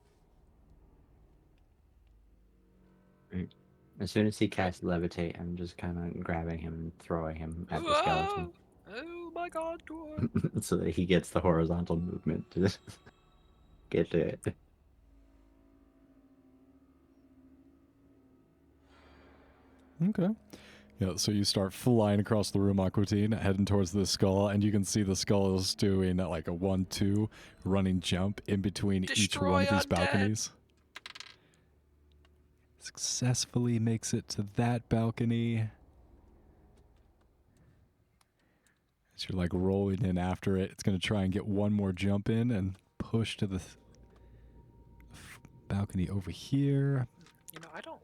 As soon as he casts levitate, I'm just kind of grabbing him and throwing him at the skeleton. Oh my god, door. So that he gets the horizontal movement to get to it. Okay. Yeah, so you start flying across the room, Aquatine, heading towards the skull, and you can see the skull is doing like a 1-2 running jump in between each one of Destroy these undead. balconies. Successfully makes it to that balcony. As you're like rolling in after it, it's going to try and get one more jump in and push to the balcony over here. I don't.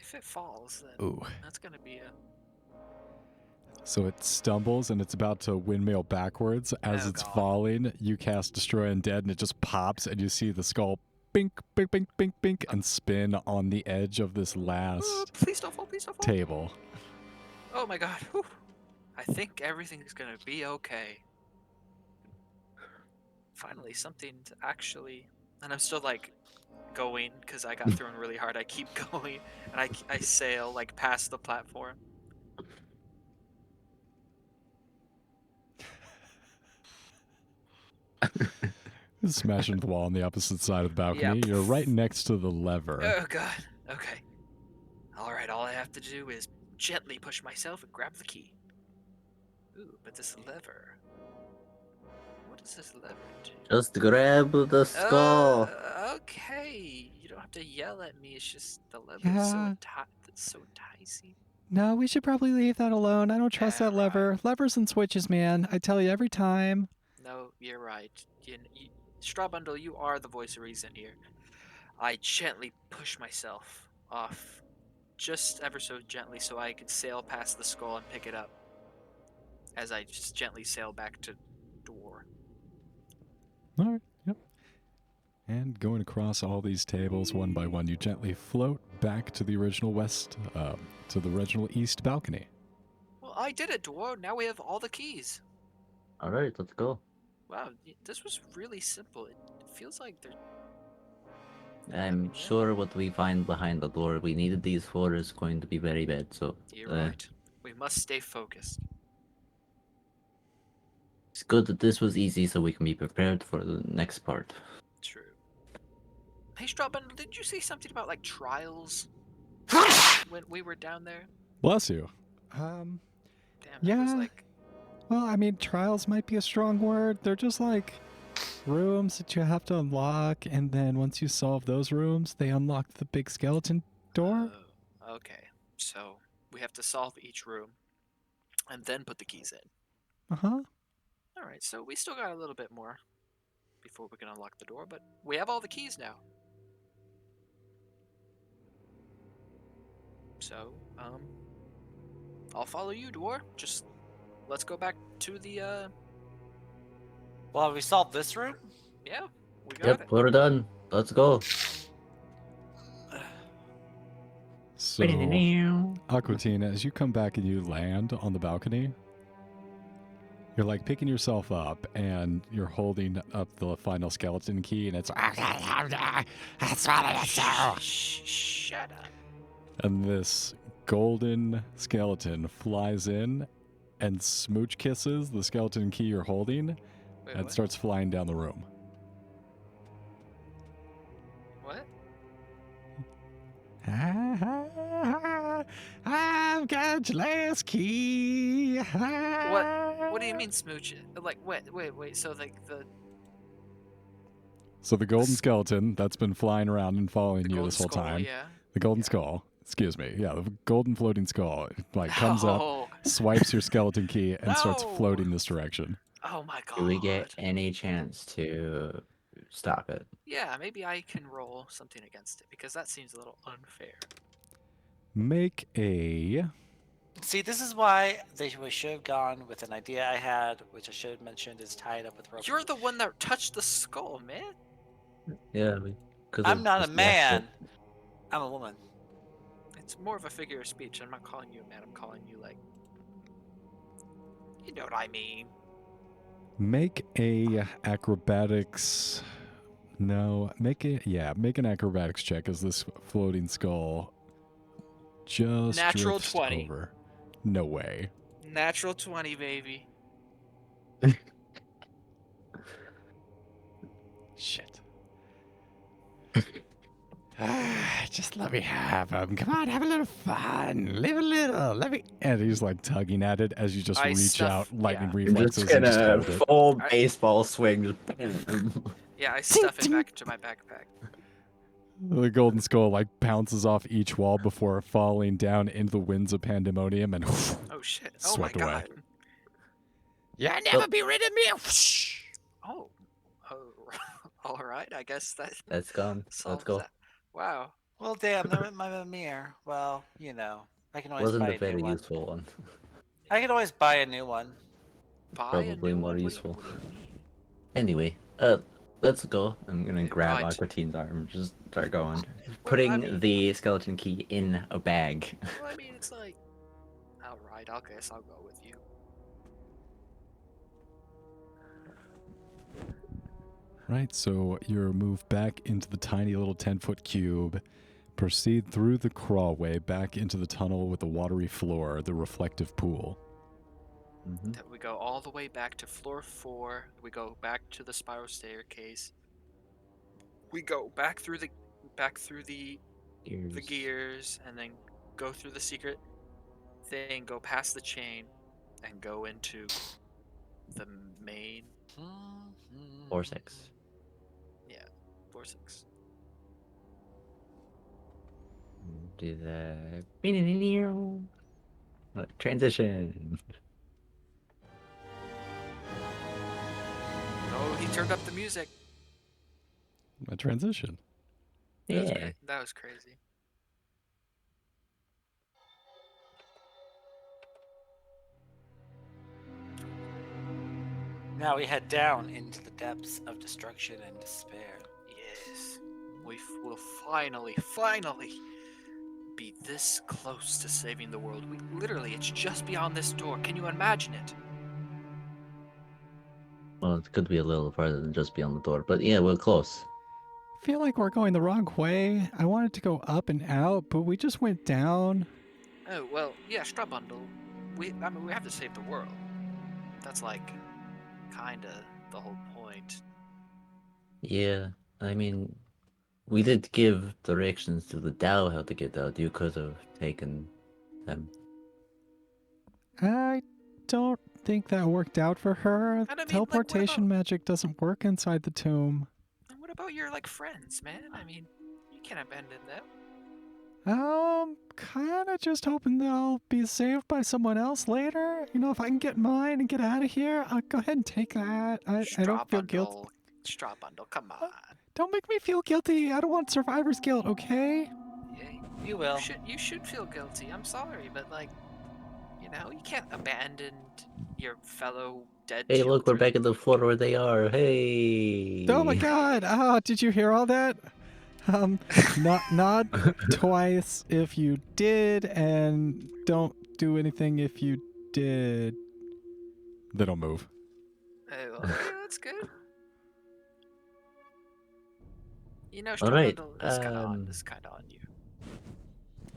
If it falls, then Ooh. that's gonna be a. So it stumbles and it's about to windmill backwards. As Oh, it's God. falling, you cast Destroy Undead and it just pops and you see the skull bink, bink, bink, bink, bink, and spin on the edge of this Oh, last please don't fall. Please don't fall. table. Oh my god. Whew. I think everything's gonna be okay. Finally, something to actually. And I'm still like going because I got thrown really hard. I keep going and I sail like past the platform. Smash into the wall on the opposite side of the balcony. Yep. You're right next to the lever. Oh god. Okay. All right. All I have to do is gently push myself and grab the key. Ooh, but this lever. What does this lever do? Just grab the skull. Okay. You don't have to yell at me. It's just the lever Yeah. that's so enticing. No, we should probably leave that alone. I don't trust Yeah, that lever. Levers and switches, man. I tell you every time. No, you're right. Straw Bundle, you are the voice of reason here. I gently push myself off, just ever so gently, so I could sail past the skull and pick it up. As I just gently sail back to door. All right, yep. And going across all these tables one by one, you gently float back to the original to the original east balcony. Well, I did it, Dwarf. Now we have all the keys. Alright, let's go. Wow, this was really simple. It feels like they're. I'm sure what we find behind the door we needed these for is going to be very bad, so You're right. We must stay focused. It's good that this was easy so we can be prepared for the next part. True. Hey, Strawbundle, did you say something about like trials when we were down there? Bless you. Damn, Yeah. it was like Well, I mean, trials might be a strong word. They're just like rooms that you have to unlock, and then once you solve those rooms, they unlock the big skeleton door. oh, okay. So we have to solve each room and then put the keys in. Uh-huh. All right, so we still got a little bit more before we can unlock the door, but we have all the keys now. So, I'll follow you, Dwar. Just let's go back to the, Well, have we solved this room? yeah, we got Yep, it. we're done. Let's go. So, Aquatina, as you come back and you land on the balcony, you're like picking yourself up and you're holding up the final skeleton key, and it's That's what I do. Shut up. and this golden skeleton flies in and smooch kisses the skeleton key you're holding Wait, and what? starts flying down the room. What? I've got your last key. What do you mean smooch it? Like, wait. So like the So the golden skeleton that's been flying around and following you golden this whole skull, time, yeah. the golden Yeah. skull, excuse me, yeah, the golden floating skull, it, like comes up, Oh, swipes your skeleton key, and starts No! floating this direction. oh my god. Do we get any chance to stop it? Yeah, maybe I can roll something against it because that seems a little unfair. Make a See, this is why we should have gone with an idea I had, which I should have mentioned is tied up with rope. You're the one that touched the skull, man. Yeah, because I'm not a man. I'm a woman. It's more of a figure of speech. I'm not calling you a man. I'm calling you like, you know what I mean. make a acrobatics. No, make an acrobatics check as this floating skull just Natural drifts 20. over. No way. Natural 20, baby. Shit. Just let me have him. Come on, have a little fun. Live a little. Let me. And he's like tugging at it as you just I reach stuff- out, lightning yeah. I'm reflexes, just and just gonna hold it. full I- baseball swing. Just Yeah, I stuff it back into my backpack. The golden skull like bounces off each wall before falling down into the winds of pandemonium and Oh shit. Oh my Swept away. god. You'll never be rid of me. Oh. All right. I guess that Let's go. Let's solves go. that. Wow. Well, damn, they're in my mirror. Well, you know, I can always Wasn't buy a a very new one. useful one. I can always buy a new one. Buy a Probably new more one. What do you- useful. what do you mean? Anyway, let's go. I'm gonna grab Right. Aqua Teen's arm. Just start going. Well, Putting I mean- the skeleton key in a bag. Well, I mean, it's like, all right. I guess I'll go with you. Right, so you're moved back into the tiny little 10-foot cube, proceed through the crawlway back into the tunnel with the watery floor, the reflective pool. Mhm. That we go all the way back to floor 4. We go back to the spiral staircase. We go back through the gears, and then go through the secret thing, go past the chain, and go into the main 4-6. 4-6. Do the transition. Oh, he turned up the music. A transition. That was Yeah. great. That was crazy. Now we head down into the depths of destruction and despair. Yes, we will finally be this close to saving the world. We literally, it's just beyond this door. Can you imagine it? Well, it could be a little farther than just beyond the door, but yeah, we're close. I feel like we're going the wrong way. I wanted to go up and out, but we just went down. Oh well, yeah, Strabundle. We have to save the world. That's like kinda the whole point. Yeah, I mean, we did give directions to the Dow how to get out. You could have taken them. I don't think that worked out for her. And I mean, like, Teleportation magic doesn't work inside the tomb. What about your like friends, man? I mean, you can't abandon them. Kind of just hoping they'll be saved by someone else later. You know, if I can get mine and get out of here, I'll go ahead and take that. I Straw don't feel guilty. bundle. Straw bundle, come on. Don't make me feel guilty. I don't want survivor's guilt, okay? Yeah, You will. you should feel guilty. I'm sorry, but like, you know, you can't abandon your fellow dead Hey, look, we're children. back at the floor where they are. Hey. Oh my god! Oh, did you hear all that? Not twice if you did, and don't do anything if you did. They don't move. Oh, okay, that's good. You know, All straw right, bundle is kind of on you.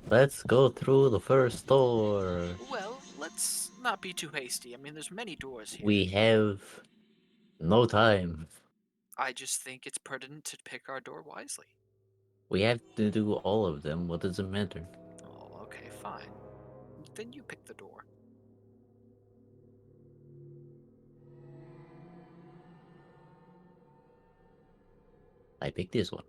Let's go through the first door. Well, let's not be too hasty. I mean, there's many doors here. We have no time. I just think it's pertinent to pick our door wisely. We have to do all of them. What does it matter? Oh, okay, fine. Then you pick the door. I picked this one.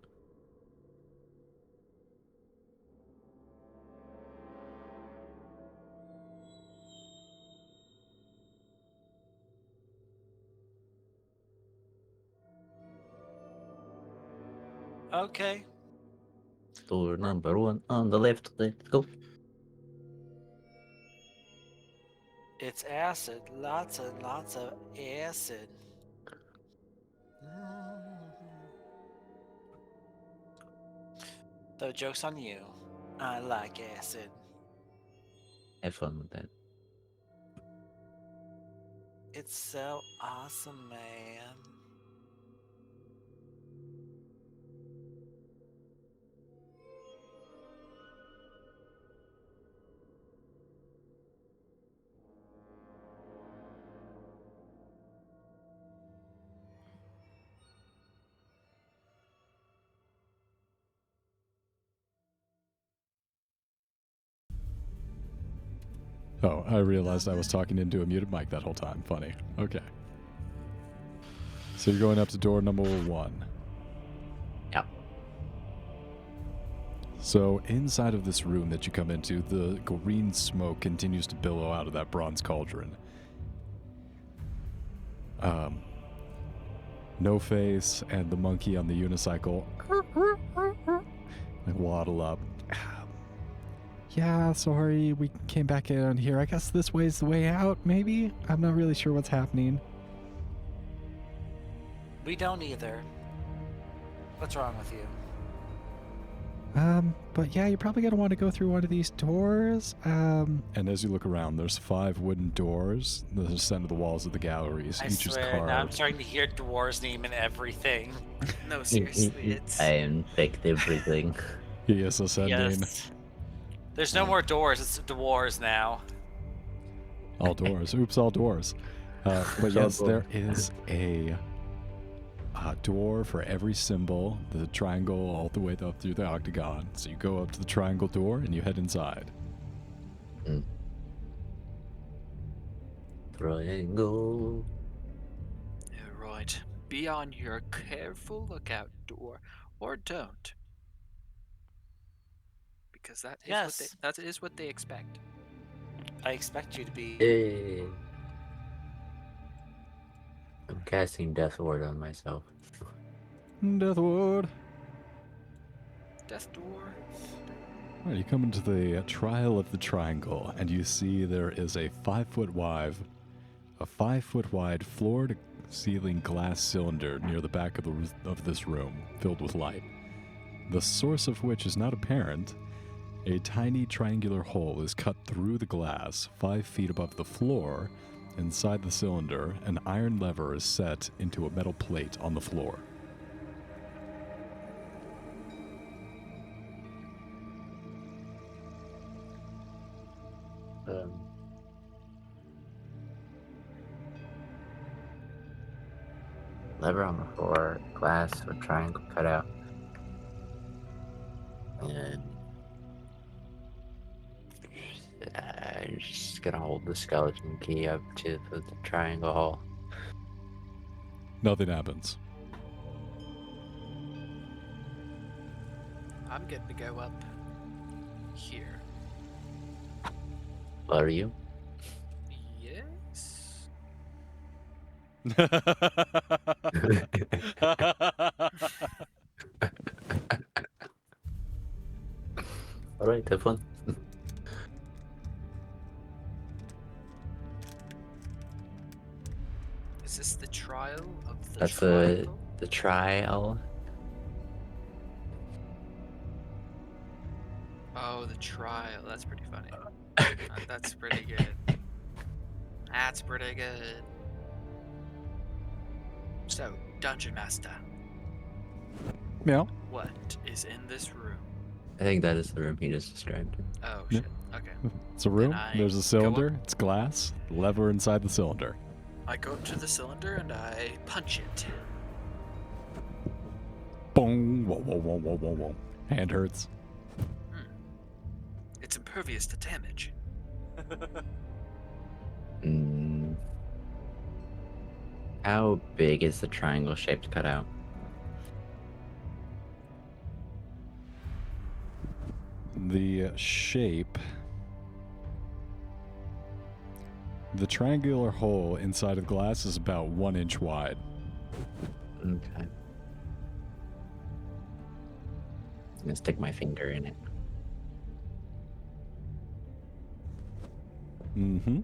Okay. Door number 1 on the left. Let's go. It's acid. Lots and lots of acid. The joke's on you. I like acid. Have fun with that. It's so awesome, man. Oh, I realized I was talking into a muted mic that whole time. Funny. Okay. So you're going up to door number 1. Yep. So inside of this room that you come into, the green smoke continues to billow out of that bronze cauldron. No Face and the monkey on the unicycle waddle up. Yeah, sorry, we came back in here. I guess this way's the way out, maybe? I'm not really sure what's happening. We don't either. What's wrong with you? But yeah, you're probably gonna want to go through one of these doors. And as you look around, there's 5 wooden doors that are center the walls of the galleries. I Each is swear, now I'm carved. starting to hear Dwar's name in everything. No, seriously, it's. I infect everything. He is ascending. Yes. There's no more doors, it's Dwarves now. All doors. Oops, all doors. But All yes, there doors. is a door for every symbol, the triangle all the way up through the octagon. So you go up to the triangle door and you head inside. Triangle. Right. Be on your careful lookout, door, or don't. Because Yes. that is what they expect. I expect you to be. Hey. I'm casting Death Ward on myself. Death Ward. Death door. All right, you come into the trial of the triangle, and you see there is a 5-foot wide floor-to-ceiling glass cylinder near the back of this room, filled with light. The source of which is not apparent. A tiny triangular hole is cut through the glass, 5 feet above the floor. Inside the cylinder, an iron lever is set into a metal plate on the floor. lever on the floor, glass with triangle cut out. And I'm just gonna hold the skeleton key up to the triangle hole. Nothing happens. I'm good to go up here. What are you? Yes. Alright, have fun. Is this the trial of the That's triangle? the trial. Oh, the trial. That's pretty funny. That's pretty good. That's pretty good. So, Dungeon Master, Meow. what is in this room? I think that is the room he just described. Oh, Yeah. shit. Okay. It's a room. I There's go a cylinder. It's glass. Lever inside the cylinder. I go up to the cylinder and I punch it. Boom. Whoa, whoa, whoa, whoa, whoa, whoa. Hand hurts. It's impervious to damage. Mm. How big is the triangle shaped cutout? The shape. The triangular hole inside of the glass is about 1 inch wide. Okay. I'm gonna stick my finger in it. Mm-hmm.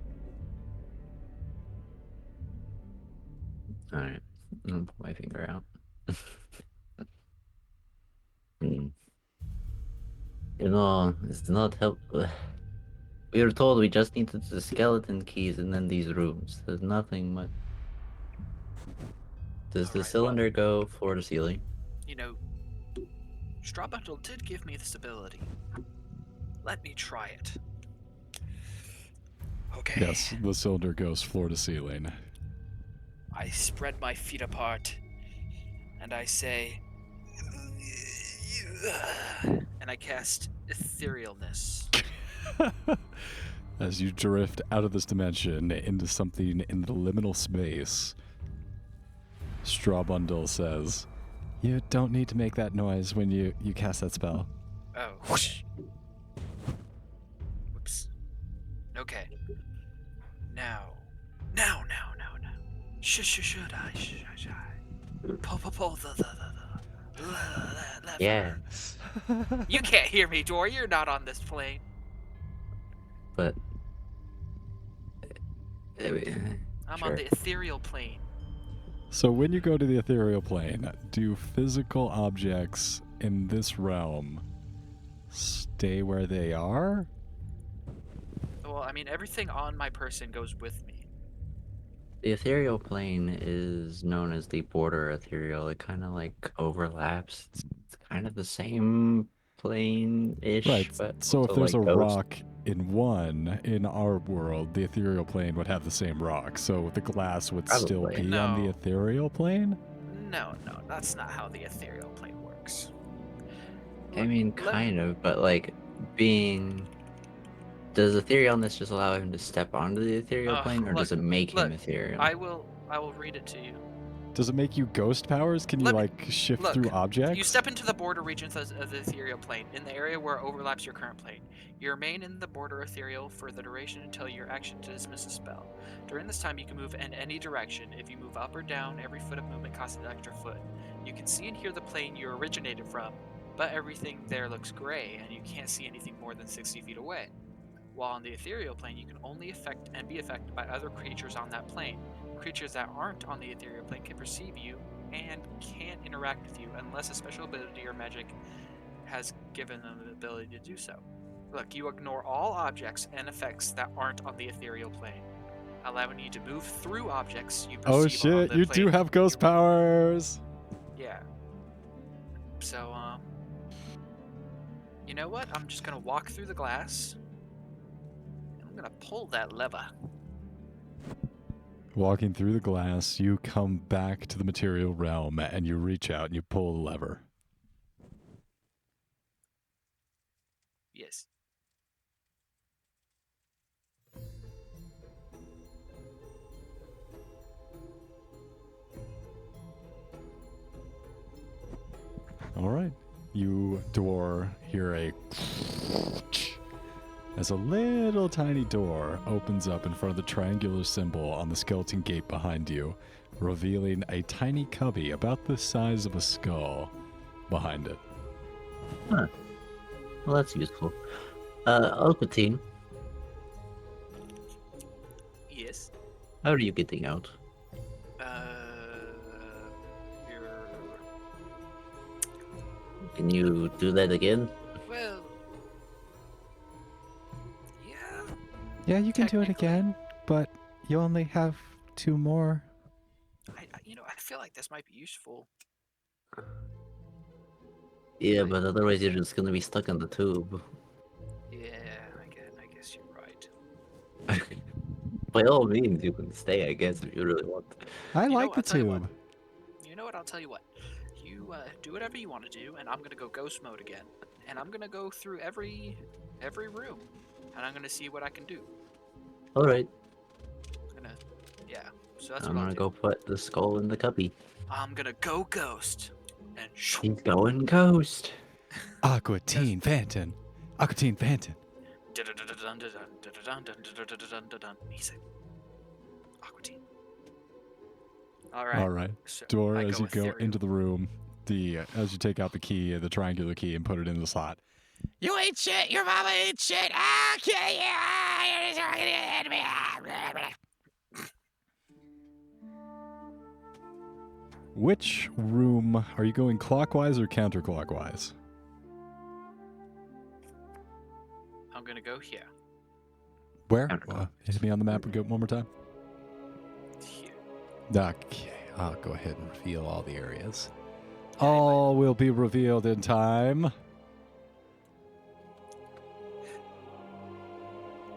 Alright. I'm gonna pull my finger out. You know, it's not helpful. We were told we just needed the skeleton keys and then these rooms. There's nothing much. Does the Alright, cylinder go floor to ceiling? You know, Straw Bundle did give me this ability. Let me try it. Okay. Yes, the cylinder goes floor to ceiling. I spread my feet apart and I say, and I cast etherealness. As you drift out of this dimension into something in the liminal space, Straw Bundle says, "You don't need to make that noise when you cast that spell." Oh. Whoosh. Whoops. Okay. Now. Should I? Pull the lever. Yeah, You can't hear me, Dor. You're not on this plane. but I'm sure. on the ethereal plane. So when you go to the ethereal plane, do physical objects in this realm stay where they are? Well, I mean, everything on my person goes with me. The ethereal plane is known as the border ethereal. It kind of like overlaps. It's kind of the same plane-ish, Right. but So if also there's like a ghost. rock in our world, the ethereal plane would have the same rock. So the glass would still Probably. be on the No. ethereal plane? No, that's not how the ethereal plane works. I mean, kind of, but like being. Does etherealness just allow him to step onto the ethereal plane, or does it make him ethereal? I will read it to you. Does it make you ghost powers? Can you Let me- like shift look, through objects? You step into the border regions of the ethereal plane, in the area where it overlaps your current plane. You remain in the border ethereal for the duration until your action to dismiss a spell. During this time, you can move in any direction. If you move up or down, every foot of movement costs an extra foot. You can see and hear the plane you originated from, but everything there looks gray, and you can't see anything more than 60 feet away. While on the ethereal plane, you can only affect and be affected by other creatures on that plane. Creatures that aren't on the ethereal plane can perceive you and can't interact with you unless a special ability or magic has given them the ability to do so. Look, you ignore all objects and effects that aren't on the ethereal plane, allowing you to move through objects you perceive Oh on shit, the you plane. do have ghost powers! Yeah. So, you know what? I'm just gonna walk through the glass. And I'm gonna pull that lever. Walking through the glass, you come back to the material realm and you reach out and you pull a lever. Yes. All right. You, door, hear a as a little tiny door opens up in front of the triangular symbol on the skeleton gate behind you, revealing a tiny cubby about the size of a skull behind it. Well, that's useful. Alpatine, Yes. how are you getting out? You're... Can you do that again? Well... Yeah. Yeah, you can do it Technically. again, but you only have 2 more. I feel like this might be useful. Yeah, but otherwise you're just gonna be stuck in the tube. Yeah, I guess you're right. By all means, you can stay, I guess, if you really want. I You know, like the I'll tell you what. tube. You know what? I'll tell you what. You do whatever you want to do, and I'm gonna go ghost mode again, and I'm gonna go through every room, and I'm gonna see what I can do. Alright, Yeah. So that's I'm what I'll gonna do. go put the skull in the cubby. I'm gonna go ghost, and He's going ghost. Aquatine Phantom. Aquatine Phantom. Easy. Aquatine. All right. All right. So Door, I as you go ethereal. into the room, as you take out the key, the triangular key, and put it in the slot. You ain't shit. Your mama ain't shit. Okay, Which room are you going clockwise or counterclockwise? I'm gonna go here. Where? Counterclockwise. Hit me on the map one more time. Here. Okay, I'll go ahead and reveal all the areas. Yeah, All will be revealed in time.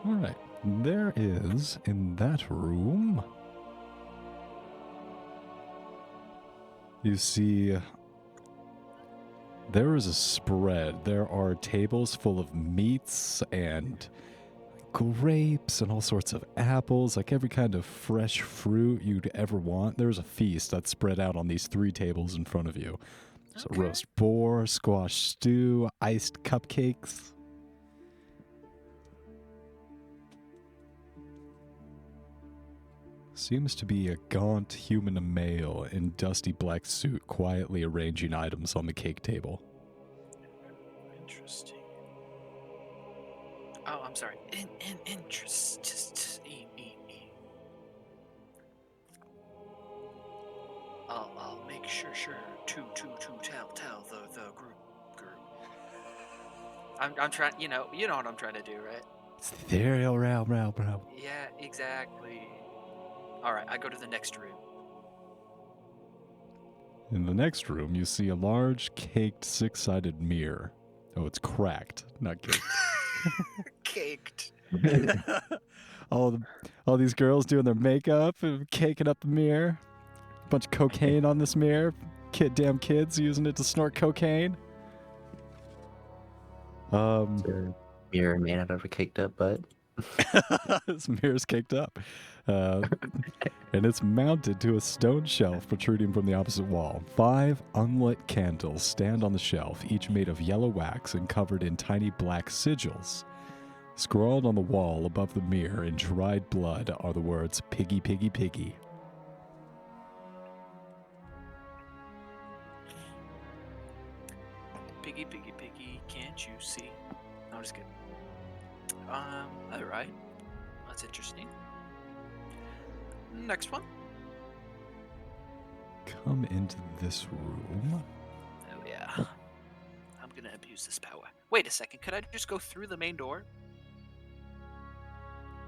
All right. There is, in that room, you see, there is a spread. There are tables full of meats and grapes and all sorts of apples, like every kind of fresh fruit you'd ever want. There's a feast that's spread out on these 3 tables in front of you. So Okay. roast boar, squash stew, iced cupcakes. Seems to be a gaunt human male in dusty black suit quietly arranging items on the cake table. Interesting. Oh, I'm sorry. Interesting. I'll make sure to tell the group. I'm trying. You know what I'm trying to do, right? It's the ethereal realm. Yeah, exactly. All right, I go to the next room. In the next room, you see a large caked 6-sided mirror. Oh, it's cracked, not caked. Caked. all these girls doing their makeup and caking up the mirror. Bunch of cocaine on this mirror. Damn kids using it to snort cocaine. The mirror made out of a caked up butt. This mirror's caked up. And it's mounted to a stone shelf protruding from the opposite wall. 5 unlit candles stand on the shelf, each made of yellow wax and covered in tiny black sigils. Scrawled on the wall above the mirror in dried blood are the words, "Piggy, piggy, piggy." Piggy, piggy, piggy, can't you see? No, I'm just kidding. Alright. That's interesting. Next one. Come into this room. Oh, yeah. I'm gonna abuse this power. Wait a second, could I just go through the main door?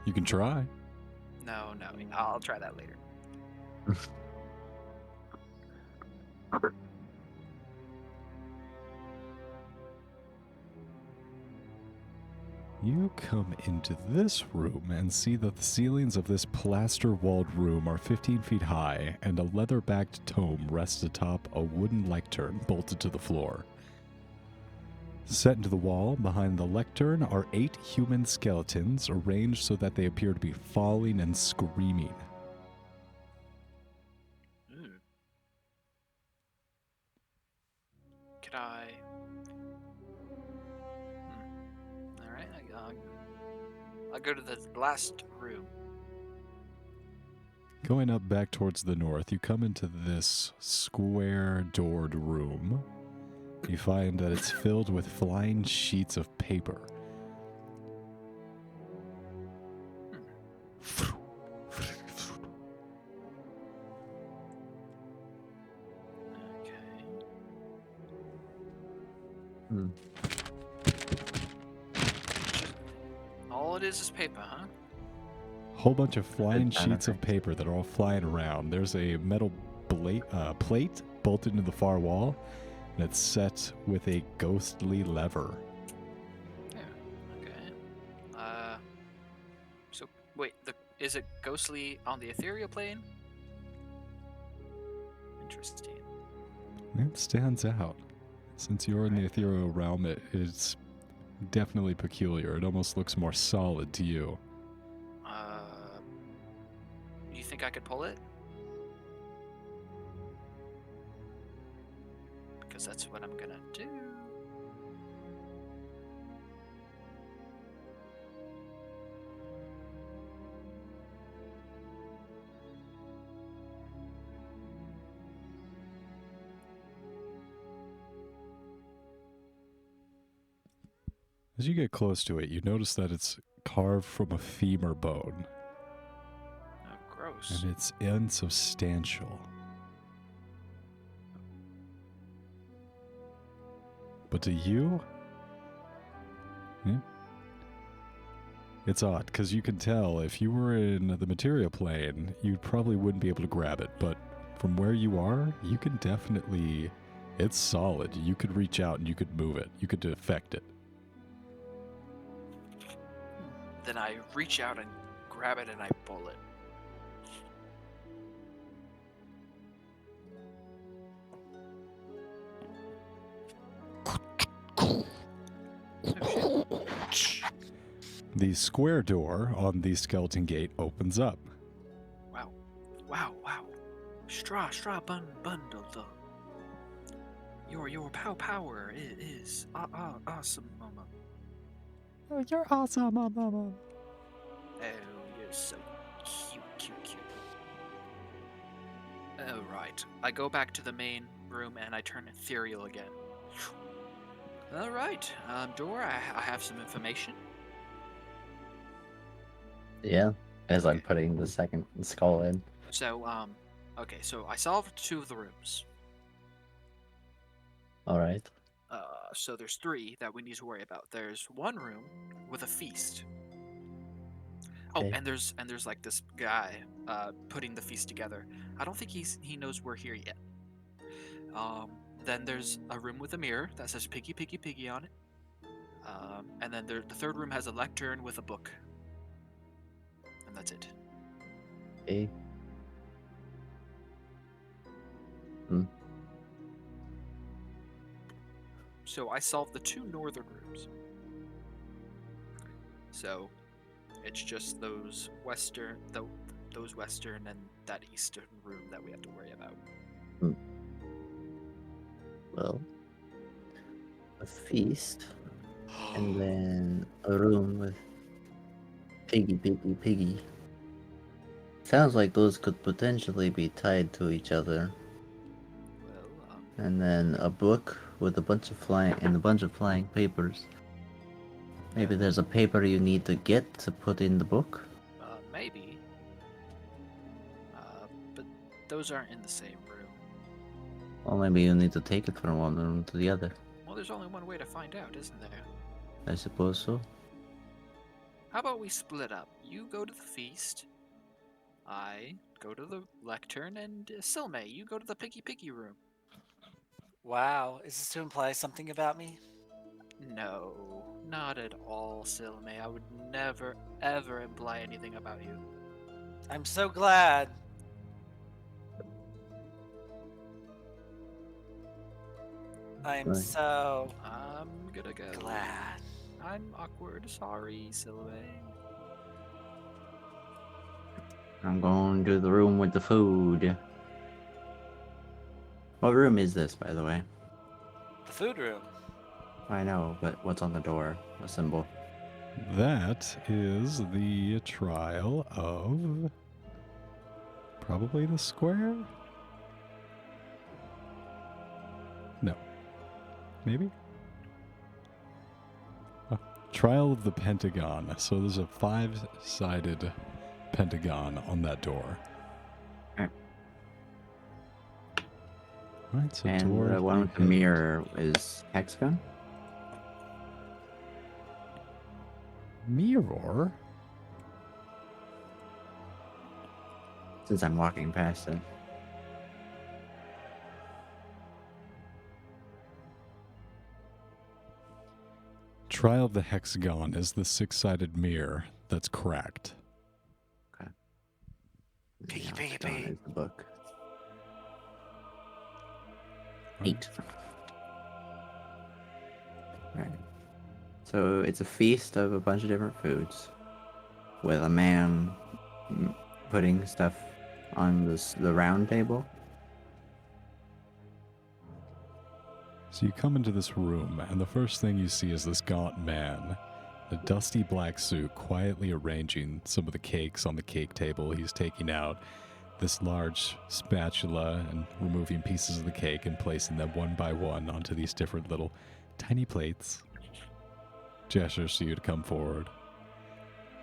You can try. No, I'll try that later. You come into this room and see that the ceilings of this plaster-walled room are 15 feet high, and a leather-backed tome rests atop a wooden lectern bolted to the floor. Set into the wall behind the lectern are 8 human skeletons arranged so that they appear to be falling and screaming. Could I? All right, I'll go to the last room. Going up back towards the north, you come into this square-doored room. You find that it's filled with flying sheets of paper. Okay. Hmm. All it is paper, huh? Whole bunch of flying Good kind of sheets of thing. paper that are all flying around. There's a metal plate bolted into the far wall, and it's set with a ghostly lever. Yeah. Okay. So wait, is it ghostly on the ethereal plane? Interesting. It stands out. Since you're in the ethereal realm, it's definitely peculiar. It almost looks more solid to you. You think I could pull it? Because that's what I'm gonna do. As you get close to it, you notice that it's carved from a femur bone, Oh, gross. and it's insubstantial. But to you, it's odd, because you can tell if you were in the material plane, you probably wouldn't be able to grab it, but from where you are, you can definitely, it's solid. You could reach out and you could move it. You could affect it. Then I reach out and grab it and I pull it. Oh, shit. The square door on the skeleton gate opens up. Wow. Wow. Straw, bundle. Your power is awesome, mama. Oh, you're awesome, Mama. Oh, you're so cute. Oh, right. I go back to the main room and I turn ethereal again. All right, door. I have some information. Yeah, as I'm Okay. putting the second skull in. So, okay. So I solved 2 of the rooms. All right. So there's 3 that we need to worry about. There's 1 room with a feast. Oh, Okay. and there's like this guy putting the feast together. I don't think he knows we're here yet. Then there's a room with a mirror that says "Piggy, Piggy, Piggy" on it. And then the 3rd room has a lectern with a book. And that's it. Okay. So I solved the 2 northern rooms. So it's just those western and that eastern room that we have to worry about. Well, a feast, and then a room with piggy. Sounds like those could potentially be tied to each other. Well, And then a book with a bunch of flying papers. Maybe there's a paper you need to get to put in the book. maybe. But those aren't in the same room. Or maybe you need to take it from one room to the other. Well, there's only one way to find out, isn't there? I suppose so. How about we split up? You go to the feast. I go to the lectern, and Silme, you go to the piggy room. Wow, is this to imply something about me? No, Not at all, Silme. I would never, ever imply anything about you. I'm so glad. I'm Right. so I'm gonna go. glad. I'm awkward. Sorry, Silme. I'm going to the room with the food. What room is this, by the way? The food room. I know, but what's on the door? A symbol. That is the trial of probably the square? No. Maybe? Oh, trial of the pentagon. So there's a 5-sided pentagon on that door. Okay. Alright, so And door the one with the mirror is hexagon? Mirror? Since I'm walking past it. Trial of the hexagon is the 6-sided mirror that's cracked. Piggy, The piggy, hexagon piggy. is the book. Right. 8. Right. So it's a feast of a bunch of different foods, with a man putting stuff on the round table. So you come into this room, and the first thing you see is this gaunt man, a dusty black suit, quietly arranging some of the cakes on the cake table. He's taking out this large spatula and removing pieces of the cake and placing them one by one onto these different little tiny plates. Gestures to you to come forward.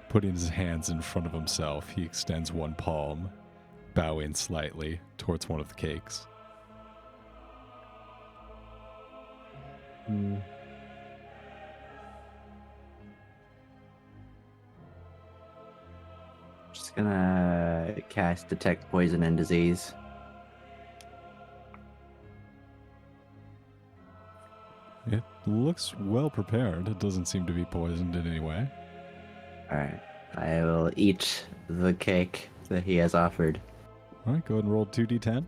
Putting his hands in front of himself, he extends one palm, bowing slightly towards one of the cakes. Just gonna cast Detect Poison and Disease. It looks well prepared. It doesn't seem to be poisoned in any way. Alright. I will eat the cake that he has offered. All right, go ahead and roll 2d10.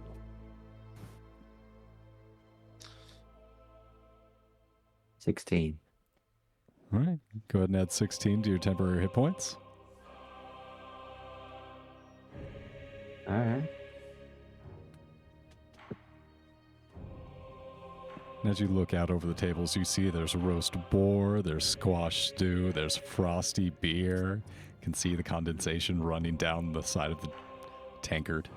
16. All right, go ahead and add 16 to your temporary hit points. Alright. And as you look out over the tables, you see there's roast boar, there's squash stew, there's frosty beer. You can see the condensation running down the side of the tankard.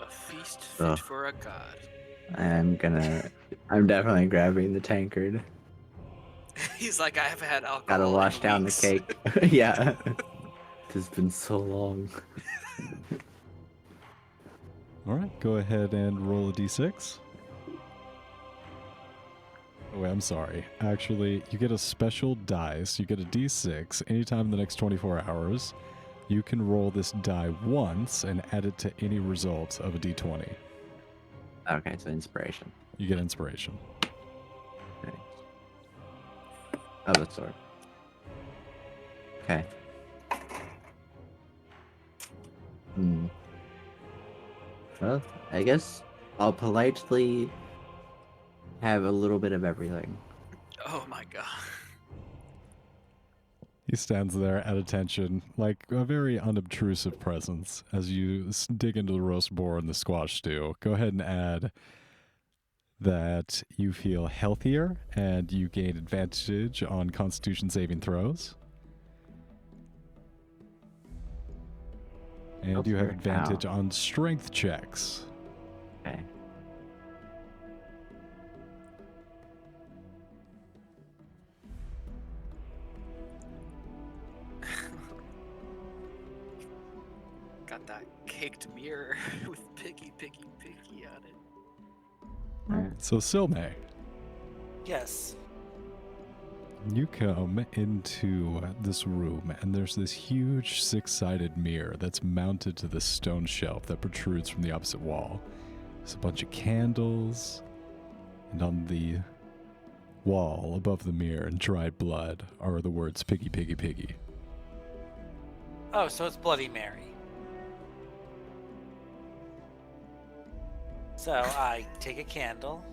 A feast fit Ugh. for a god. I'm definitely grabbing the tankard. He's like, I haven't had alcohol. Gotta in wash down the weeks." cake. Yeah. It's been so long. All right, go ahead and roll a d6. Oh, wait, I'm sorry. Actually, you get a special dice. You get a d6. Anytime in the next 24 hours, you can roll this die once and add it to any result of a d20. Okay, so inspiration. You get inspiration. Okay. Oh, the sword. Okay. Well, I guess I'll politely have a little bit of everything. Oh my god. He stands there at attention, like a very unobtrusive presence, as you dig into the roast boar and the squash stew. Go ahead and add that you feel healthier and you gain advantage on Constitution saving throws. And you have Healthier advantage on strength checks. Okay. Got that caked mirror with piggy on it. Alright. So, Silme, Yes. you come into this room, and there's this huge 6-sided mirror that's mounted to this stone shelf that protrudes from the opposite wall. There's a bunch of candles, and on the wall above the mirror in dried blood are the words "Piggy, Piggy, Piggy." Oh, so it's Bloody Mary. So I take a candle.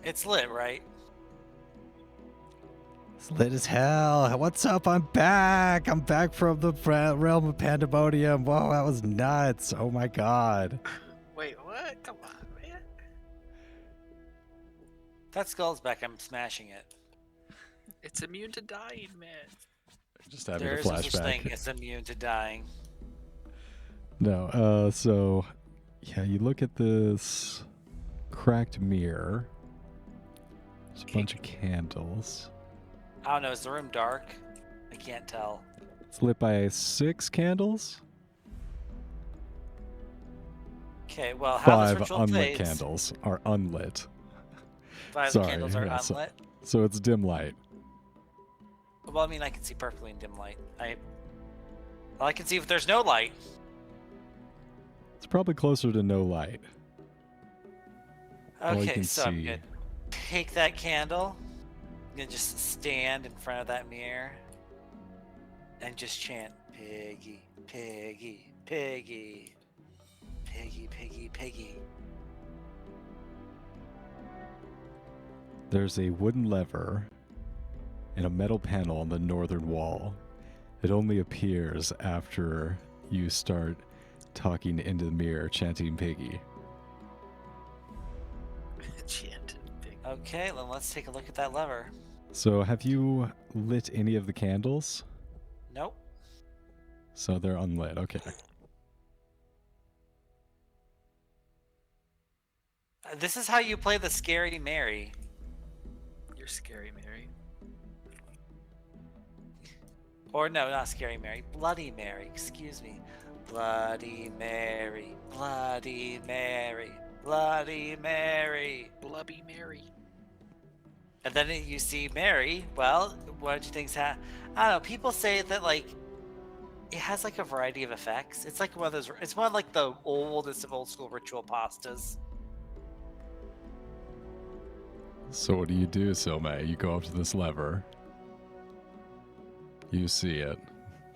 It's lit, right? It's lit as hell. What's up? I'm back. I'm back from the realm of pandemonium. Whoa, that was nuts. Oh my god. Wait, what? Come on, man. That skull's back. I'm smashing it. It's immune to dying, man. Just having There a is no such thing flashback. as immune to dying. No, so yeah, you look at this cracked mirror. There's a bunch of candles. I don't know. Is the room dark? I can't tell. It's lit by 6 candles. Okay, well, how this 5 ritual unlit plays. candles are unlit. 5 Sorry, candles are yeah, so- unlit. So it's dim light. Well, I mean, I can see perfectly in dim light. I can see if there's no light. It's probably closer to no light. All you Okay, can so I'm see- gonna take that candle. I'm gonna just stand in front of that mirror and just chant, "Piggy, piggy, piggy, piggy, piggy, piggy." There's a wooden lever and a metal panel on the northern wall. It only appears after you start talking into the mirror, chanting "Piggy." Chanted big. Okay, then let's take a look at that lever. So have you lit any of the candles? Nope. So they're unlit. Okay. This is how you play the Scary Mary. You're scary, Mary. Or no, not Scary Mary. Bloody Mary. Excuse me. Bloody Mary. Bloody Mary. Bloody Mary. Blubby Mary. And then you see Mary. Well, what do you think's I don't know. People say that like it has like a variety of effects. It's like one of those. It's one of like the oldest of old school ritual pastas. So what do you do, Silme? You go up to this lever. You see it.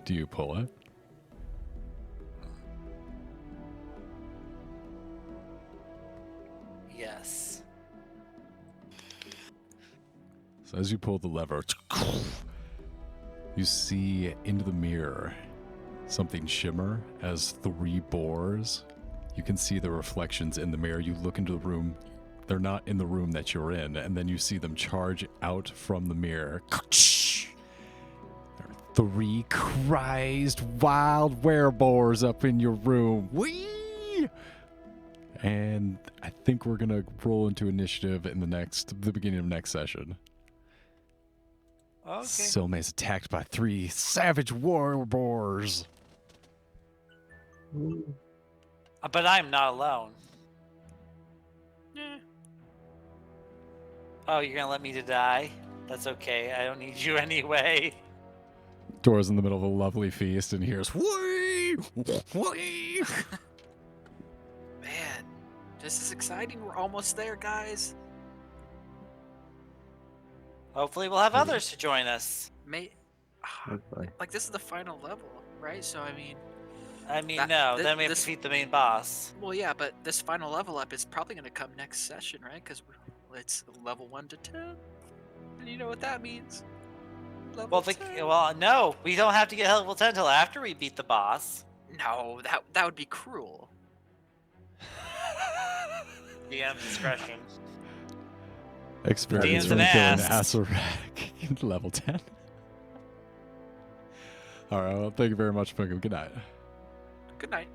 Do you pull it? Yes. So as you pull the lever, you see into the mirror something shimmer as 3 boars. You can see the reflections in the mirror. You look into the room. They're not in the room that you're in. And then you see them charge out from the mirror. There are 3 crazed wild wereboars up in your room. Whee! And I think we're going to roll into initiative in the beginning of next session. Okay. Silme's attacked by 3 savage wereboars. But I'm not alone. Eh. Oh, you're gonna let me to die? That's okay. I don't need you anyway. Dora's in the middle of a lovely feast and hears, "Whee! Whee!" Man, this is exciting. We're almost there, guys. Hopefully, we'll have others to join us. Hopefully. Like this is the final level, right? So I mean, I mean, That- no. thi- Then we have this- to defeat the main boss. well, yeah, but this final level up is probably going to come next session, right? Because it's level 1 to 10, and you know what that means. Level 10. Well, no. We don't have to get level 10 until after we beat the boss. No, that would be cruel. DM discretion. Experience DM's from an killing ass. Asarak. Level 10. All right, well, thank you very much, Pinkham. Good night. Good night.